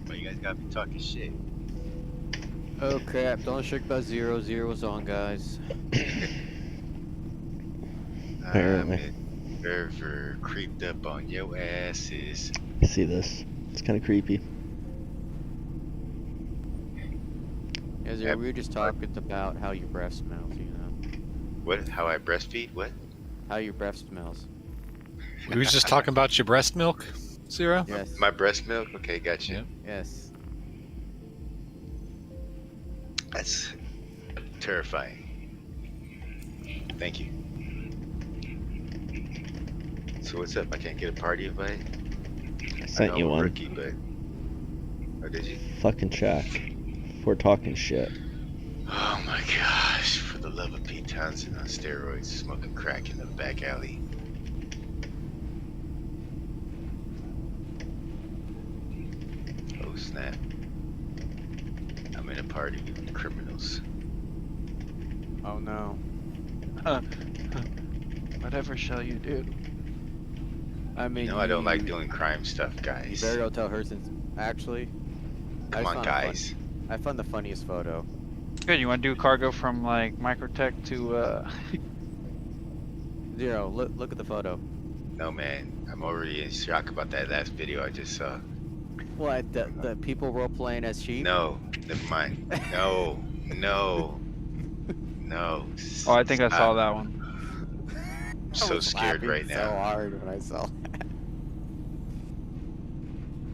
But you guys gotta be talking shit. Oh crap, don't shake about 0. 0 was on, guys. Apparently. Server creeped up on your asses. See this? It's kind of creepy. Yeah, Zero, we were just talking about how your breath smells, you know. What? How I breastfeed? What? How your breath smells. We was just talking about your breast milk, Zero? Yes. My breast milk? Okay, gotcha. Yeah. Yes. That's terrifying. Thank you. So what's up? I can't get a party invite? I I sent know you I'm a one. rookie, but Or did you? Fucking check. If we're talking shit. Oh my gosh! For the love of Pete Townsend on steroids, smoking crack in the back alley. Oh snap! I'm in a party with criminals. Oh no. Whatever shall you do? I mean, You know I don't like doing crime stuff, You guys. better go tell her since actually. Come on, guys. I found the funniest photo. Good. You want to do cargo from like Microtech to Zero. Look at the photo. No man, I'm already in shock about that last video I just saw. What? The people role playing as sheep? No, never mind. No, no, no. Oh, I think I saw Stop. that one. I'm I so was scared laughing right so now. hard when I saw that.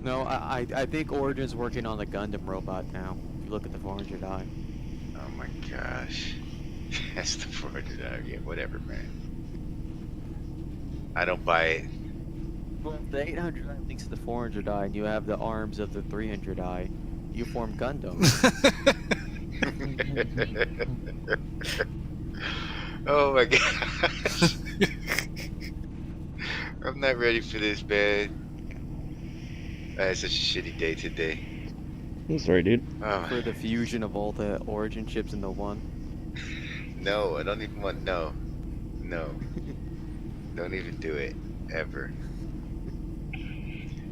No, I think Origin's working on the Gundam robot now. If you look at the 400i. Oh my gosh. That's the 400. Yeah, whatever, man. I don't buy it. Well, if the 800i links to the 400i, and you have the arms of the 300i, you form Gundam. Oh my gosh. I'm not ready for this, man. I had such a shitty day today. I'm sorry, dude. Oh, For the fusion of all the Origin chips into one. no, I don't even want. No. No. Don't even do it. Ever.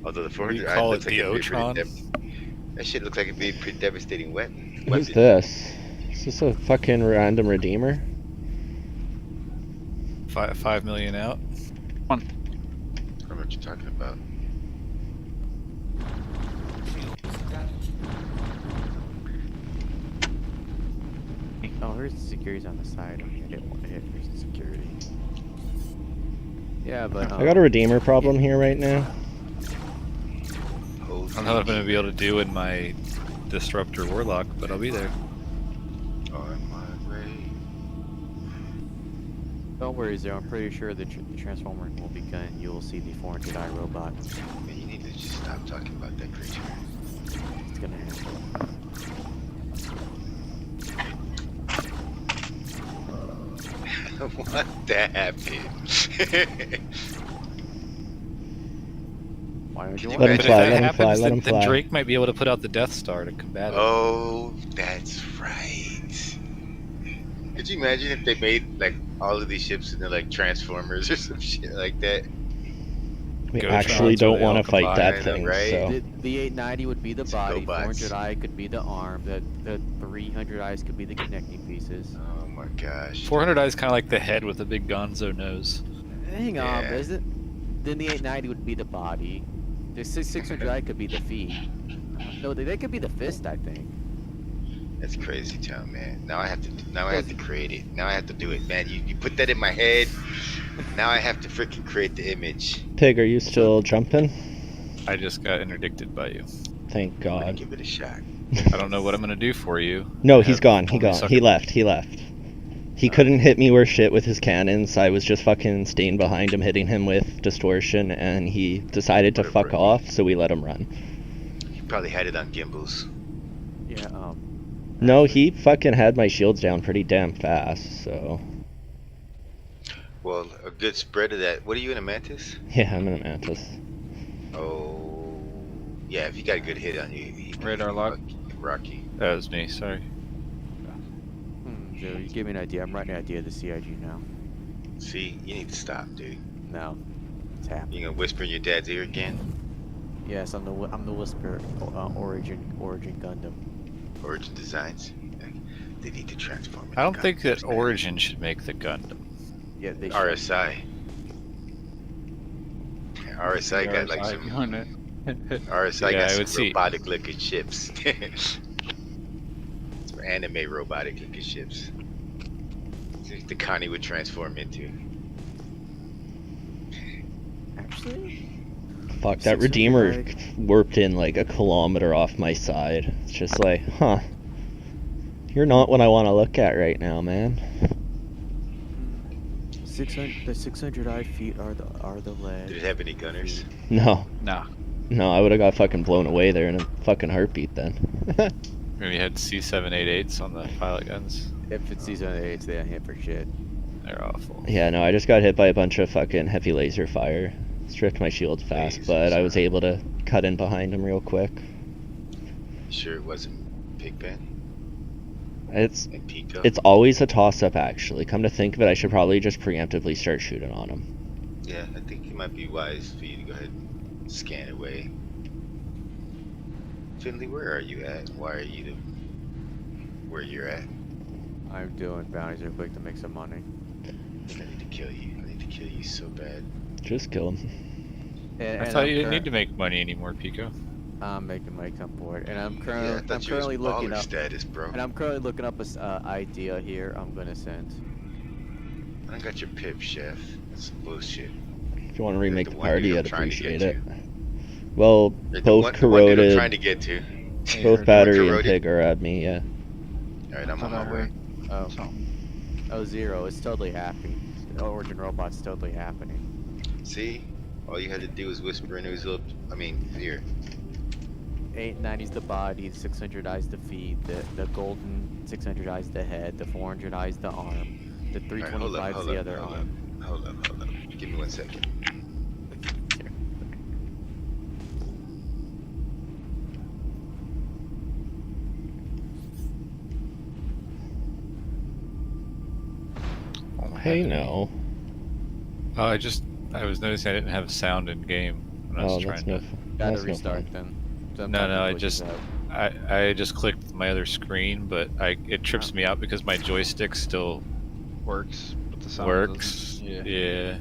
Although the 400 call looks it like the it'd be pretty Otron? that shit looks like it'd be a pretty devastating weapon. Who's this? Is this a fucking random redeemer? 5 million out. I don't know what you're talking about. Oh, here's the security's on the side. I didn't want to hit. Here's the security. Yeah, but I got a redeemer problem here right now. Oh, I don't know what I'm gonna be able to do in my Disruptor Warlock, but I'll be there. on my way. Don't worry, Zero. I'm pretty sure the Transformer will begin. You will see the 400i robot. Man, you need to just stop talking about that creature. It's gonna happen. What that happened? Why would you Let want him But fly, if let that him fly, happens, let him then fly. Drake might be able to put out the Death Star to combat it. Oh, that's right. Could you imagine if they made like all of these ships into like Transformers or some shit like that? We Go actually Trons, so don't they all want to fight combine, that thing, right? so... The 890 would be the It's body, GoBots. 400i could be the arm, the 300i's could be the connecting pieces. Oh my gosh. 400i is kind of like the head with a big gonzo nose. Hang on, Yeah. is it? Then the 890 would be the body. The 600i could be the feet. No, they could be the fist, I think. That's crazy town, man. Now I have to create it. Now I have to do it, man. You put that in my head. Now I have to freaking create the image. Pig, are you still jumping? I just got interdicted by you. Thank I'm gonna God. give it a shot. I don't know what I'm gonna do for you. No, I he's have gone. He only gone. sucker- He left. He left. He couldn't hit me worth shit with his cannons. I was just fucking staying behind him, hitting him with distortion, and he decided to fuck off, so we let him run. You probably had it on gimbals. Yeah, No, he fucking had my shields down pretty damn fast, so... Well, a good spread of that. What are you in a Mantis? Yeah, I'm in a Mantis. Oh, yeah. If you got a good hit on you, he Radar lock. Rocky. That was me, sorry. Joe, you give me an idea. I'm writing an idea of the CIG now. See, you need to stop, dude. No, it's happening. You gonna whisper in your dad's ear again? Yes, I'm the Whisper Origin Gundam. Origin Designs. They need to transform it. I don't think that Origin should make the Gundam. Yeah, they should. RSI. RSI got like some. unit. RSI Yeah, got I some would see. robotic looking ships. Some anime robotic looking ships. The Connie would transform into. Actually, Fuck, that 600 Redeemer right? warped in like a kilometer off my side. It's just like, huh. You're not what I want to look at right now, man. 600. The 600i feet are the Did lead. it have any gunners? No. Nah. No, I would have got fucking blown away there in a fucking heartbeat then. Maybe you had C788s on the pilot guns. If it's season 8, they ain't hit for shit. They're awful. Yeah, no, I just got hit by a bunch of fucking heavy laser fire. Stripped my shield fast, Lasers, but I was able to cut in behind him real quick. Sure it wasn't Pigpen It's and Pico. it's always a toss up actually. Come to think of it, I should probably just preemptively start shooting on him. Yeah, I think it might be wise for you to go ahead and scan away. Finley, where are you at? Why are you where you're at? I'm doing bounties real quick to make some money. I need to kill you. I need to kill you so bad. Just kill him. And, I thought you didn't need to make money anymore, Pico. I'm making money come forward, and I'm Yeah, I currently thought I'm you currently was looking baller up, status, bro. and I'm currently looking up a idea here. I'm gonna send. I got your pip, chef. That's some bullshit. If you want to remake the the one party, dude I'm I'd trying to appreciate get it. Well, You're both the one dude I'm corroded, trying to get to. both battery and corroded. pig are at me. Yeah. Alright, I'm on Thought I my way. heard Oh, something. oh, zero. It's totally happening. The Origin robot's totally happening. See? All you had to do was whisper in his up. I mean, here. 890's the body, 600 eyes the feet, the golden 600 eyes the head, the 400 eyes the arm, the Alright, hold 325's up, the other hold arm. up, hold up, hold up. Give me 1 second. Hey, no. Oh, I was noticing I didn't have sound in game when I was Oh, trying that's to. no. Gotta That's no restart fun. then. No, Sometimes no, it I glitches just- out. I just clicked my other screen, but it trips me out because my joystick still Works, but the sound works. doesn't. Yeah.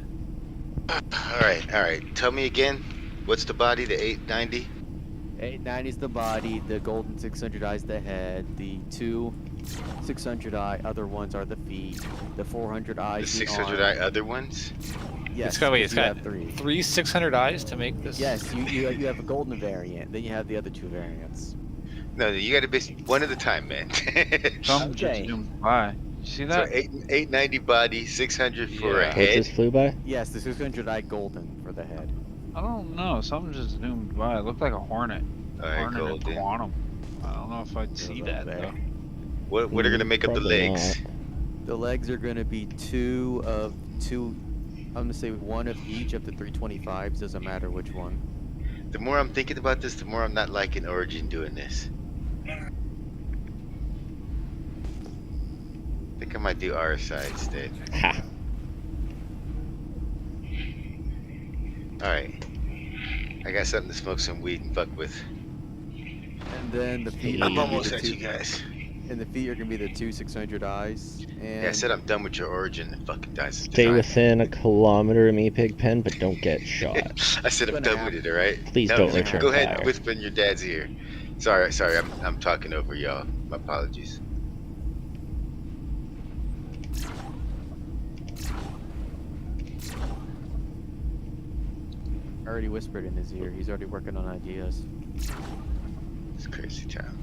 Alright. Tell me again. What's the body? The 890? 890's the body, the golden 600 eyes the head, the two 600 eye other ones are the feet, the 400 The eyes the 600 arm. eye other ones? Yes, It's got, wait, it's 'cause you got have three. three 600 eyes to make this. Yes, you have a golden variant, then you have the other two variants. No, you gotta be one at a time, man. Some Okay. just zoomed by. You see So that? 890 body, 600 for a Yeah. What head. just flew by? Yes, the 600 eye golden for the head. I don't know. Something just zoomed by. It looked like a hornet. Alright, Hornet and golden. Quantum. I don't know if I'd see Goes that up there. though. What are gonna make up the Probably legs? not. The legs are gonna be two. I'm gonna say one of each of the 325s. Doesn't matter which one. The more I'm thinking about this, the more I'm not liking Origin doing this. I think I might do our side instead. Ha. Alright. I got something to smoke some weed and fuck with. And then the feet. are I'm gonna be almost the at two- you guys. And the feet are gonna be the two 600 eyes. And Yeah, I said I'm done with your Origin and fucking dies. Stay within a kilometer of me, Pigpen, but don't get shot. I said I'm Gonna done with it, alright? Please No, don't no, return Go ahead fire. and whisper in your dad's ear. Sorry, I'm talking over y'all. My apologies. I already whispered in his ear. He's already working on ideas. It's crazy town.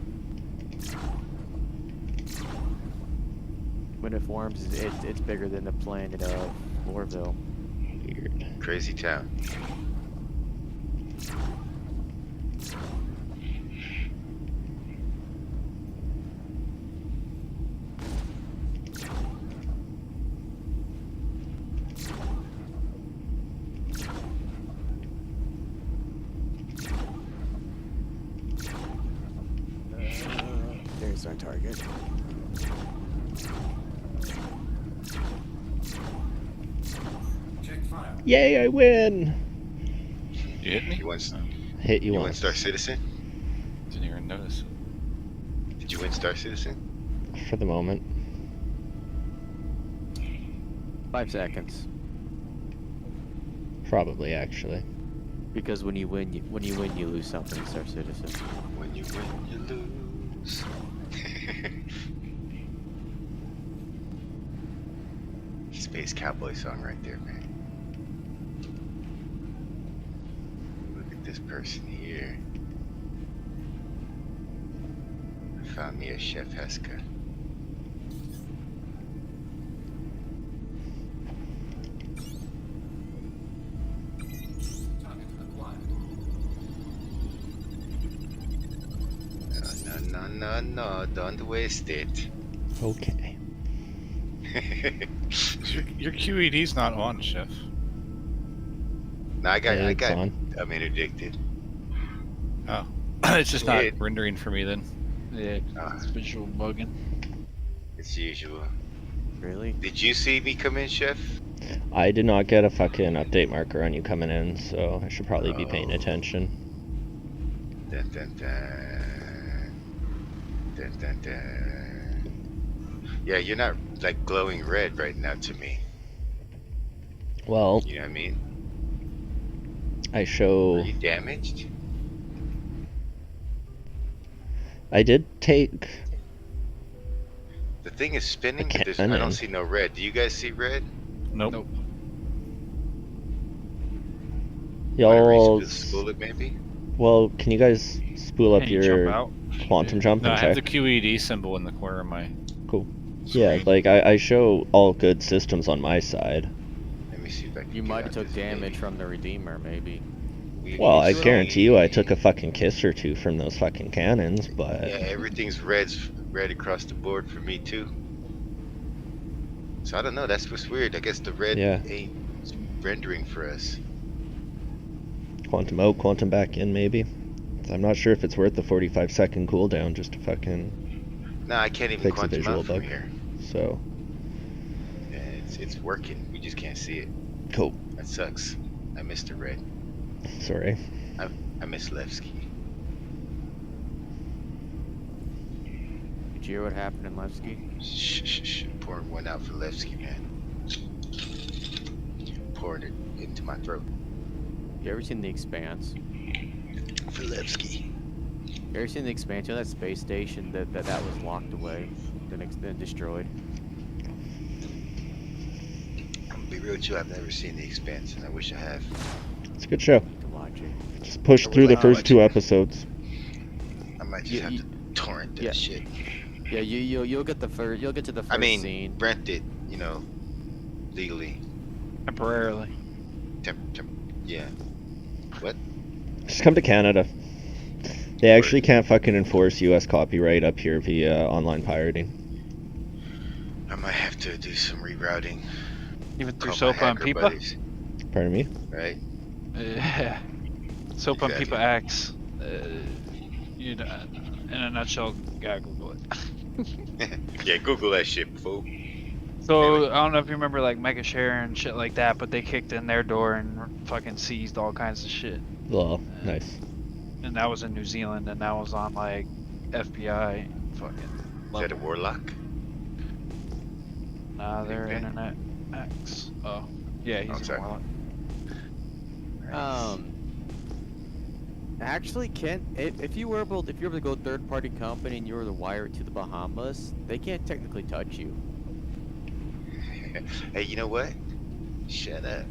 When it forms, it's bigger than the planet of Lorville. Weird. Crazy town. There's our target. Yay, I win! You hit me? You want, Hit you you want once. Star Citizen? Didn't even notice. Did you win Star Citizen? For the moment. 5 seconds. Probably, actually. Because when you win, you lose something, Star Citizen. When you win, you lose. Space cowboy song right there, man. Look at this person here. I found me a Chef Heska. no, don't waste it. Okay. Your QED's not on, Chef. No, I got It's on. I'm interdicted. Oh. It's just not Weird. rendering for me then. Yeah, Ah. it's visual bugging. It's usual. Really? Did you see me come in, Chef? I did not get a fucking update marker on you coming in, so I should probably be paying Oh. attention. Dun, dun, dun. Dun, dun, dun. Yeah, you're not like glowing red right now to me. Well, You know what I mean? I Are show. you damaged? I did take. The thing is spinning, but I cannon. don't see no red. Do you guys see red? Nope. Nope. Wanna Y'all. spool it maybe? Well, can you guys spool up Can you your jump out? quantum jump No, and I have check? the QED symbol in the corner of my. Yeah, Screen. like I show all good systems on my side. Let me see if I can You get might out have took this damage thing. from the Redeemer, maybe. Well, I need guarantee you I took a fucking kiss or two from those fucking cannons, Yeah, but everything's red across the board for me too. So I don't know. That's what's weird. I guess the red Yeah. ain't rendering for us. quantum out, quantum back in maybe. I'm not sure if it's worth the 45-second cooldown just to fucking. No, I can't even Fix a quantum visual out from bug. here. So, Yeah, it's working. We just can't see it. cool. That sucks. I missed the red. Sorry. I missed Levski. Did you hear what happened in Levski? Shh, shh, shh. Pouring one out for Levski, man. Pouring it into my throat You ever seen The Expanse? for Levski. You ever seen The Expanse? You know that space station that was locked away, then destroyed? I'm gonna be real with you. I've never seen The Expanse, and I wish I have. It's a good show. You can watch it. Just push I would through the like to first watch 2 it. episodes. I might just You- have you- to torrent that yeah. shit. Yeah, you'll get the first. You'll get to the first I mean, scene. rent it, legally. Temporarily. Yeah. Just come to Canada. They actually can't fucking enforce US copyright up here via online pirating. I might have to do some rerouting. Even through Call my Sopa and hacker Pipa. buddies, Pardon me? right? Yeah. Sopa and Exactly. Pipa X. You know, in a nutshell, gotta Google it. Yeah, Google that shit, fool. So I don't know if you remember like Mega Share and shit like that, but they kicked in their door and fucking seized all kinds of shit. Well, nice. And that was in New Zealand, and that was on like FBI fucking Is that a level. warlock? Nah, they're Okay. Internet X. Oh, yeah, he's Oh, a sorry. warlock. Actually, Kent, if you were able to go third-party company and you were to wire it to the Bahamas, they can't technically touch you. Hey, you know what? Shut up.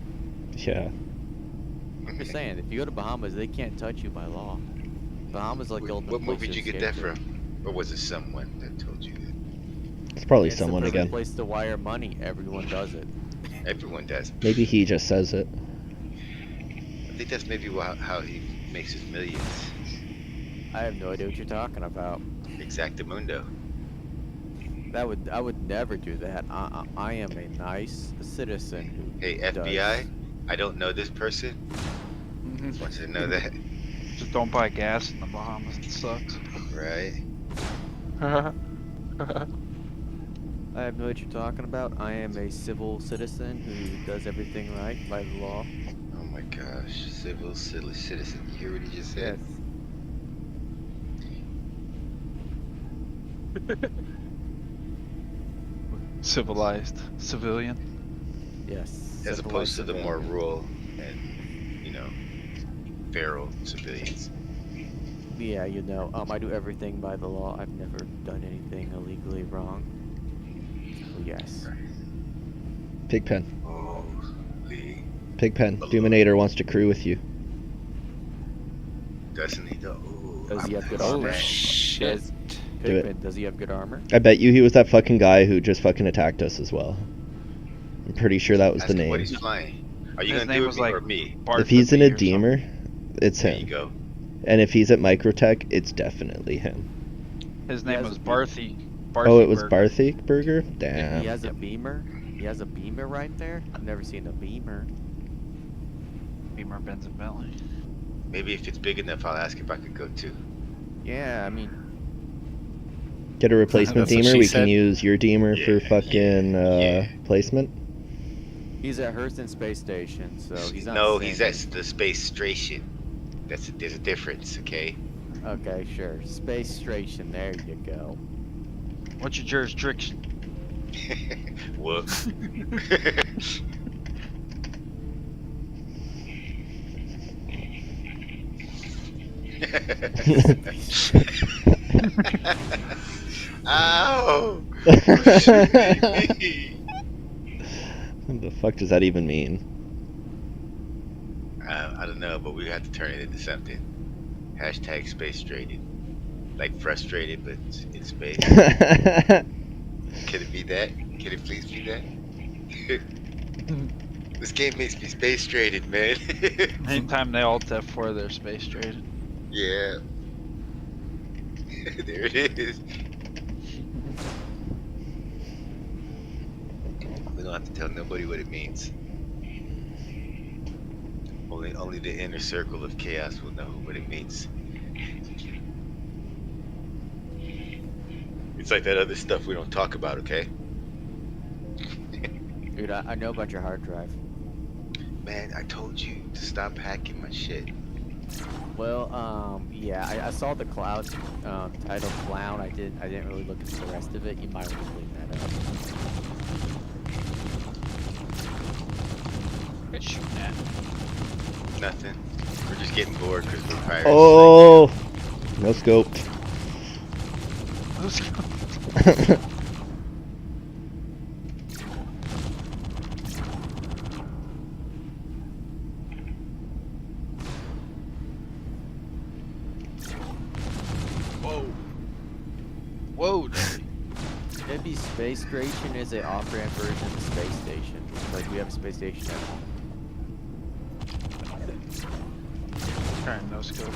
Yeah. I'm just saying, if you go to Bahamas, they can't touch you by law. Bahamas like the ultimate What place movie to did you get escape that to. from? Or was it someone that told you that? It's probably It's someone the perfect again. place to wire money. Everyone does it. Everyone does. Maybe he just says it. I think that's maybe how he makes his millions. I have no idea what you're talking about. Exactamundo. I would never do that. I am a nice citizen who Hey, does. FBI, I don't know this person. Mhm. Want you to know that, Just don't buy gas in the Bahamas. It sucks. right? I have no idea what you're talking about. I am a civil citizen who does everything right by the law. Oh my gosh, civil citizen. You hear what he just Yes. said? Civilized civilian. Yes. As opposed to the more civilized rural and, feral civilians. civilian. Yeah, I do everything by the law. I've never done anything illegally wrong. So yes. Pigpen. Holy, Pigpen. Doominator wants to crew with you. doesn't he though? Ooh, Does he I'm have good not armor? bad. Shit. Do it. Pigman, does he have good armor? I bet you he was that fucking guy who just fucking attacked us as well. I'm pretty sure that was Ask the him what name. he's flying. Are you His gonna name do it was me like or me? Bart If he's the in a Bee or something. Deemer, it's There you him. go. And if he's at Microtech, it's definitely him. His He name has was a Barthy. Oh, it was Burger. Barthy Burger? Damn. He has a Beamer. He has a Beamer right there. I've never seen a Beamer. Beamer, Benz, and Bentley. Maybe if it's big enough, I'll ask if I could go too. Yeah, I mean, Get a replacement That's what Deemer. she We said. can use your Deemer Yeah, for fucking yeah. placement. he's at Hurston Space Station, so he's not. No, saying he's at the space station. There's a difference, okay? Okay, sure. Space Station. There you go. What's your jurisdiction? What? Ow! What the fuck does that even mean? I don't know, but we have to turn it into something. Hashtag space traded. Like frustrated, but in space. Can it be that? Can it please be that? This game makes me space traded, man. Anytime they alt F4, they're space traded. Yeah. There it is. We don't have to tell nobody what it means. Only the inner circle of chaos will know what it means. It's like that other stuff we don't talk about, okay? Dude, I know about your hard drive. Man, I told you to stop hacking my shit. Well, yeah, I saw the cloud title Clown. I didn't really look into the rest of it. You might want to clean that up. What you shooting at? Nothing. We're just getting bored because we're pirates. Oh, no scope. Let's go. Whoa. Whoa, dude. Maybe Space Station is a off-ramp version of the space station. Like we have a space station at home. Trying no scope.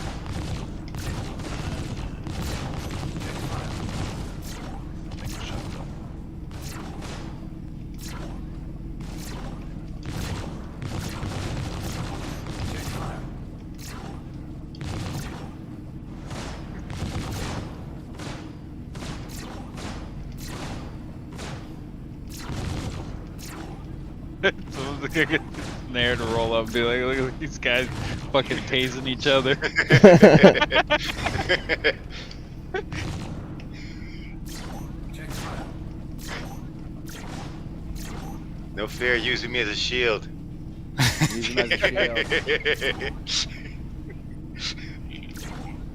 Someone's gonna get there to roll up and be like, look at these guys fucking tasing each other. No fair using me as a shield. Use him as a shield.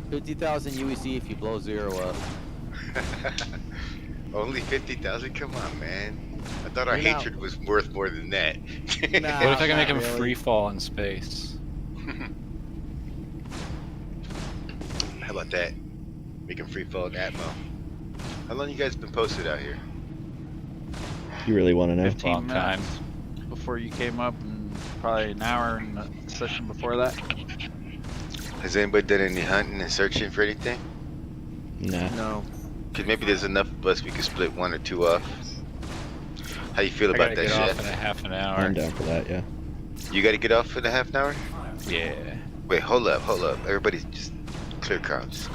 50,000 UEC if you blow zero up. Only 50,000? Come on, man. I thought our You're not- hatred was worth more than that. Nah. What if I can make not him really. free fall in space? How about that? Make him free fall in Atmo. How long you guys been posted out here? You really want to know? 15 Long time. minutes before you came up, and probably an hour in the session before that. Has anybody done any hunting and searching for anything? Nah. No. Cause maybe there's enough of us we could split one or two off. How you feel I about gotta that, get off Chef? in a half an hour. I'm down for that, yeah. You gotta get off in a half an hour? Yeah. Wait, hold up. Everybody just clear comms.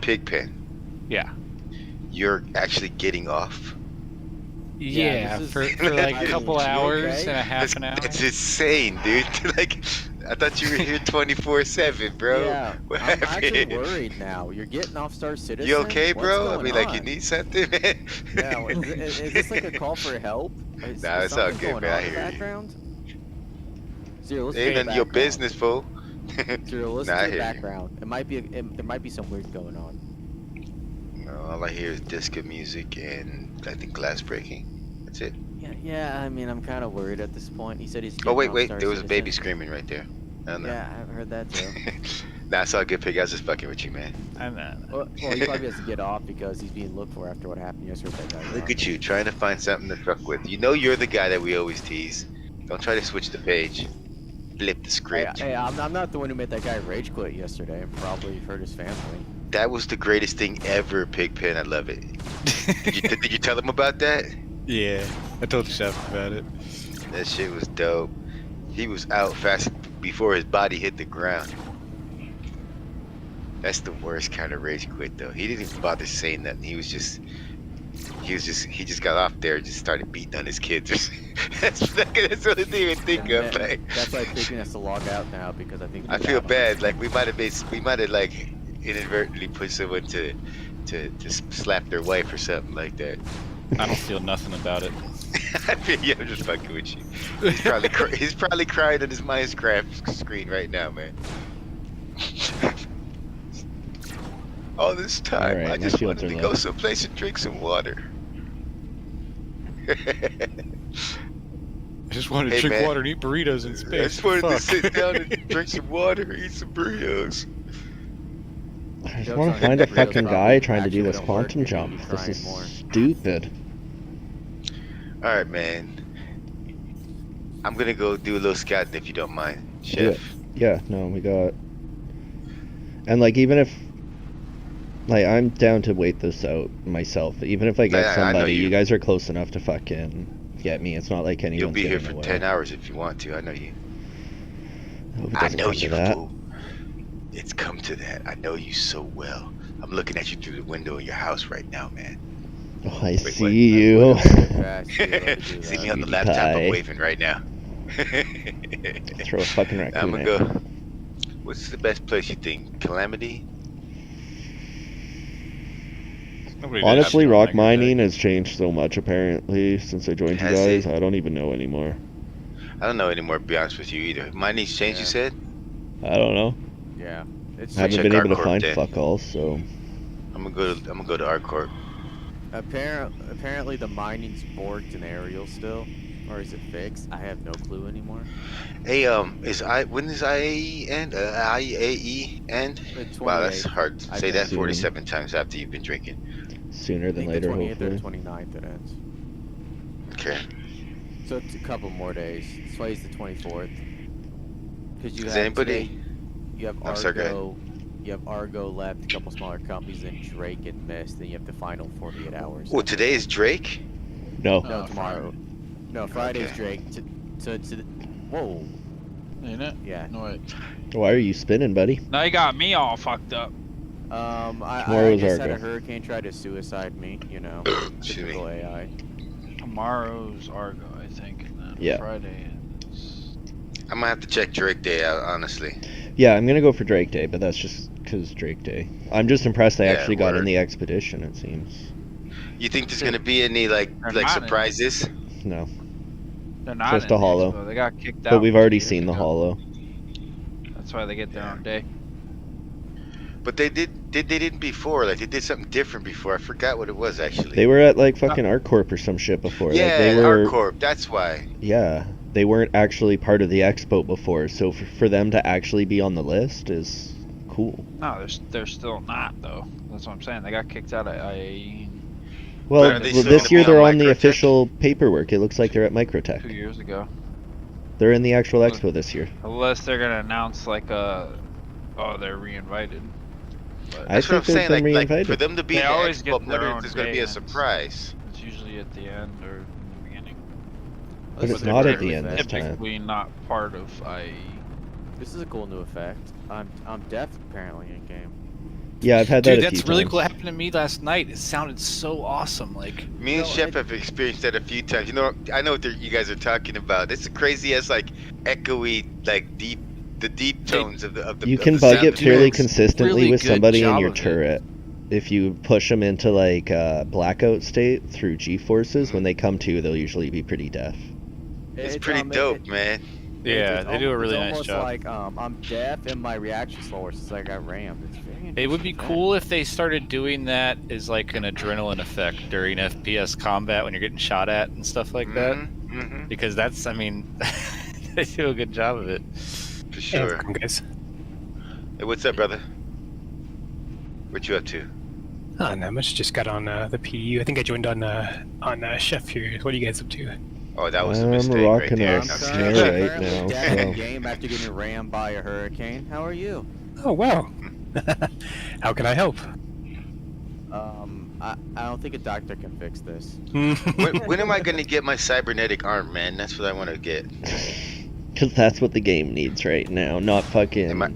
Pigpen, Yeah. you're actually getting off? Yeah, this is- for like a couple You hours okay? and a half an hour. That's insane, dude. Like, I thought you were here 24/7, bro. Yeah. What I'm actually happened? worried now. You're getting off Star Citizen. You okay, What's bro? I going mean, like, you on? need something, man? Yeah, is this like a call for help? Is, Nah, is it's all something good, going man. I on in the hear you. background? Zero, listen Ain't to none the of your background. business, fool. Zero, listen Nah, I to the hear you. background. It might be there might be some weird going on. No, all I hear is disco music and I think glass breaking. That's it. Yeah. I mean, I'm kind of worried at this point. He said he's. Oh, getting wait, off wait. Star There was a baby Citizen. screaming right there. I don't know. Yeah, I've heard that too. Nah, it's all good, Pig. I was just fucking with you, man. Well, he probably has to get off because he's being looked for after what happened yesterday. With that guy. Look at you, trying to find something to fuck with. You know you're the guy that we always tease. Don't try to switch the page. Flip the script. Hey, I'm not the one who made that guy rage quit yesterday. Probably hurt his family. That was the greatest thing ever, Pigpen. I love it. Did you tell him about that? Yeah, I told the chef about it. That shit was dope. He was out fast before his body hit the ground. That's the worst kind of rage quit, though. He didn't even bother saying nothing. He just got off there and just started beating on his kids. that's the only thing I think of. Like, That's why Pigpen has to log out now because I think. I feel bad. Like we might have like inadvertently put someone to slap their wife or something like that. I don't feel nothing about it. I feel, yeah, I'm just fucking with you. He's probably crying on his Minecraft screen right now, man. All this time, Alright, I my just shields wanted are to low. go someplace and drink some water. I just wanted to Hey, drink man. water and eat burritos in I space. just wanted to Fuck. sit down and drink some water, eat some burritos. I just Jokes want on to find him, a burritos fucking probably guy trying to actually do this wouldn't work quantum if he'd jump. be This crying is more. stupid. Alright, man. I'm gonna go do a little scouting if you don't mind, Do it. Chef. Yeah, no, we got. And like, even if, like, I'm down to wait this out myself. Even if I get I know somebody, you. you guys are close enough to fucking get me. It's not like anyone's You'll be here getting for away. 10 hours if you want to. I know you. I hope it I doesn't know come to you, that. fool. It's come to that. I know you so well. I'm looking at you through the window of your house right now, man. Oh, I Wait, see what? you. See me on the laptop, I'm Pie. waving right now. Throw a fucking I'm raccoon gonna at go. you. What's the best place you think? Calamity? Nobody did Honestly, have rock to mining has changed so much apparently since I joined you Has guys. it? I don't even know anymore. I don't know anymore, to be honest with you either. Mining's changed, you Yeah. said? I don't know. Yeah, it's I haven't check been able to Arcorp find then. fuck all, so. I'm gonna go to Arcorp. apparently the mining's borked in Ariel still, or is it fixed? I have no clue anymore. Hey, when does IAE end? IAE end? The Wow, that's 28th. hard to I say that think. 47 times after you've been drinking. Sooner I than think later, the 20th or hopefully. 29th it ends. Okay. So it's a couple more days. Today's the 24th. Because you Is have anybody- today, you have Oh, sorry, go ahead. Argo, you have Argo left, a couple smaller companies, and Drake and Mist. Then you have the final 48 hours. Well, today is Drake? No. No, Oh, tomorrow. No, Friday's Okay. Drake. Whoa. Ain't it? Yeah. No wait. Why are you spinning, buddy? Now you got me all fucked up. I Tomorrow's just had a Argo. hurricane try to suicide me. You know, Excuse me. typical AI. Tomorrow's Argo, I think, and then Yeah. Friday is. I'm gonna have to check Drake Day out, honestly. Yeah, I'm gonna go for Drake Day, but that's just because Drake Day. I'm just impressed they Yeah, actually got in word. the expedition, it seems. You think there's gonna be any like They're not in. surprises? No. They're not Just in a the hollow. expo. They got kicked out. But we've already 2 years seen the ago. hollow. That's why they get their own day. But they didn't before. Like they did something different before. I forgot what it was actually. They were at like fucking ArcCorp or some shit before. yeah, like they were. Arcorp. That's why. Yeah, they weren't actually part of the expo before, so for them to actually be on the list is cool. No, they're still not though. That's what I'm saying. They got kicked out at IAE Well, But are they still this gonna year be on they're on the Microtech? official paperwork. It looks like they're at 2 Microtech. years ago. They're in the actual expo this year. Unless they're gonna announce like they're reinvited. But I That's what I'm think they've saying. been Like for reinvited. them to be They in the always expo, get I'm their wondering if own there's gonna day be a and surprise. it's usually at the end or in the beginning. But it's they're not at very the end this time. Typically not part of IAE. This is a cool new effect. I'm deaf apparently in game. Yeah, I've had that Dude, a few that's really times. cool. It happened to me last night. It sounded so awesome. Like, Me and No, Chef have experienced that a few times. You know, I know what you guys are talking about. It's crazy as like echoey, like the deep tones of the. You of can the bug sound it fairly effects. consistently really with good somebody in job your of it. turret. If you push them into like blackout state through G-forces, when they come to, they'll usually be pretty deaf. It's pretty dope, man. Yeah, it's they do a really it's nice almost job. like I'm deaf and my reaction slower since I got rammed. It's very It would be interesting. cool if they started doing that as like an adrenaline effect during FPS combat when you're getting shot at and stuff like that. Mhm, Because that's, I mean, they do a good job of it. for sure. Welcome, guys. Hey, what's up, brother? What you up to? Not much. Just got on the PDU. I think I joined on Chef here. What are you guys up to? Oh, that was a I'm mistake right rocking there. a I'm snare currently right now, deaf in so- game after getting rammed by a hurricane. How are you? Oh wow. How can I help? I don't think a doctor can fix this. When am I gonna get my cybernetic arm, man? That's what I want to get. Because that's what the game needs right now, not fucking Am I?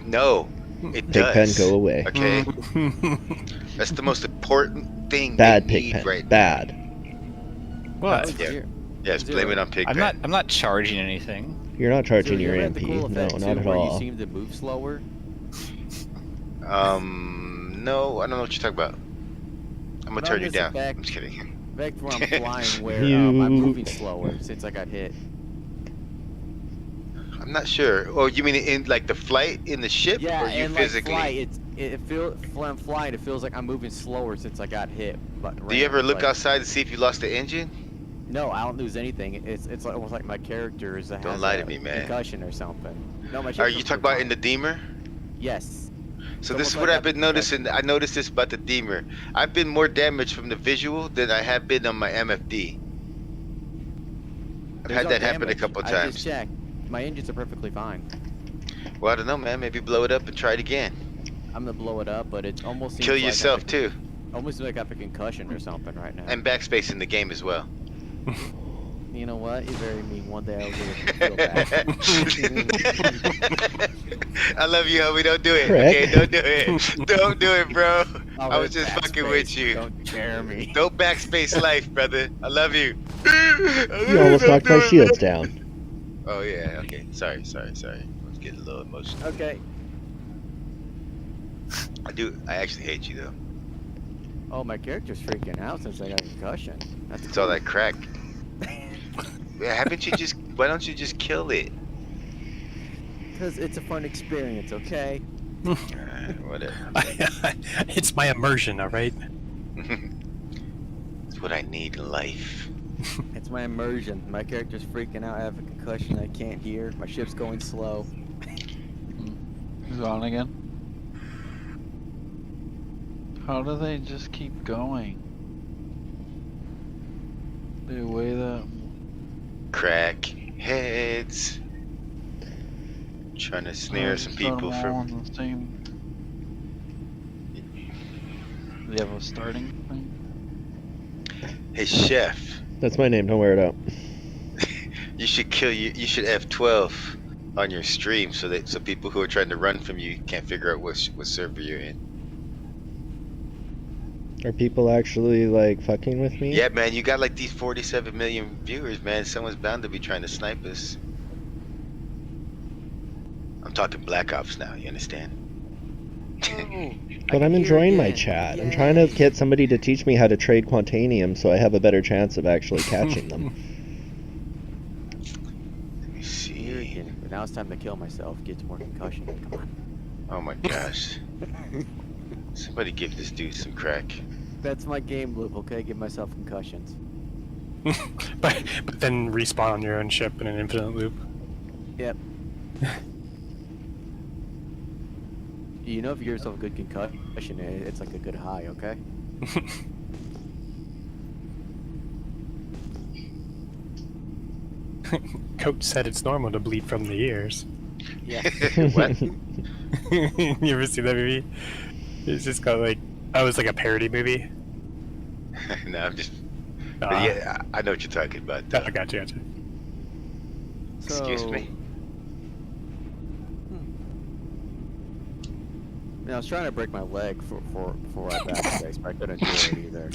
No, it Pigpen, does. go away. Okay, that's the most important thing. Bad they need Pigpen, right bad. What? Yeah. Yes, blame it on Pigpen. I'm not charging anything. You're not charging So your you have the MP. cool No, effect, not too, at where all. You seem to move slower. No, I don't know what you're talking about. I'm gonna No, turn you just down. back- I'm just kidding. Back to where I'm flying, where You- I'm moving slower since I got hit. I'm not sure. Oh, you mean in like the flight in the ship, Yeah, or you and physically? like when I'm flying, it feels like I'm moving slower since I got hit. But Do you ever look like, outside to see if you lost the engine? No, I don't lose anything. It's like, almost like my character is Don't lie to me, man. concussion or something. No, my Are ship's you perfectly talking about fine. in the Deemer? Yes. So It's this is almost what like I've been noticing. I noticed this about the Deemer. I've been more damaged from the visual than I have been on my MFD. I've There's had no that happen a damage. couple I times. just checked. My engines are perfectly fine. Well, I don't know, man. Maybe blow it up and try it again. I'm gonna blow it up, but it almost seems Kill like yourself I have too, almost like I have a concussion or something right now. and backspace in the game as well. You know what? You're very mean. One day I'll give it feel bad. I love you, homie. Don't do it. Correct. Okay, don't do it. Don't do it, bro. Oh, I was it's just fucking backspace. with you. Don't scare me. Don't backspace life, brother. I love you. You almost knocked my shields down. Oh yeah. Okay. Sorry. Let's get a little emotional. Okay. I actually hate you though. Oh, my character's freaking out since I got a concussion. That's It's all that crack. Yeah, haven't you just? Why don't you just kill it? Because it's a fun experience, okay? Whatever. It's my immersion, all right? It's what I need in life. It's my immersion. My character's freaking out. I have a concussion. I can't hear. My ship's going slow. Who's on again? How do they just keep going? They weigh that. Crack heads. Trying to snare some people from. from. The same. Do they have a starting thing? Hey chef, That's my name, don't wear it out. you should F12 on your stream so people who are trying to run from you can't figure out what server you're in. Are people actually, like, fucking with me? Yeah, man, you got like these 47 million viewers, man. Someone's bound to be trying to snipe us. I'm talking Black Ops now, you understand? But I'm enjoying my chat. I'm trying to get somebody to teach me how to trade Quantanium so I have a better chance of actually catching them. Let me see. But now it's time to kill myself. Get more concussion. Come on. Oh my gosh. Somebody give this dude some crack. That's my game loop, okay? Give myself concussions. but then respawn on your own ship in an infinite loop. Yep. You know, if you give yourself a good concussion, it's like a good high, okay? Coach said it's normal to bleed from the ears. Yeah. What? You ever see that movie? It's just got like, oh, it's like a parody movie. No, I'm just. But yeah, I know what you're talking about. Though. I gotcha. Excuse So- me. I was trying to break my leg for I backspace, but I couldn't do it either.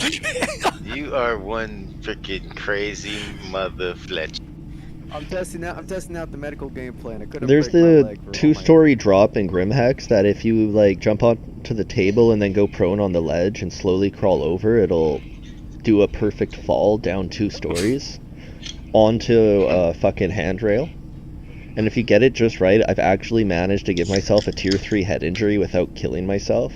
You are one freaking crazy mother Fletch. I'm testing out the medical gameplay, and I couldn't There's break my the leg for all my- two-story drop in Grimhex that if you, like, jump onto the table and then go prone on the ledge and slowly crawl over, it'll do a perfect fall down 2 stories onto a fucking handrail. And if you get it just right, I've actually managed to give myself a tier 3 head injury without killing myself.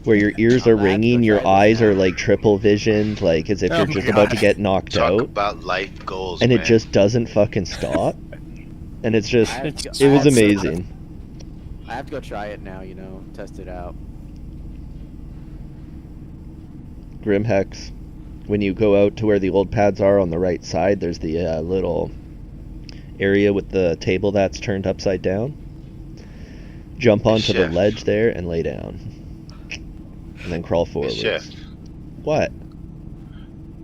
Where your ears are ringing, your eyes are like triple visioned, like as if Oh you're my just about to God. get knocked Talk out. about life goals, And man. it just doesn't fucking stop. And it's just, I have to go- it was I have to- amazing. I have to go try it now, you know, test it out. Grimhex. When you go out to where the old pads are on the right side, there's the little area with the table that's turned upside down. Jump onto the Chef. ledge there and lay down. And then crawl Hey, forward. Chef, What?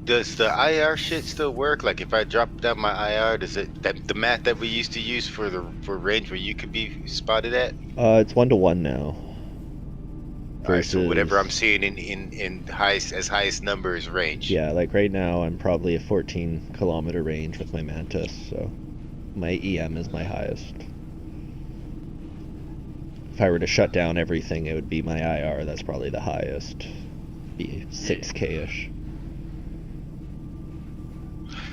does the IR shit still work? Like if I drop down my IR, does it the map that we used to use for range where you could be spotted at? It's 1-to-1 now. Alright, so whatever I'm Versus- seeing in highest number is range. Yeah, like right now I'm probably a 14-kilometer range with my Mantis, so my EM is my highest. If I were to shut down everything, it would be my IR. That's probably the highest. Be 6K-ish.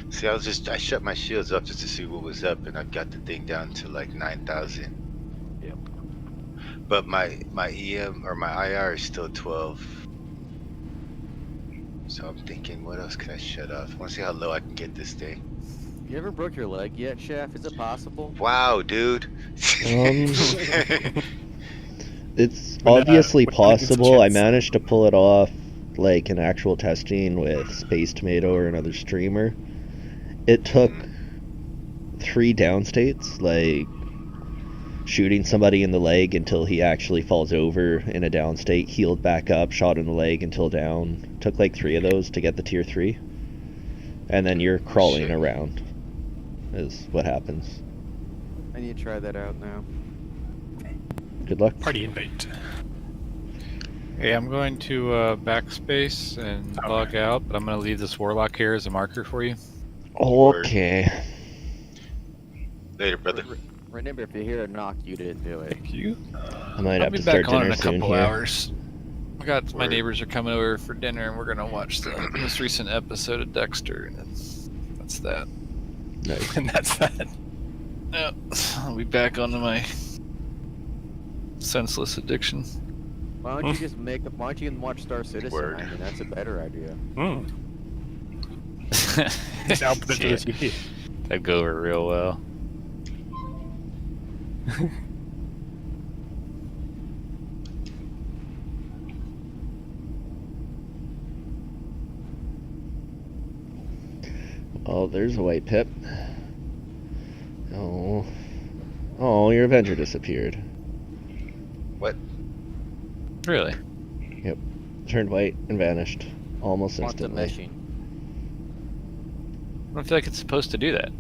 See, I shut my shields up just to see what was up, and I got the thing down to like 9,000. Yep. But my EM or my IR is still 12. So I'm thinking, what else can I shut off? I want to see how low I can get this thing. You ever broke your leg yet, Chef? Is it possible? Wow, dude. It's When, obviously when I get the possible. I chance. managed to pull it off, like in actual testing with Space Tomato or another streamer. It took 3 downstates, like shooting somebody in the leg until he actually falls over in a downstate, healed back up, shot in the leg until down. Took like 3 of those to get the tier 3. And then you're crawling Shit. around, is what happens. I need to try that out now. Good luck. Party invite. Hey, I'm going to backspace and Okay. log out, but I'm going to leave this warlock here as a marker for you. Okay. Later, brother. Remember, if you hear a knock, you didn't do it. Thank you. I might I'll have be to start back on in dinner a soon couple here. hours. I got my Word. neighbors are coming over for dinner, and we're gonna watch the most recent episode of Dexter, and that's that. Nice. And that's that. Yeah, I'll be back onto my senseless addiction. Why don't you just why don't you watch Star Citizen? Word. I mean, that's a better idea. Just output it to the Yeah, TV. that'd go over real well. Oh, there's a white pip. Oh. Oh, your Avenger disappeared. What? Really? Turned white and vanished. Almost Quantum instantly. meshing. I don't feel like it's supposed to do that.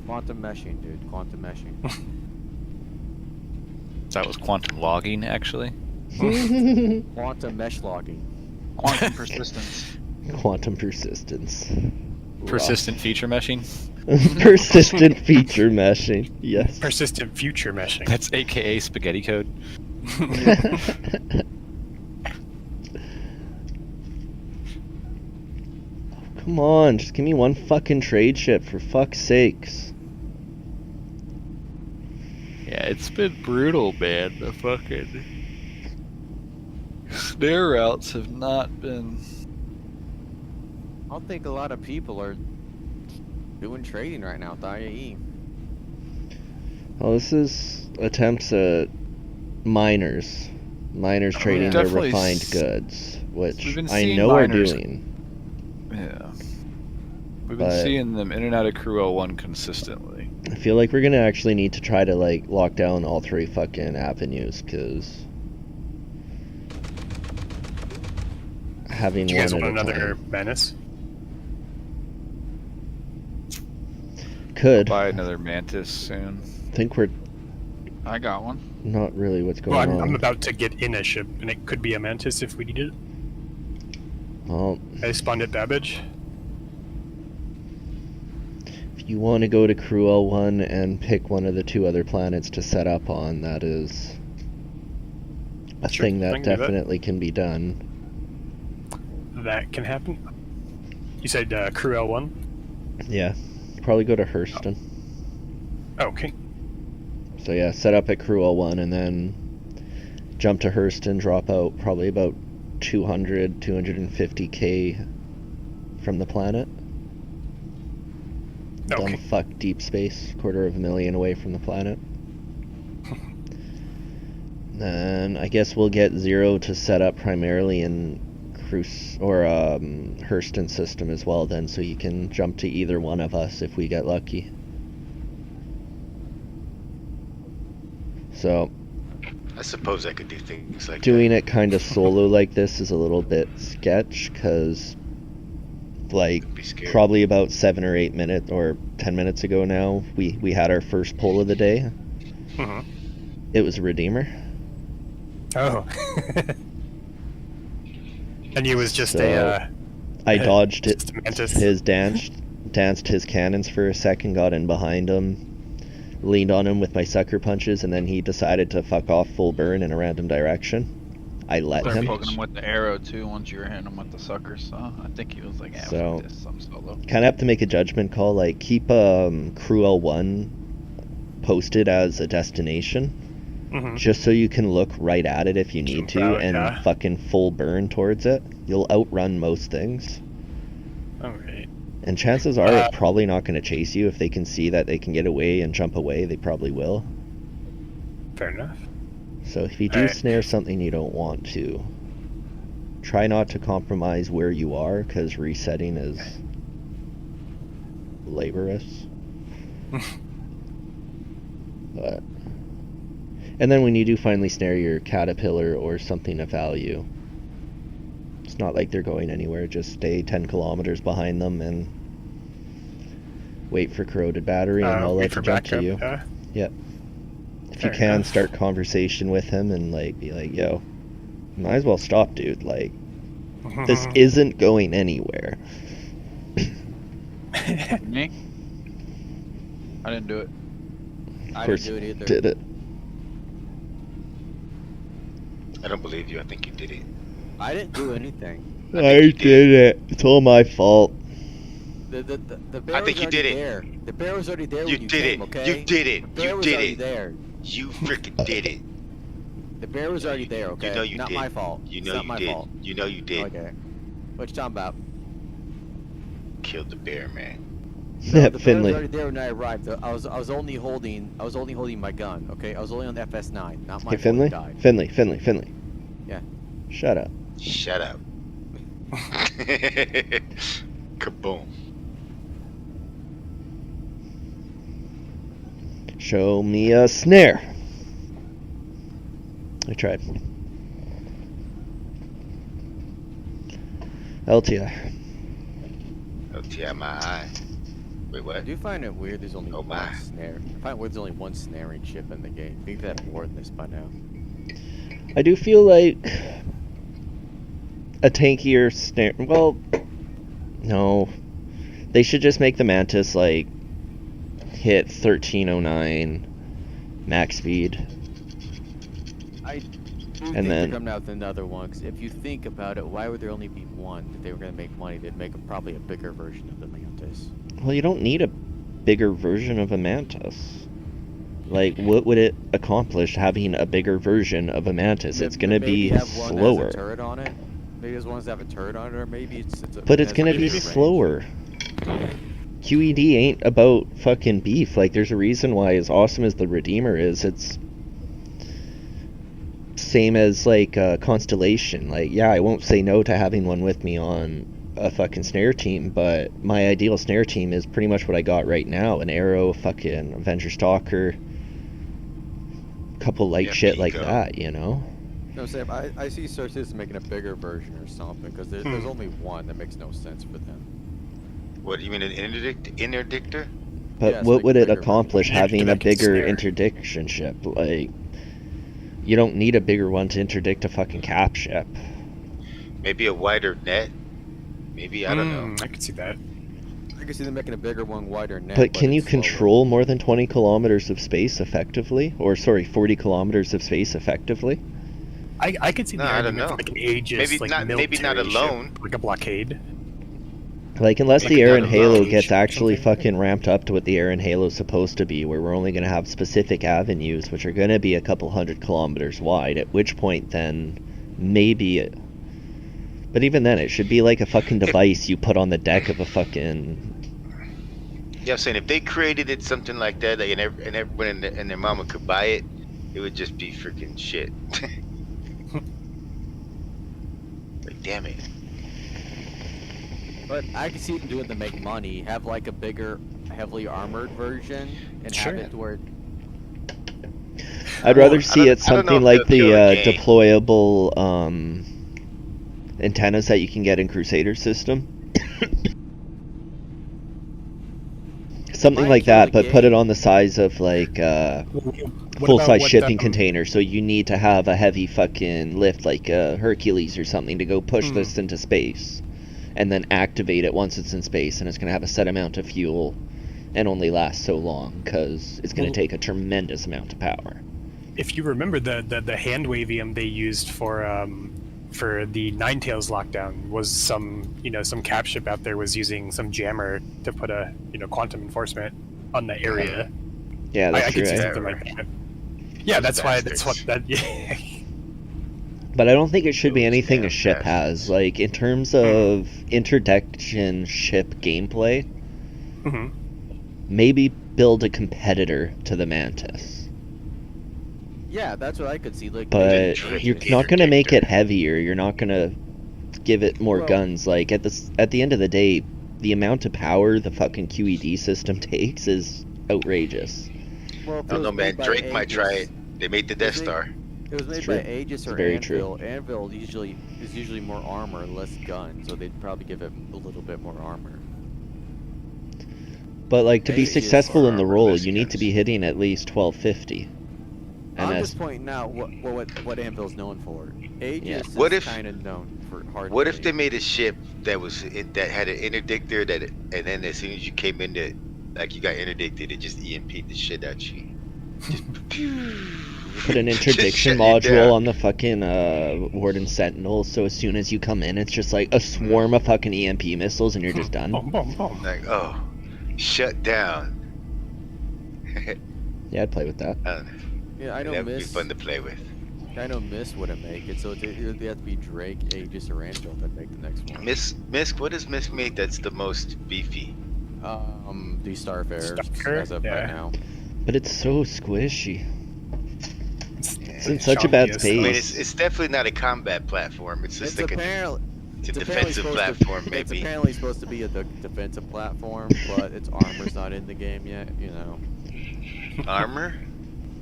Quantum meshing, dude. Quantum meshing. That was quantum logging, actually. Quantum mesh logging. Quantum persistence. Quantum persistence. Persistent feature meshing. Persistent feature meshing. Yes. Persistent future meshing. That's AKA spaghetti code. Come on, just give me one fucking trade ship for fuck's sakes. Yeah, it's been brutal, man. The fucking snare routes have not been. I don't think a lot of people are doing trading right now with IAE. Well, this is attempts at miners. Miners trading their definitely refined s- goods, which we've been I seeing know are miners- doing. Yeah. We've been But- seeing them in and out of Crew L1 consistently. I feel like we're gonna actually need to try to like lock down all 3 fucking avenues, cause having Do you guys one want at a another time menace? could. Buy another Mantis soon. Think we're I got one. not really what's going Well, on. I'm about to get in a ship, and it could be a Mantis if we need it. Well, I spawned at Babbage. if you want to go to Crew L1 and pick one of the 2 other planets to set up on, that is a Sure, thing I that can do that. definitely can be done. That can happen. You said Crew L1? Yeah, probably go to Hurston. Oh, okay. So yeah, set up at Crew L1 and then jump to Hurston, drop out probably about 250k from the planet. Okay. Dumb fuck deep space, 250,000 away from the planet. Then I guess we'll get 0 to set up primarily in Cruise or Hurston system as well then, so you can jump to either one of us if we get lucky. So I suppose I could do things like Doing it kind of solo like this is a little bit sketch, because like that. Be scared. probably about 7 or 8 minutes or 10 minutes ago now, we had our first pull of the day. Mhm. It was a Redeemer. Oh. And he was just So, I dodged just it, a mantis. his danced his cannons for a second, got in behind him, leaned on him with my sucker punches, and then he decided to fuck off full burn in a random direction. I let Started him. poking him with the arrow too once you were hitting him with the sucker, so I think he was like, yeah, So- fuck this, I'm solo. Kind of have to make a judgment call, like keep Crew L1 posted as a destination, Mhm. just so you can look right at it if you need Jump to, out, and yeah. fucking full burn towards it. You'll outrun most things. Alright. And chances are it's probably not going to chase you. If they can see that they can get away and jump away, they probably will. Fair enough. So if you do Alright. snare something you don't want to, try not to compromise where you are, because resetting is laborious. But, and then when you do finally snare your caterpillar or something of value, it's not like they're going anywhere. Just stay 10 kilometers behind them and wait for corroded battery, and they'll Wait let for you jump to backup. you. Yeah. Yep. If you Fair can, enough. start conversation with him and like be like, "Yo, might as well stop, dude. Like, this isn't going anywhere." Me? I didn't do it. I Of course, didn't do it either. did it. I don't believe you. I think you did it. I didn't do anything. I did it. It's all my fault. The bear I think was you did already it. there. The bear was already there You when you did came, it. okay? You did it. The bear You was did already it. there. You freaking did it. The bear was already there, okay? You know you Not did. my fault. You It's know not you my did. fault. You know you did. Okay. What you talking about? Killed the bear, man. No, the bear was Finley. already there when I arrived. I was only holding my gun, okay? I was only on the FS9, not my Hey, fault Finley? you died. Finley. Yeah. Shut up. Shut up. Kaboom. Show me a snare. I tried. LTI. LTI my eye. Wait, I what? do find it weird there's only Oh one my. snare. I find it weird there's only one snaring chip in the game. I think they have more than this by now. I do feel like a tankier snare. Well, no. They should just make the Mantis like hit 1309 max speed. I do think And they're then- coming out with another one. 'Cause if you think about it, why would there only be one? If they were going to make money, they'd make probably a bigger version of the Mantis. Well, you don't need a bigger version of a Mantis. Like, what would it accomplish having a bigger version of a Mantis? It's gonna Maybe be have one that has slower. a turret on it. Maybe there's ones that have a turret on it, or maybe it's a, But it it's has gonna a be bigger range. slower. QED ain't about fucking beef. Like, there's a reason why, as awesome as the Redeemer is, it's same as like Constellation. Like, yeah, I won't say no to having one with me on a fucking snare team, but my ideal snare team is pretty much what I got right now: an Arrow, fucking Avenger Stalker, couple light Yeah, shit like Pico. that, you know. No, Sam, I see Cersei's making a bigger version or something, because there's only one that makes no sense for them. What, you mean an interdictor? But Yes, what like would a it bigger accomplish version. having a Interdict and bigger snare. interdiction ship? Like, you don't need a bigger one to interdict a fucking cap ship. Maybe a wider net? Maybe, I don't know. I could see that. I can see them making a bigger one, wider net. But can you it's slower. control more than 20 kilometers of space effectively? Or, sorry, 40 kilometers of space effectively? I could see the No, I don't argument for know. like an Aegis, Maybe like not- maybe not military ship, alone. like a blockade. Like, unless Like the a Aaron Dark Halo Age gets or actually something. fucking ramped up to what the Aaron Halo's supposed to be, where we're only going to have specific avenues, which are going to be a couple 100 kilometers wide, at which point then maybe... But even then, it should be like a fucking device you put on the deck of a fucking... Yeah, I'm saying if they created it something like that, like, and everyone and their mama could buy it, it would just be freaking shit. Like, damn it. But I can see them doing it to make money. Have like a bigger, heavily armored version, and Sure. have it to where I'd Well, rather see it I don't know something if like they'll the kill a game. deployable antennas that you can get in Crusader system. Something Might like kill that, the but put it game. on the size of like What full-size about what, shipping container, so you need to have a heavy fucking lift like Hercules or something to go push this into space, and then activate it once it's in space, and it's going to have a set amount of fuel and only last so long because it's going to take a tremendous amount of power. If you remember the hand wavium they used for the Ninetales lockdown was some cap ship out there was using some jammer to put a quantum enforcement on the area. Yeah, that's I could true. see eh? something like that. Yeah, Those that's what bastards. that. Yeah. But I don't think it should be Those anything damn a ship bastards. has. Like, in terms of interdiction ship gameplay, hmm maybe build a competitor to the Mantis. Yeah, that's what I could see. Like, But Drake you're the not going to make it interdictor. heavier. You're not going to give it more Well- guns. Like, at the end of the day, the amount of power the fucking QED system takes is outrageous. well, if I don't it know, was man. made by Drake might try Aegis- it. They made the Death Is it- Star. It was made true. by Aegis It's or very Anvil. true. Anvil is usually more armor and less guns, so they'd probably give it a little bit more armor. But, like, to be Aegis successful or in the armor, role, less you need to guns. be hitting at least 1250. And I'm that's just pointing out what Anvil's known for. Aegis What is if- kind of known for hard. What to if they make. made a ship that had an interdictor and then as soon as you came into, like you got interdicted, it just EMP'd the shit out you. put an Just interdiction shut you module down. on the fucking Warden Sentinel, so as soon as you come in, it's just like a swarm of fucking EMP missiles, and you're just done. Boom, boom, boom. Like, oh, shut down. Yeah, I'd play with that. I don't know. Yeah, I know That would be Miss. fun to play with. I know Miss wouldn't make it, so it'd have to be Drake, Aegis, or Anvil that make the next one. Misk, what does Misk make that's the most beefy? The Starfarer Starfarer? as of Yeah. right now. But it's so squishy. It's in like such a bad chunky as I mean, space. it's definitely not a combat platform. It's just It's like apparently it's a apparently defensive supposed platform, It's maybe. apparently supposed to be a defensive platform, but its armor's not in the game yet. You know. Armor?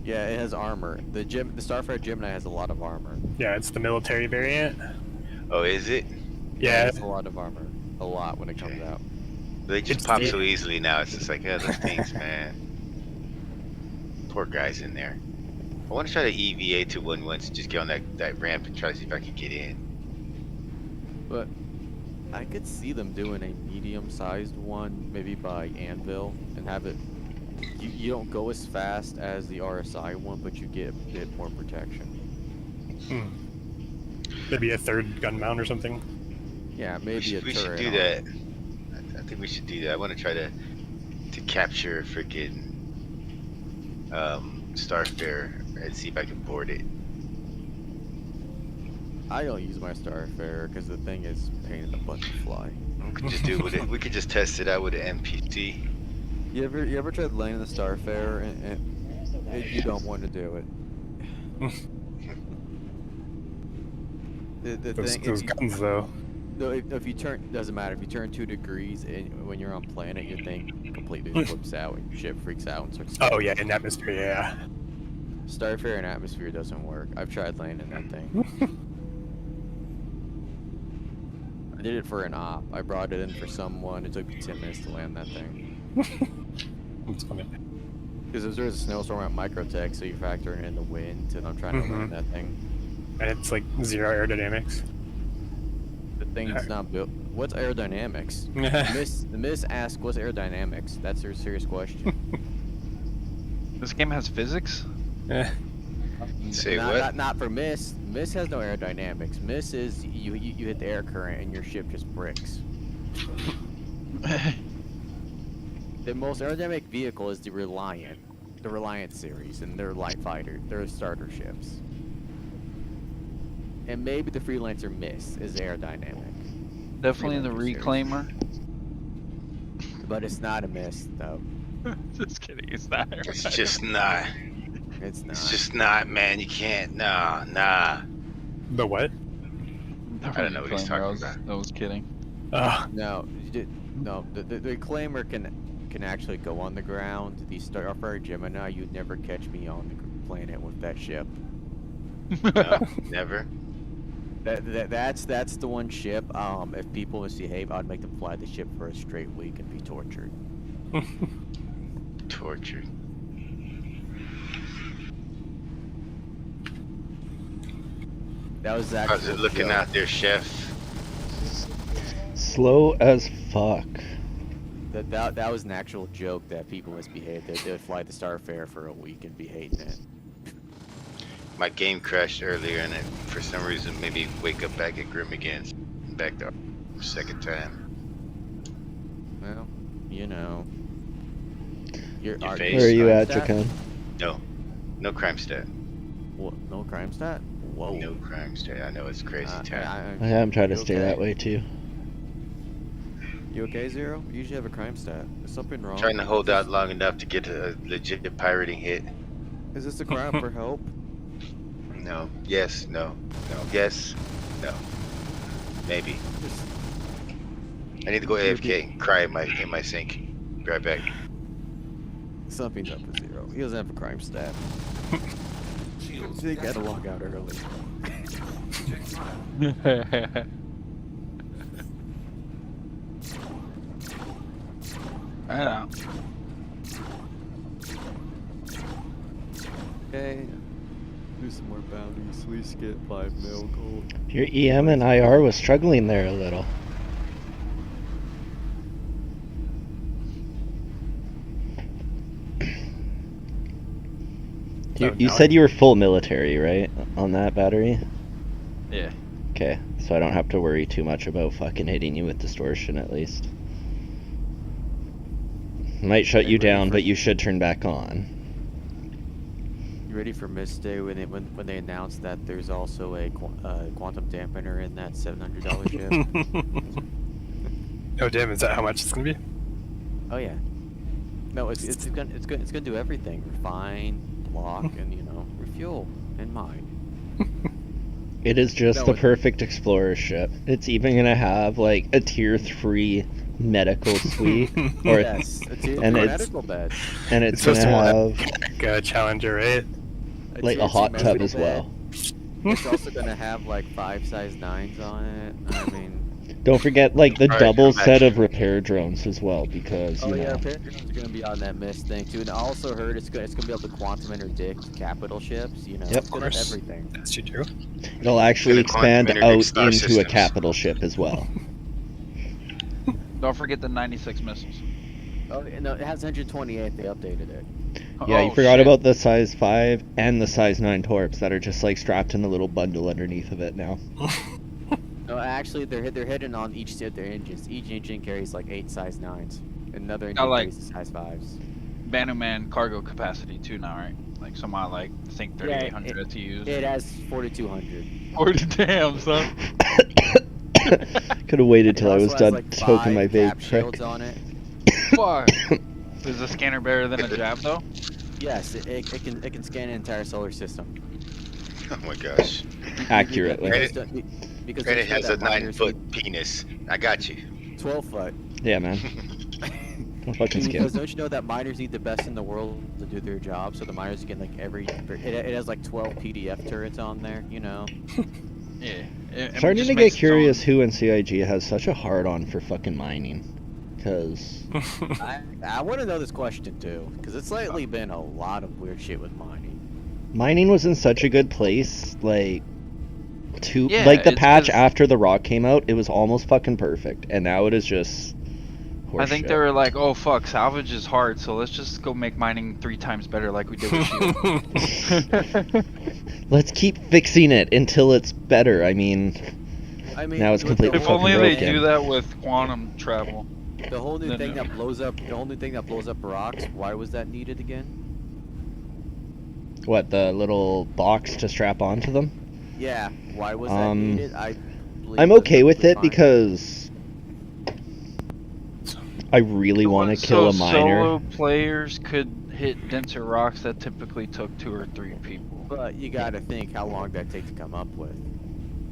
Yeah, it has armor. The Starfarer Gemini has a lot of armor. Yeah, it's the military variant. Oh, is it? Yeah, it's a lot of armor. A lot when it comes out. They just It's- pop so easily now. It's just like, yeah, those things, man. Poor guys in there. I want to try to EVA to one once, just get on that ramp and try to see if I can get in. But I could see them doing a medium-sized one, maybe by Anvil, and have it. You don't go as fast as the RSI one, but you get a bit more protection. maybe a third gun mount or something. Yeah, maybe We a should turret. do on that. it. I think we should do that. I want to try to capture freaking Starfarer and see if I can board it. I don't use my Starfarer because the thing is a pain in the butt to fly. We could just do it with it. We could just test it out with an NPC. You ever tried landing the Starfarer and you don't want to do it? the Those, thing, those guns, though. no, if you turn, doesn't matter if you turn 2 degrees and when you're on planet, your thing completely flips out and your ship freaks out and starts. Oh yeah, in atmosphere, yeah. Starfarer in atmosphere doesn't work. I've tried landing that thing. I did it for an op. I brought it in for someone. It took me 10 minutes to land that thing. That's funny. Because there was a snowstorm at Microtech, so you factor in the wind, and I'm trying to land that thing. And it's like 0 aerodynamics. The thing's not built. What's aerodynamics? The Miss asked, "What's aerodynamics?" That's her serious question. This game has physics? Say not, what? Not for Miss. Miss has no aerodynamics. Miss is you hit the air current and your ship just bricks. The most aerodynamic vehicle is the Reliant series, and they're light fighter. They're starter ships. And maybe the Freelancer Miss is aerodynamic. Definitely the Freelancer series. Reclaimer. But it's not a Miss, though. Just kidding, it's not. It's just not. It's not. It's just not, man. You can't. Nah. The what? I don't know what he's talking about. I was kidding. No, no. The Reclaimer can actually go on the ground. The Starfarer Gemini, you'd never catch me on planet with that ship. No, never. That's the one ship. If people misbehave, I'd make them fly the ship for a straight week and be tortured. Tortured. That was How's actually it looking out there, chef? Slow as fuck. That was an actual joke that people misbehaved. They would fly the Starfare for a week and be hating it. My game crashed earlier, and it, for some reason, made me wake up back at Grim again. Back to second time. Well, you know. Your are face. Where are you crime at, stat? Jacone? No. No crime stat. What? No crime stat? Whoa. No crime stat. I know it's crazy time. I am trying to You stay okay? that way too. You okay, Zero? You usually have a crime stat. Is something wrong? Trying to hold out long enough to get a legit pirating hit. Is this a cry for help? No. Yes. No. No. Yes. No. Maybe. I need to go AFK. Cry in my sink. Be right back. Something's up with Zero. He doesn't have a crime stat. So he gotta log out early. I know. Okay. Do some more bounties. Please get 5 mil gold. Your EM and IR was struggling there a little. You said you were full military, right? On that battery? Yeah. Okay, so I don't have to worry too much about fucking hitting you with distortion at least. Might shut you down, but you should turn back on. You ready for Mist Day when they announced that there's also a quantum dampener in that $700 ship? Oh damn! Is that how much it's gonna be? Oh yeah. No, it's gonna do everything. Refine, block, and refuel and mine. It is just No, the perfect explorer ship. It's even gonna have like a tier 3 medical suite, or Yes, it's a and it's medical bed. and it's gonna have like a Challenger, right? like a hot tub as well. It's also gonna have like 5 size 9s on it. I mean, Don't forget like the Alright, double come back. set of repair drones as well, because oh you yeah, know. repair drones are gonna be on that Mist thing too. And I also heard it's gonna be able to quantum interdict capital ships. You know, Yep. it's gonna have everything. That's true. It'll actually Gonna quantum expand interdict out star into a systems. capital ship as well. Don't forget the 96 missiles. Oh no, it has 128. They updated it. Yeah, you Oh, forgot shit. about the size 5 and the size 9 torps that are just like strapped in a little bundle underneath of it now. No, actually, they're hidden on each of their engines. Each engine carries like 8 size 9s. Another engine like- carries size 5s. Banuman cargo capacity too now, right? Like somehow I think 3,800 to use. It has 4,200. 40 damn son. Could have waited till It I was also has, done like, smoking my 5 cap vape. shields Prick. on it. Fuck. Is the scanner better than a jab though? Yes, it can scan an entire solar system. Oh my gosh. Accurately. Because And they it said has a that miners 9-foot penis. I got you. need 12 foot. Yeah, man. Don't fucking skip. Because don't you know that miners need the best in the world to do their job? So the miners get like it has like 12 PDF turrets on there. You know. Yeah. Starting to get curious who in CIG has such a hard-on for fucking mining. Because I want to know this question too, because it's lately been a lot of weird shit with mining. mining was in such a good place, like, Yeah, like the it's patch 'cause- after the rock came out, it was almost fucking perfect. And now it is just I think horseshit. they were like, oh fuck, salvage is hard, so let's just go make mining 3 times better like we did with Shield. Let's keep fixing it until it's better. I mean, now it's with the completely If whole- only fucking they broken. do that with quantum travel. The whole new No, thing no. that blows up, rocks. Why was that needed again? What, the little box to strap onto them? Yeah, why was that Um, needed? I'm I'm okay with it because I really want to kill a miner. Solo players could hit denser rocks that typically took 2 or 3 people. But you gotta think how long that take to come up with.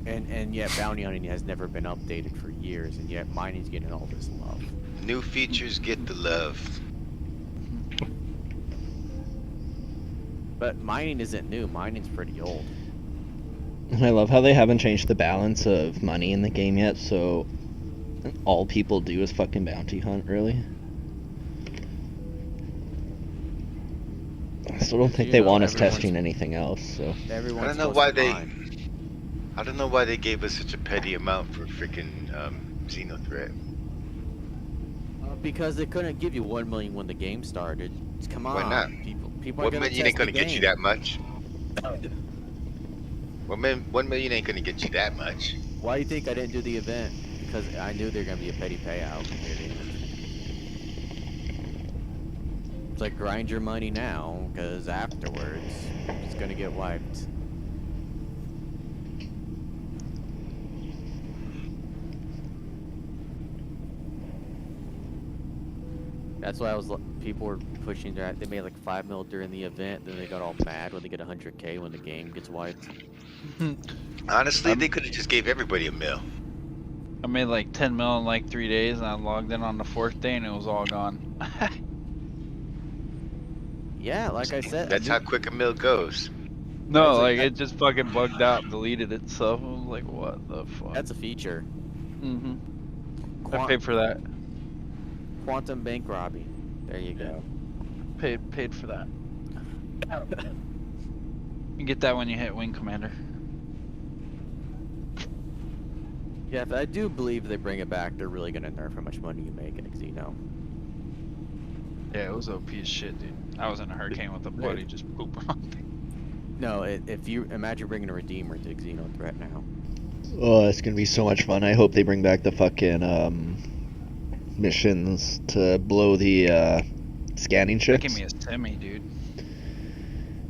And yet bounty hunting has never been updated for years, and yet mining's getting all this love. New features get the love. But mining isn't new. Mining's pretty old. I love how they haven't changed the balance of money in the game yet, so all people do is fucking bounty hunt, really. I still don't think You they know, want us everyone's- testing anything else, so. Everyone's I don't know supposed why to they. mine. I don't know why they gave us such a petty amount for freaking Xenothreat. Because they couldn't give you 1 million when the game started. Come on, Why not? People are 1 gonna million test ain't the gonna get you game. that much. 1 million ain't gonna get you that much. Why do you think I didn't do the event? Because I knew there were gonna be a petty payout. It's like grind your money now, because afterwards it's gonna get wiped. That's why people were pushing that. They made like 5 mil during the event, then they got all mad when they get 100K when the game gets wiped. Honestly, they could have just gave everybody a mil. I made like 10 mil in like 3 days, and I logged in on the 4th day, and it was all gone. Yeah, like I said, That's how quick a mil goes. No, That's like like- it just fucking bugged out, and deleted itself. I was like, what the fuck? that's a feature. Mm-hmm. I paid for that. Quantum bank robbing. There you go. Paid for that. You get that when you hit Wing Commander. Yeah, if I do believe they bring it back, they're really gonna nerf how much money you make in Xeno. Yeah, it was OP as shit, dude. I was in a hurricane with a buddy just pooping on me. No, if you imagine bringing a Redeemer to Xenothreat now. Oh, it's gonna be so much fun. I hope they bring back the fucking missions to blow the scanning That ships. gave me a semi, dude.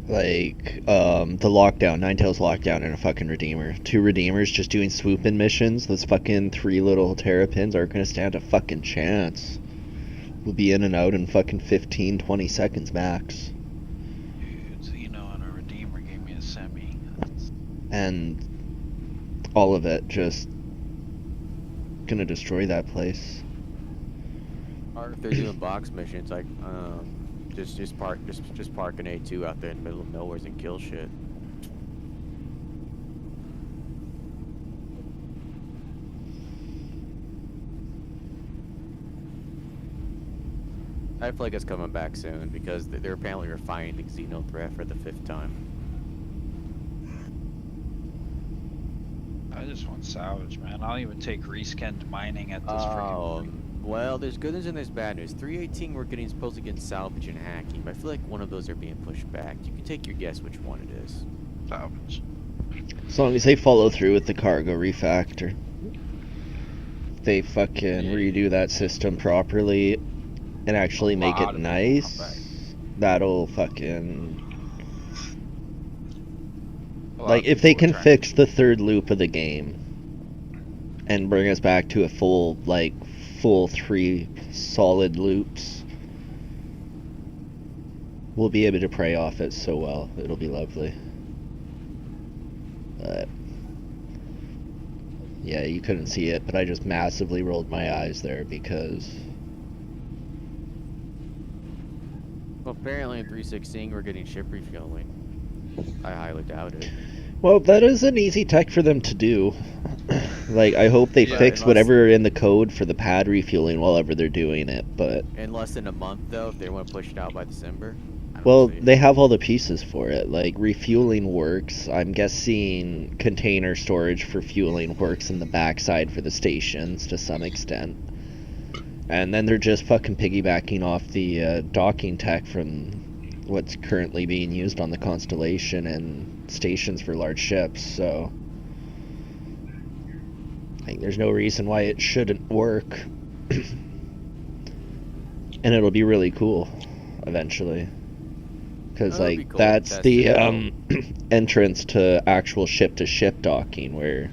Like the lockdown, Ninetales lockdown, and a fucking Redeemer. 2 Redeemers just doing swoop-in missions. Those fucking 3 little terrapins aren't gonna stand a fucking chance. We'll be in and out in fucking 15-20 seconds max. Dude, Xeno and a Redeemer gave me a semi. And all of it just gonna destroy that place. Or if they're doing box missions, like just park an A2 out there in the middle of nowhere and kill shit. I feel like it's coming back soon because they're apparently refining the Xenothreat for the 5th time. I just want salvage, man. I'll even take reskinned mining at this freaking. Well, there's good news and there's bad news. 318 we're getting supposed to get salvage and hacking, but I feel like one of those are being pushed back. You can take your guess which one it is. Salvage. As long as they follow through with the cargo refactor. They fucking redo that system properly and actually make it nice. That'll fucking... Like, if they can fix the 3rd loop of the game and bring us back to a full 3 solid loops, we'll be able to prey off it so well. It'll be lovely. But yeah, you couldn't see it, but I just massively rolled my eyes there because... Well, apparently in 316 we're getting ship refueling. I highly doubt it. Well, that is an easy tech for them to do. Like, I hope they Yeah, fix unless- whatever in the code for the pad refueling while ever they're doing it, but... In less than a month, though, if they want to push it out by December. I don't Well, see it. they have all the pieces for it. Like, refueling works. I'm guessing container storage for fueling works in the backside for the stations to some extent. And then they're just fucking piggybacking off the docking tech from what's currently being used on the Constellation and stations for large ships, so... Like, there's no reason why it shouldn't work. And it'll be really cool, eventually. Because, That'll like, be cool. that's That's the cool. entrance to actual ship-to-ship docking, where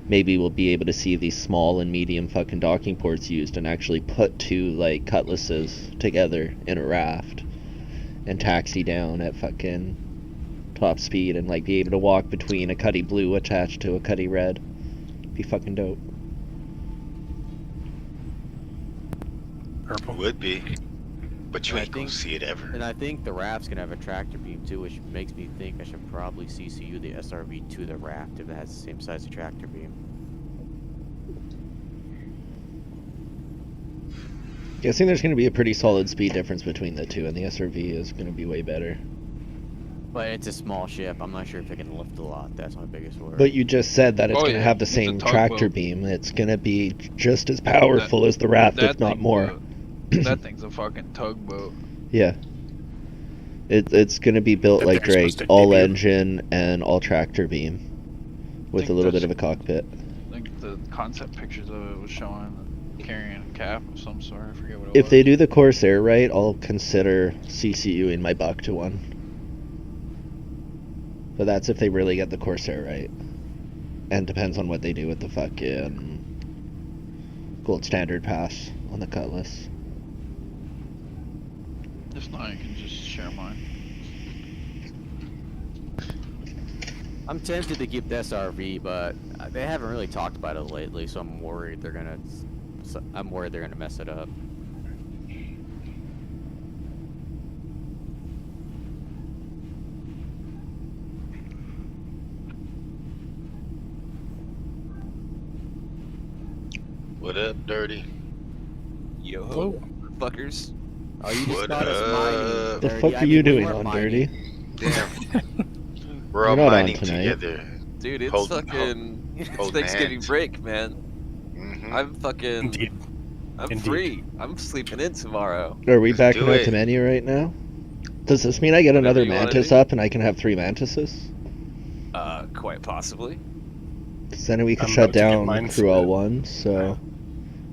maybe we'll be able to see these small and medium fucking docking ports used and actually put 2, like, cutlasses together in a raft and taxi down at fucking top speed and, like, be able to walk between a Cuddy Blue attached to a Cuddy Red. Be fucking dope. Purple. Would be. But you And I ain't gonna think- see it ever. And I think the raft's gonna have a tractor beam too, which makes me think I should probably CCU the SRV to the raft if it has the same size of tractor beam. Guessing there's going to be a pretty solid speed difference between the two, and the SRV is going to be way better. But it's a small ship. I'm not sure if it can lift a lot. That's my biggest worry. But you just said that it's Oh, going to yeah, have the it's a same tugboat. tractor beam. It's going to be just as powerful as the raft, if not thing's more. that thing's a fucking tugboat. Yeah. It's going to be built That like they're supposed Drake, to all debut. engine and all tractor beam, with Think a little bit that's- of a cockpit. I think the concept pictures of it was showing carrying a cap of some sort. I forget what it was. If they do the Corsair right, I'll consider CCUing my buck to one. But that's if they really get the Corsair right. And depends on what they do with the fucking gold standard pass on the Cutlass. If not, you can just share mine. I'm tempted to keep the SRV, but they haven't really talked about it lately, so I'm worried they're gonna mess it up. What up, Dirty? Yo, Hello. fuckers. Oh, you just What got us mining. up? The Dirty. fuck I are mean, you we doing weren't on mining. Dirty? Damn. We're all You're not on mining tonight. together. Dude, it's Holding- fucking it's holding Thanksgiving hands. break, man. Hmm. I'm fucking. Indeed. I'm Indeed. free. I'm sleeping in tomorrow. Are we Let's backing do out it. to menu right now? Does this mean I get Whatever another you wanna Mantis do. up and I can have 3 Mantises? Quite possibly. Because then we can I'm shut about to get down mine Crew split. 01, so...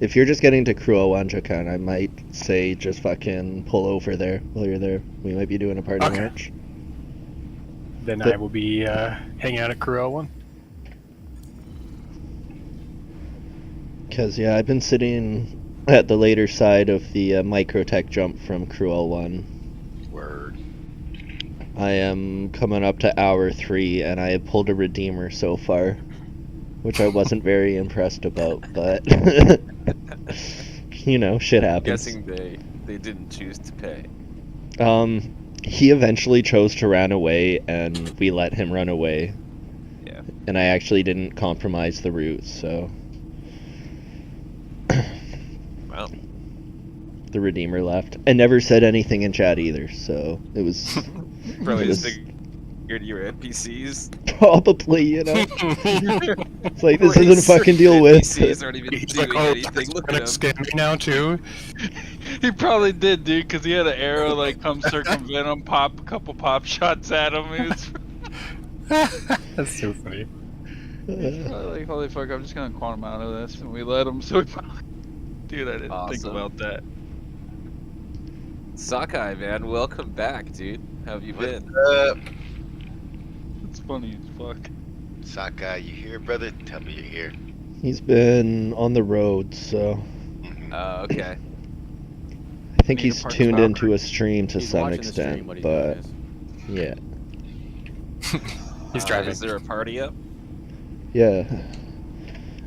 If you're just getting to Crew 01, Jakan, I might say just fucking pull over there while you're there. We might be doing a party Okay. march. Then But- I will be hanging out at Crew 1. Because, yeah, I've been sitting at the later side of the Microtech jump from Crew 01. Word. I am coming up to hour 3, and I have pulled a Redeemer so far. Which I wasn't very impressed about, but... you know, shit I'm happens. guessing they didn't choose to pay. He eventually chose to run away, and we let him run away. Yeah. And I actually didn't compromise the route, so Well, the Redeemer left. And never said anything in chat either, so it was probably it just was figured you were NPCs. probably, you know. It's like, this Race isn't fucking deal with. NPCs aren't even He's doing like, oh, anything. that's Look gonna at him. scam me now too. He probably did, dude, because he had an arrow like come circumvent him, pop a couple pop shots at him. He was That's so funny. probably like, holy fuck, I'm just gonna quantum out of this, and we let him. So we probably, dude, I didn't think Awesome. about that. Sakai, man, welcome back, dude. How have you been? What up? It's funny as fuck. Sakai, you here, brother? Tell me you're here. He's been on the road, so Mhm. Okay. I think Being a he's part tuned stopper. into a stream to He's some watching the stream, extent, what he's but doing is. yeah. He's driving. Is there a party up? Yeah.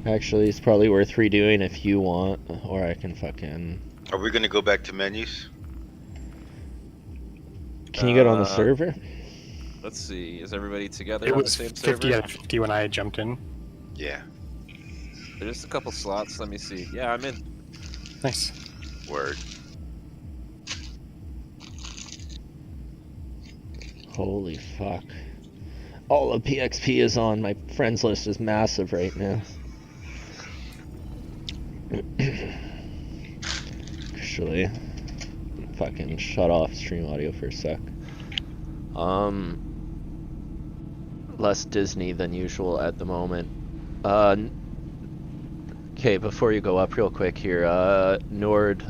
Actually, it's probably worth redoing if you want, or I can fucking... Are we gonna go back to menus? Can you get on the Uh, server? Let's see. Is everybody together It on the was same 50 server? out of 50 when I jumped in. Yeah. There's a couple slots. Let me see. Yeah, I'm in. Nice. Word. Holy fuck. All of PXP is on. My friends list is massive right now. Actually, fucking shut off stream audio for a sec. Less Disney than usual at the moment. Okay, before you go up real quick here, Nord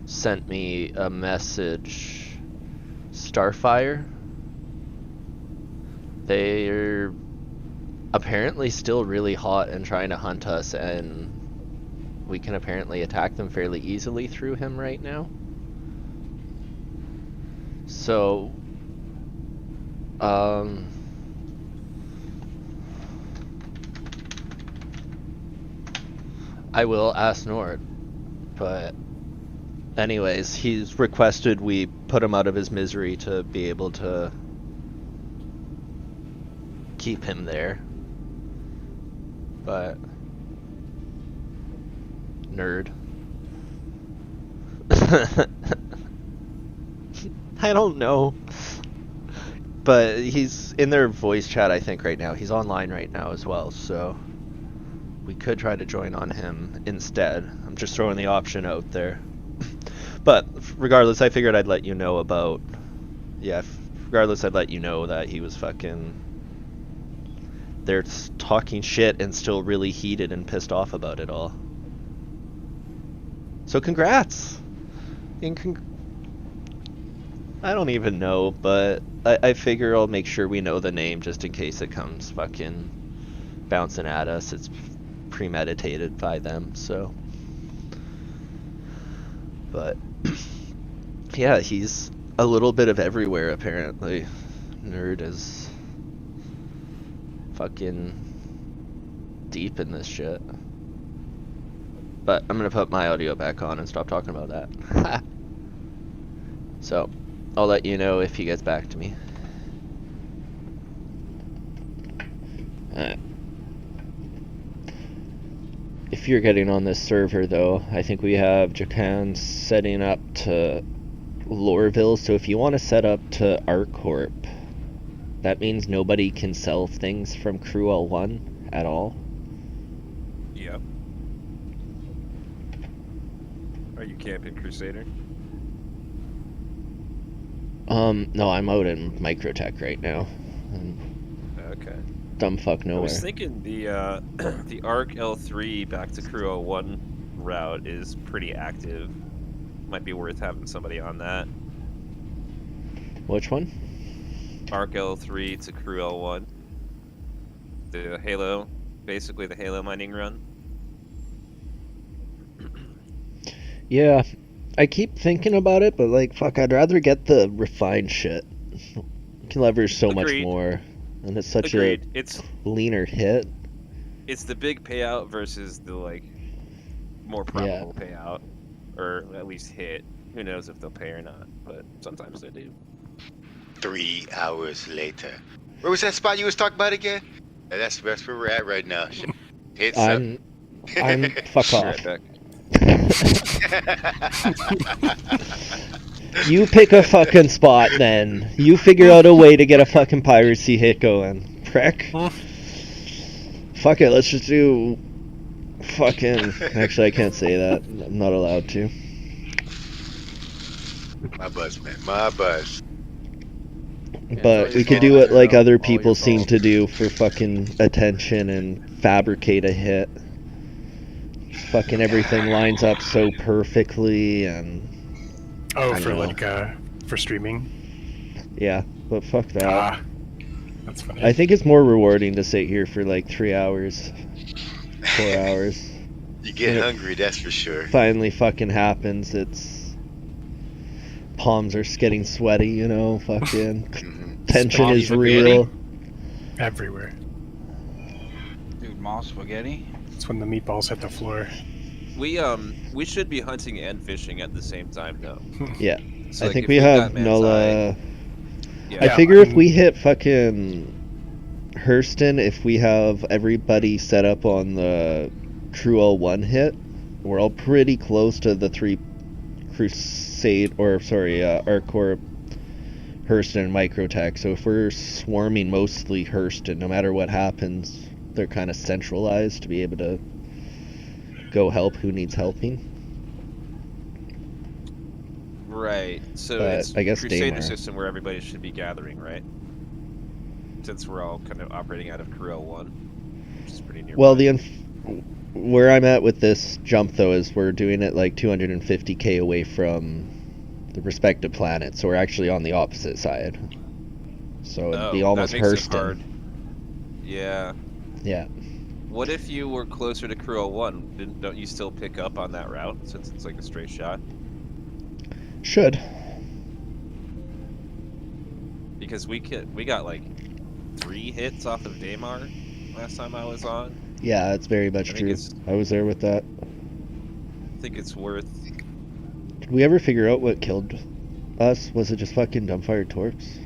sent me a message. Starfire? They're apparently still really hot and trying to hunt us, and we can apparently attack them fairly easily through him right now. So, I will ask Nord, but anyways, he's requested we put him out of his misery to be able to keep him there. But nerd. I don't know. But he's in their voice chat, I think, right now. He's online right now as well, so we could try to join on him instead. I'm just throwing the option out there. But regardless, I figured I'd let you know about... Yeah, regardless, I'd let you know that he was fucking... They're talking shit and still really heated and pissed off about it all. So congrats! I don't even know, but I figure I'll make sure we know the name just in case it comes fucking bouncing at us. It's premeditated by them, so... But... yeah, he's a little bit of everywhere, apparently. Nerd is... fucking... deep in this shit. But I'm gonna put my audio back on and stop talking about that. So, I'll let you know if he gets back to me. If you're getting on this server, though, I think we have Japan setting up to Loreville, so if you want to set up to ArcCorp, that means nobody can sell things from Crew L1 at all. Yep. Are you camping Crusader? No, I'm out in Microtech right now. Okay. Dumb fuck nowhere. I was thinking the the ARC L3 back to Crew 01 route is pretty active. Might be worth having somebody on that. Which one? ARC L3 to Crew L1. The Halo, basically the Halo mining run. Yeah, I keep thinking about it, but like, fuck, I'd rather get the refined shit. You can leverage so much Agreed. more, and it's such Agreed. a It's leaner hit. it's the big payout versus the like more probable payout, or at least hit. Who knows if they'll pay or not? But sometimes they do. 3 hours later. Where was that spot you was talking about again? Yeah, that's where we're at right now. Hit I'm fuck Be off. right back. You pick a fucking spot then. You figure out a way to get a fucking piracy hit going. Prick. Fuck it, let's just do fucking... Actually, I can't say that. I'm not allowed to. My buzz, man. My buzz. But we could do it like other people seem to do for fucking attention and fabricate a hit. Fucking everything lines up so perfectly and... Oh, I for know. like for streaming. Yeah, but fuck that. Ah, that's funny. I think it's more rewarding to sit here for like 3 hours, 4 hours. You get When it hungry, that's for sure. finally fucking happens. It's palms are getting sweaty, you know. Fucking tension is real. Everywhere. Dude, mall spaghetti? It's when the meatballs hit the floor. We should be hunting and fishing at the same time though. Yeah, So, I like, think if we we've have got Man's Nola. Eye- Yeah. I figure if we hit fucking Hurston, if we have everybody set up on the True L1 hit, we're all pretty close to the 3 Crusade, or sorry, ArcCorp, Hurston, and Microtech. So if we're swarming mostly Hurston, no matter what happens, they're kind of centralized to be able to go help who needs helping. Right. So But it's I guess Crusader Daymar. system where everybody should be gathering, right? Since we're all kind of operating out of Crew L1, which is pretty near. Well, where I'm at with this jump though is we're doing it like 250k away from the respective planets, so we're actually on the opposite side. So it'd be almost that makes it hard. Hurston. Yeah. Yeah. What if you were closer to Crew L1? Don't you still pick up on that route since it's like a straight shot? Should. Because we got like 3 hits off of Daymar last time I was on. Yeah, it's very much I think true. it's- I was there with that. I think it's worth Did we ever figure out what killed us? Was it just fucking dumbfire torps?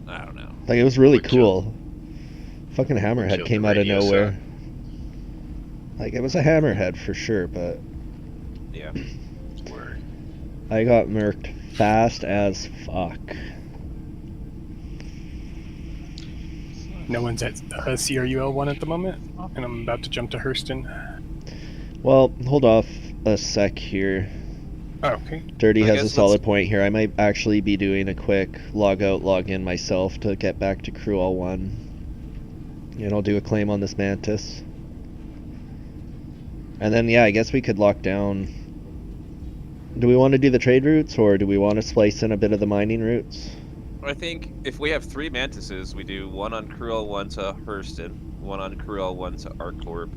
I don't know. Like, it was really What cool. Fucking hammerhead killed came the out of radio nowhere. sound? Like, it was a hammerhead for sure, but Yeah. Word. I got murked fast as fuck. No one's at CRUL 1 at the moment, and I'm about to jump to Hurston. Well, hold off a sec here. Oh, okay. Dirty I has guess a let's- solid point here. I might actually be doing a quick log out, log in myself to get back to Crew All 1. And I'll do a claim on this Mantis. And then, yeah, I guess we could lock down. Do we want to do the trade routes, or do we want to splice in a bit of the mining routes? I think if we have 3 Mantises, we do one on Crew L1 to Hurston, one on Crew L1 to ArcCorp,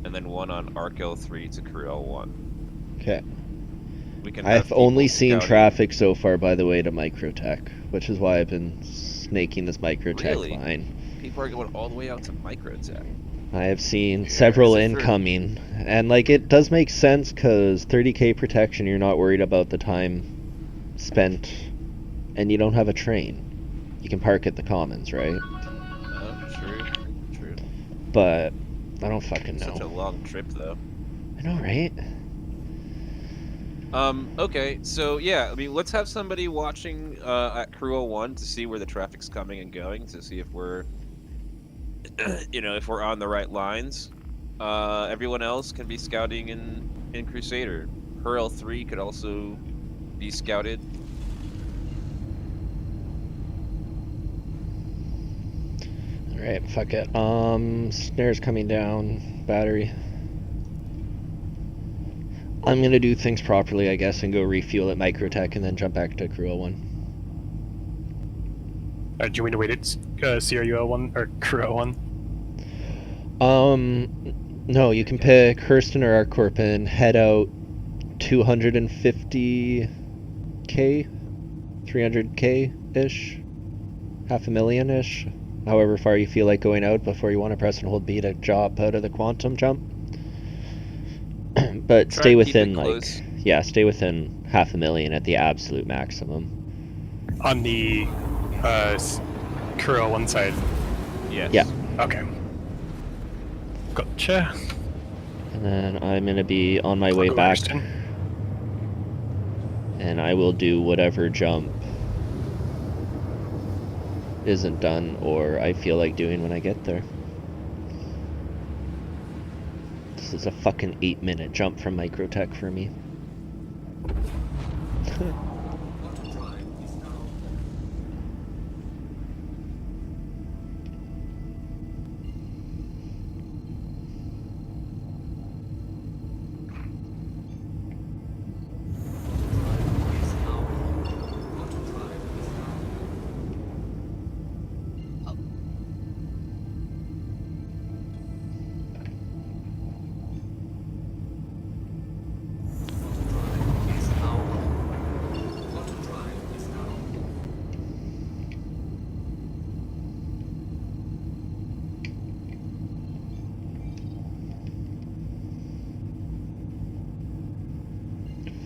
and then one on Arc L3 to Crew L1. Okay. We can. I've have only people seen scouting. traffic so far, by the way, to Microtech, which is why I've been snaking this Microtech Really? line. People are going all the way out to Microtech. I have seen several is it for- incoming, and like it does make sense because 30k protection, you're not worried about the time spent, and you don't have a train. You can park at the commons, right? Oh, true. True. But I don't fucking know. Such a long trip, though. I know, right? Okay, so yeah, I mean, let's have somebody watching at Crew 01 to see where the traffic's coming and going, to see if we're, if we're on the right lines. Everyone else can be scouting in Crusader. Her L3 could also be scouted. Alright, fuck it. Snares coming down, battery. I'm gonna do things properly, I guess, and go refuel at Microtech and then jump back to Crew 01. Do you want me to wait at CRUL 1 or Crew 1? No, you can pick Hurston or ArcCorp and head out 250k, 300k-ish, 500,000-ish, however far you feel like going out before you want to press and hold B to drop out of the quantum jump. But Try stay and keep it within, like, close. yeah, stay within 500,000 at the absolute maximum. On the Crew 1 side. Yes. Yeah. Okay. Gotcha. And then I'm gonna be on my I'll way go back, Hurston. and I will do whatever jump isn't done or I feel like doing when I get there. This is a fucking 8-minute jump from Microtech for me.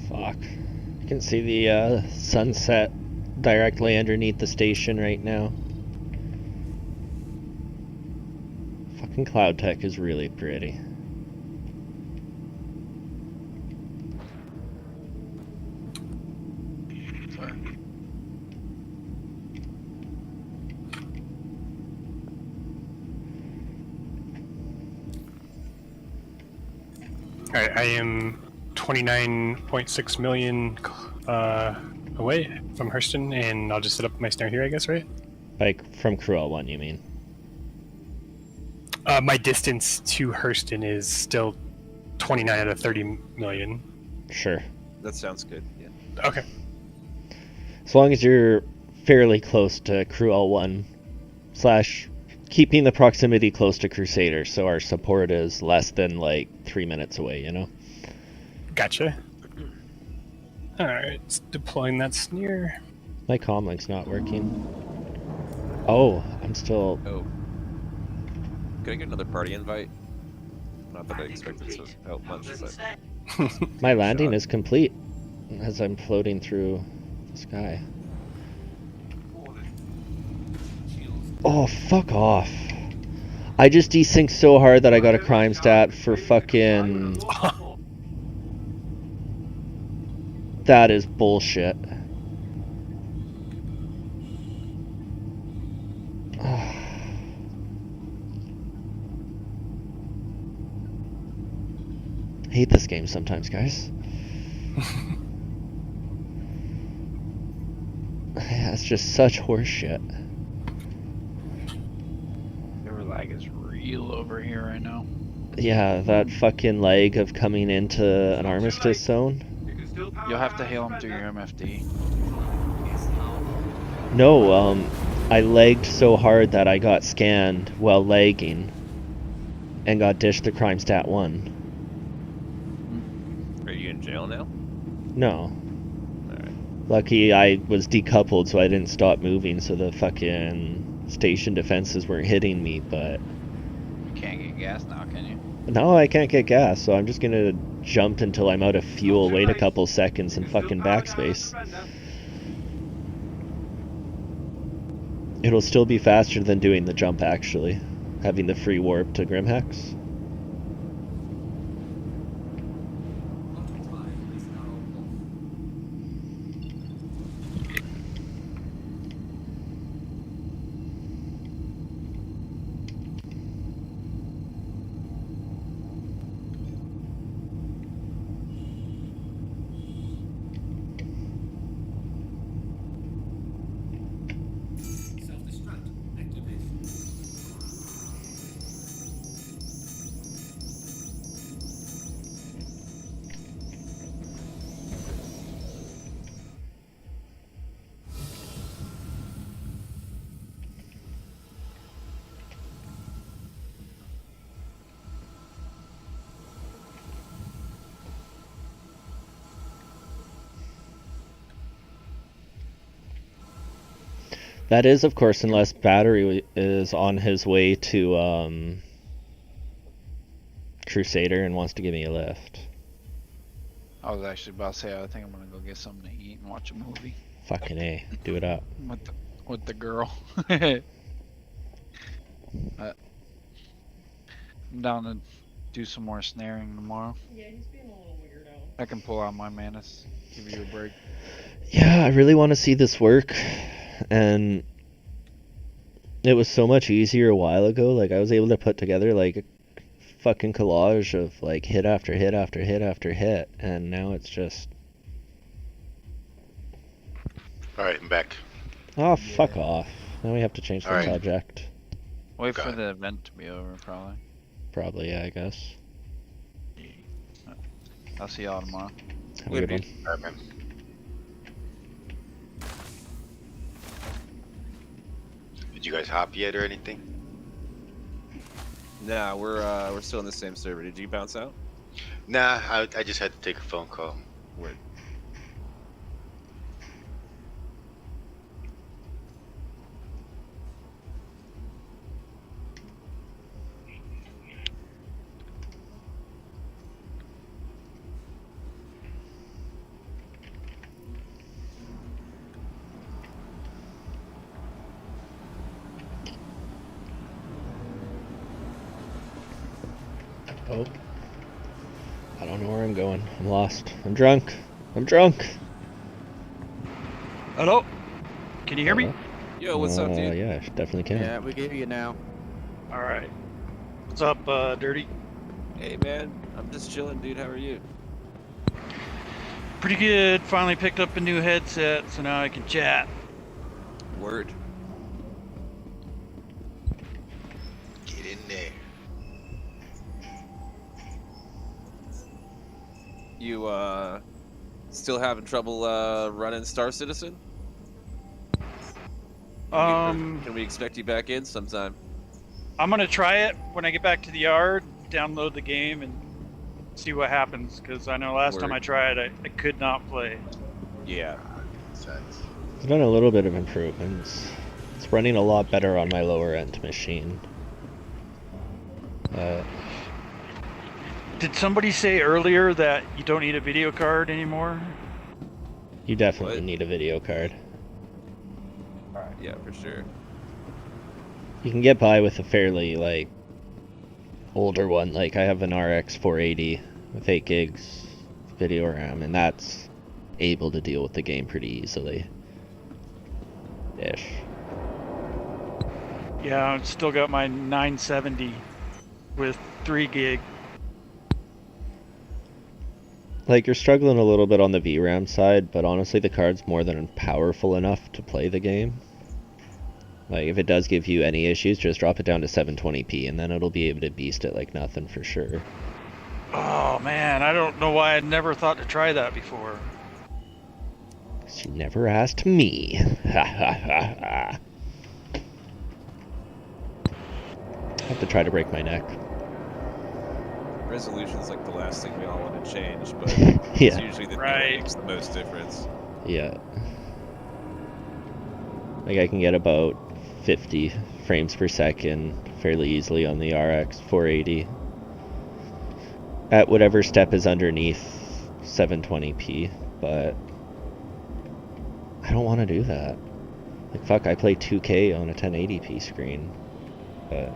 Fuck. You can see the sunset directly underneath the station right now. Fucking Cloud Tech is really pretty. Alright, I am 29.6 million away from Hurston, and I'll just set up my snare here, I guess, right? Like, from Cruel 1, you mean? My distance to Hurston is still 29 out of 30 million. Sure. That sounds good. Yeah. Okay. As long as you're fairly close to Cruel 1, slash keeping the proximity close to Crusader, so our support is less than, like, 3 minutes away, you know? Gotcha. Alright, it's deploying that snare. My comlink's not working. Oh, I'm still... Oh. Could I get another party invite? Not that I expected to help much, but My landing is complete. as I'm floating through the sky. Oh, fuck off. I just desynced so hard that I got a crime stat for fucking... That is bullshit. I hate this game sometimes, guys. Yeah, it's just such horseshit. Server lag is real over here right now. Yeah, that fucking lag of coming into an armistice zone. You'll have to hail him through your MFD. No, I lagged so hard that I got scanned while lagging and got dished to crime stat 1. Are you in jail now? No. Alright. Lucky I was decoupled so I didn't stop moving so the fucking station defenses weren't hitting me, but... You can't get gas now, can you? No, I can't get gas, so I'm just gonna jump until I'm out of fuel, wait a couple seconds, and fucking backspace. It'll still be faster than doing the jump, actually. Having the free warp to Grimhex. That is, of course, unless Battery is on his way to Crusader and wants to give me a lift. I was actually about to say I think I'm gonna go get something to eat and watch a movie. Fucking A. Do it up. With the girl. I'm down to do some more snaring tomorrow. Yeah, he's being a little weirdo. I can pull out my Manus. Give you a break. Yeah, I really want to see this work, and it was so much easier a while ago. Like, I was able to put together, like, a fucking collage of, like, hit after hit after hit after hit, and now it's just... Alright, I'm back. Oh, fuck off. Now we have to change the Alright. subject. Wait for the event to be over, probably. Probably, yeah, I guess. I'll see y'all tomorrow. Have a good one. Alright, man. Did you guys hop yet or anything? Nah, we're still in the same server. Did you bounce out? Nah, I just had to take a phone call. Word. Oh. I don't know where I'm going. I'm lost. I'm drunk. I'm drunk. Hello? Can you hear me? Yo, what's up, dude? Yeah, I definitely can. Yeah, we gave you now. Alright. What's up, Dirty? Hey, man. I'm just chilling, dude. How are you? Pretty good. Finally picked up a new headset, so now I can chat. Word. Get in there. You, still having trouble, running Star Citizen? Can we expect you back in sometime? I'm gonna try it when I get back to the yard, download the game, and see what happens, because I know last time Word. I tried, I could not play. Yeah. Sucks. It's done a little bit of improvements. It's running a lot better on my lower end machine. Did somebody say earlier that you don't need a video card anymore? You definitely What? need a video card. Alright, yeah, for sure. You can get by with a fairly, like, older one. Like, I have an RX 480 with 8 gigs video RAM, and that's able to deal with the game pretty easily. Ish. Yeah, I've still got my 970 with 3 gig. Like, you're struggling a little bit on the VRAM side, but honestly the card's more than powerful enough to play the game. Like, if it does give you any issues, just drop it down to 720p, and then it'll be able to beast it like nothing for sure. Oh man, I don't know why I'd never thought to try that before. 'Cause you never asked me. Ha ha ha ha. I have to try to break my neck. Resolution's like the last thing we all want to change, but it's Yeah. usually the thing that Right. makes the most difference. Yeah. Like, I can get about 50 frames per second fairly easily on the RX 480. At whatever step is underneath 720p, but I don't want to do that. Like, fuck, I play 2K on a 1080p screen, but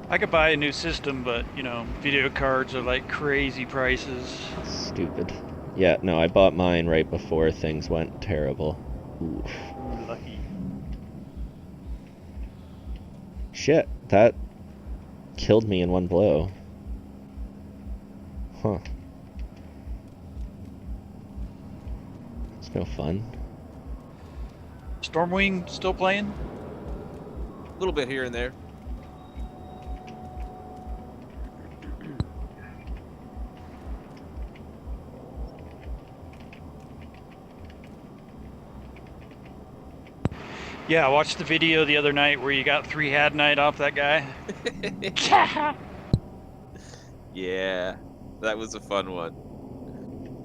I could buy a new system, but you know, video cards are like crazy prices. stupid. Yeah, no, I bought mine right before things went terrible. Oof. Ooh, lucky. Shit, that killed me in one blow. Huh. It's no fun. Stormwing still playing? A little bit here and there. Yeah, I watched the video the other night where you got 3 Had Night off that guy. Yeah, that was a fun one.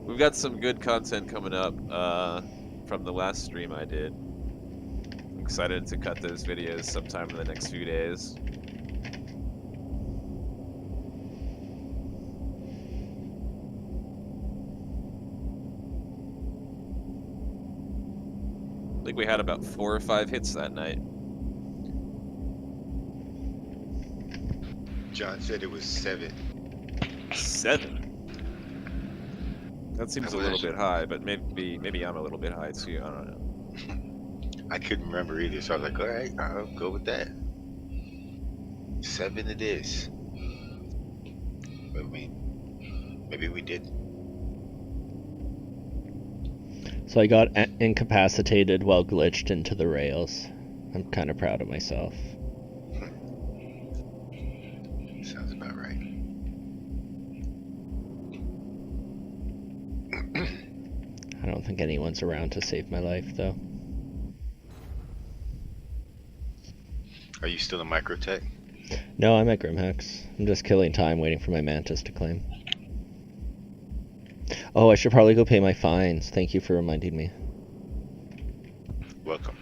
We've got some good content coming up from the last stream I did. I'm excited to cut those videos sometime in the next few days. I think we had about 4 or 5 hits that night. John said it was 7. 7? That seems a little bit high, but maybe I'm a little bit high too. I don't know. I couldn't remember either, so I was like, all right, I'll go with that. 7 it is. But I mean, maybe we did. So I got incapacitated while glitched into the rails. I'm kind of proud of myself. Sounds about right. I don't think anyone's around to save my life, though. Are you still in Microtech? No, I'm at Grimhex. I'm just killing time waiting for my Mantis to claim. Oh, I should probably go pay my fines. Thank you for reminding me. Welcome.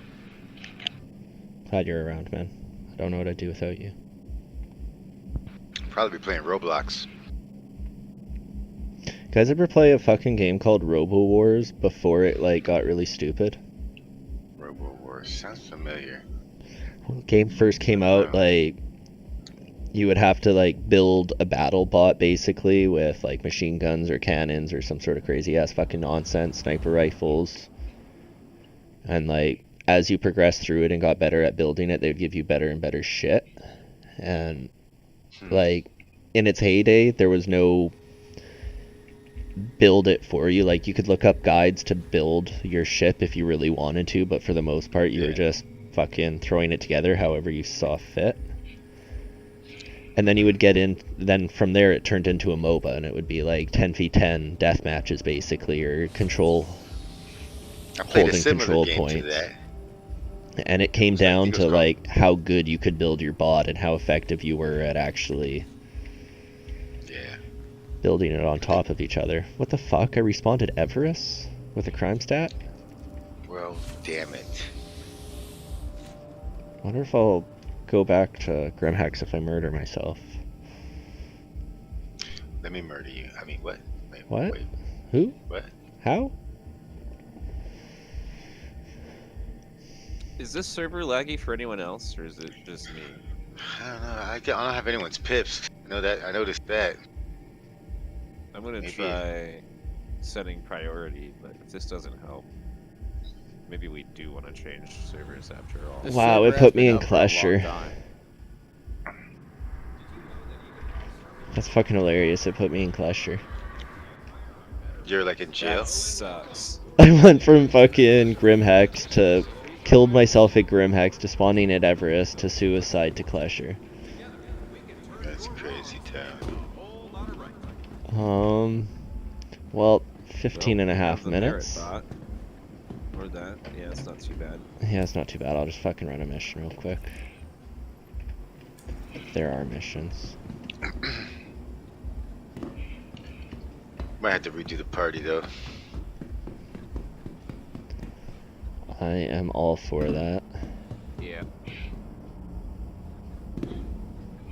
Glad you're around, man. I don't know what I'd do without you. Probably be playing Roblox. Guys ever play a fucking game called Robo Wars before it, like, got really stupid? Robo Wars sounds familiar. When the game first came out, like, you would have to, like, build a battle bot, basically, with, like, machine guns or cannons or some sort of crazy-ass fucking nonsense, sniper rifles. And, like, as you progressed through it and got better at building it, they would give you better and better shit. And, like, in its heyday, there was no build it for you. Like, you could look up guides to build your ship if you really wanted to, but for the most part, you were just fucking throwing it together however you saw fit. And then you would get in, then from there it turned into a MOBA, and it would be like 10v10 death matches basically, or control, I played a holding similar control game points. to that. And it came So I down think it to was like how good you could build your bot and how effective you were at actually building it on top of each other. What the fuck? I respawned at Everest with a crime stat? Well, damn it. Wonder if I'll go back to Grimhex if I murder myself. Let me murder you. I mean, what? Wait, What? Wait, Who? what? How? Is this server laggy for anyone else, or is it just me? I don't know. I don't have anyone's pips. I know that. I noticed that. I'm gonna Maybe. try setting priority, but if this doesn't help, maybe we do want to change servers after all. This Wow, server it has put been me in up for a long Clasher. time. That's fucking hilarious. It put me in Clasher. You're like in jail. That sucks. I went from fucking Grimhex to killed myself at Grimhex to spawning at Everest to suicide to Clasher. That's crazy town. Well, 15 and a half Well, the minutes. Barrett bot. Or that. Yeah, it's not too bad. Yeah, it's not too bad. I'll just fucking run a mission real quick. There are missions. Might have to redo the party though. I am all for that. Yeah.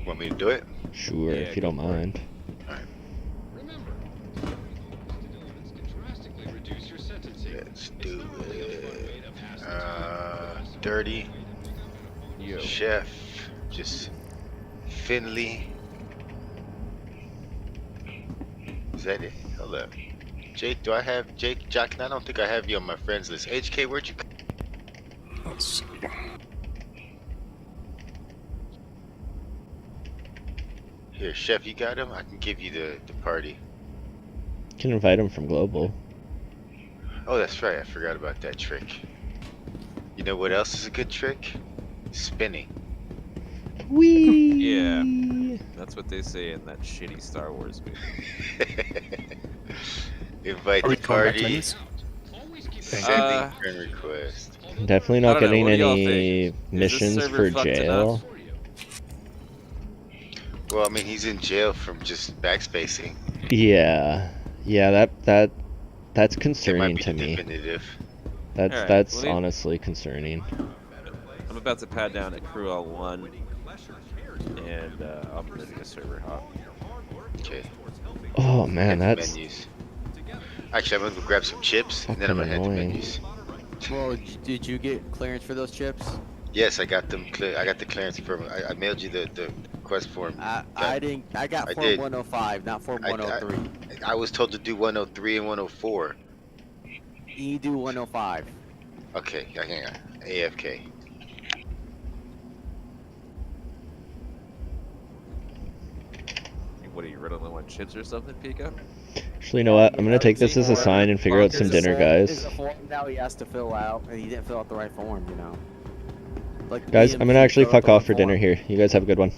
Want me to do it? Sure, Yeah, if you go don't for it. mind. Let's do it. Dirty. Yo. Chef. Just Finley. Is that it? Hold up. Jake, do I have Jake Jackson? I don't think I have you on my friends list. HK, where'd you? Let's see. Here, Chef, you got him? I can give you the party. You can invite him from Global. Oh, that's right. I forgot about that trick. You know what else is a good trick? Spinning. Whee! Yeah. That's what they say in that shitty Star Wars movie. Invite Are we the going back to party. menus? Sending friend request. Definitely I not don't know, getting what do y'all any think? Is this missions server for fucked jail. enough? Well, I mean, he's in jail from just backspacing. Yeah. Yeah, that's It might concerning be to the me. definitive. Alright, That's well, honestly concerning. I'm about to pad down at Crew L1, and I'm ready to server hop. Okay. Oh man, Head to that's menus. Actually, I'm gonna go grab some chips, and then I'm fucking gonna head to annoying. menus. Well, did you get clearance for those chips? Yes, I got them. I got the clearance from. I mailed you the request form. I didn't. I got I form did. 105, not form I- 103. I was told to do 103 and 104. You do 105. Okay, hang on. AFK. What are you running low on chips or something, Pika? actually, you know what? I'm gonna take this as a sign and figure out some There's a dinner, form- guys. There's a form now he has to fill out, and he didn't fill out the right form. You know. Like the Guys, I'm BMC gonna actually filled out fuck the off wrong for dinner form. here. You guys have a good one.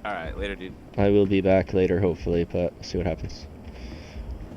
Alright, later, dude. I will be back later, hopefully, but see what happens.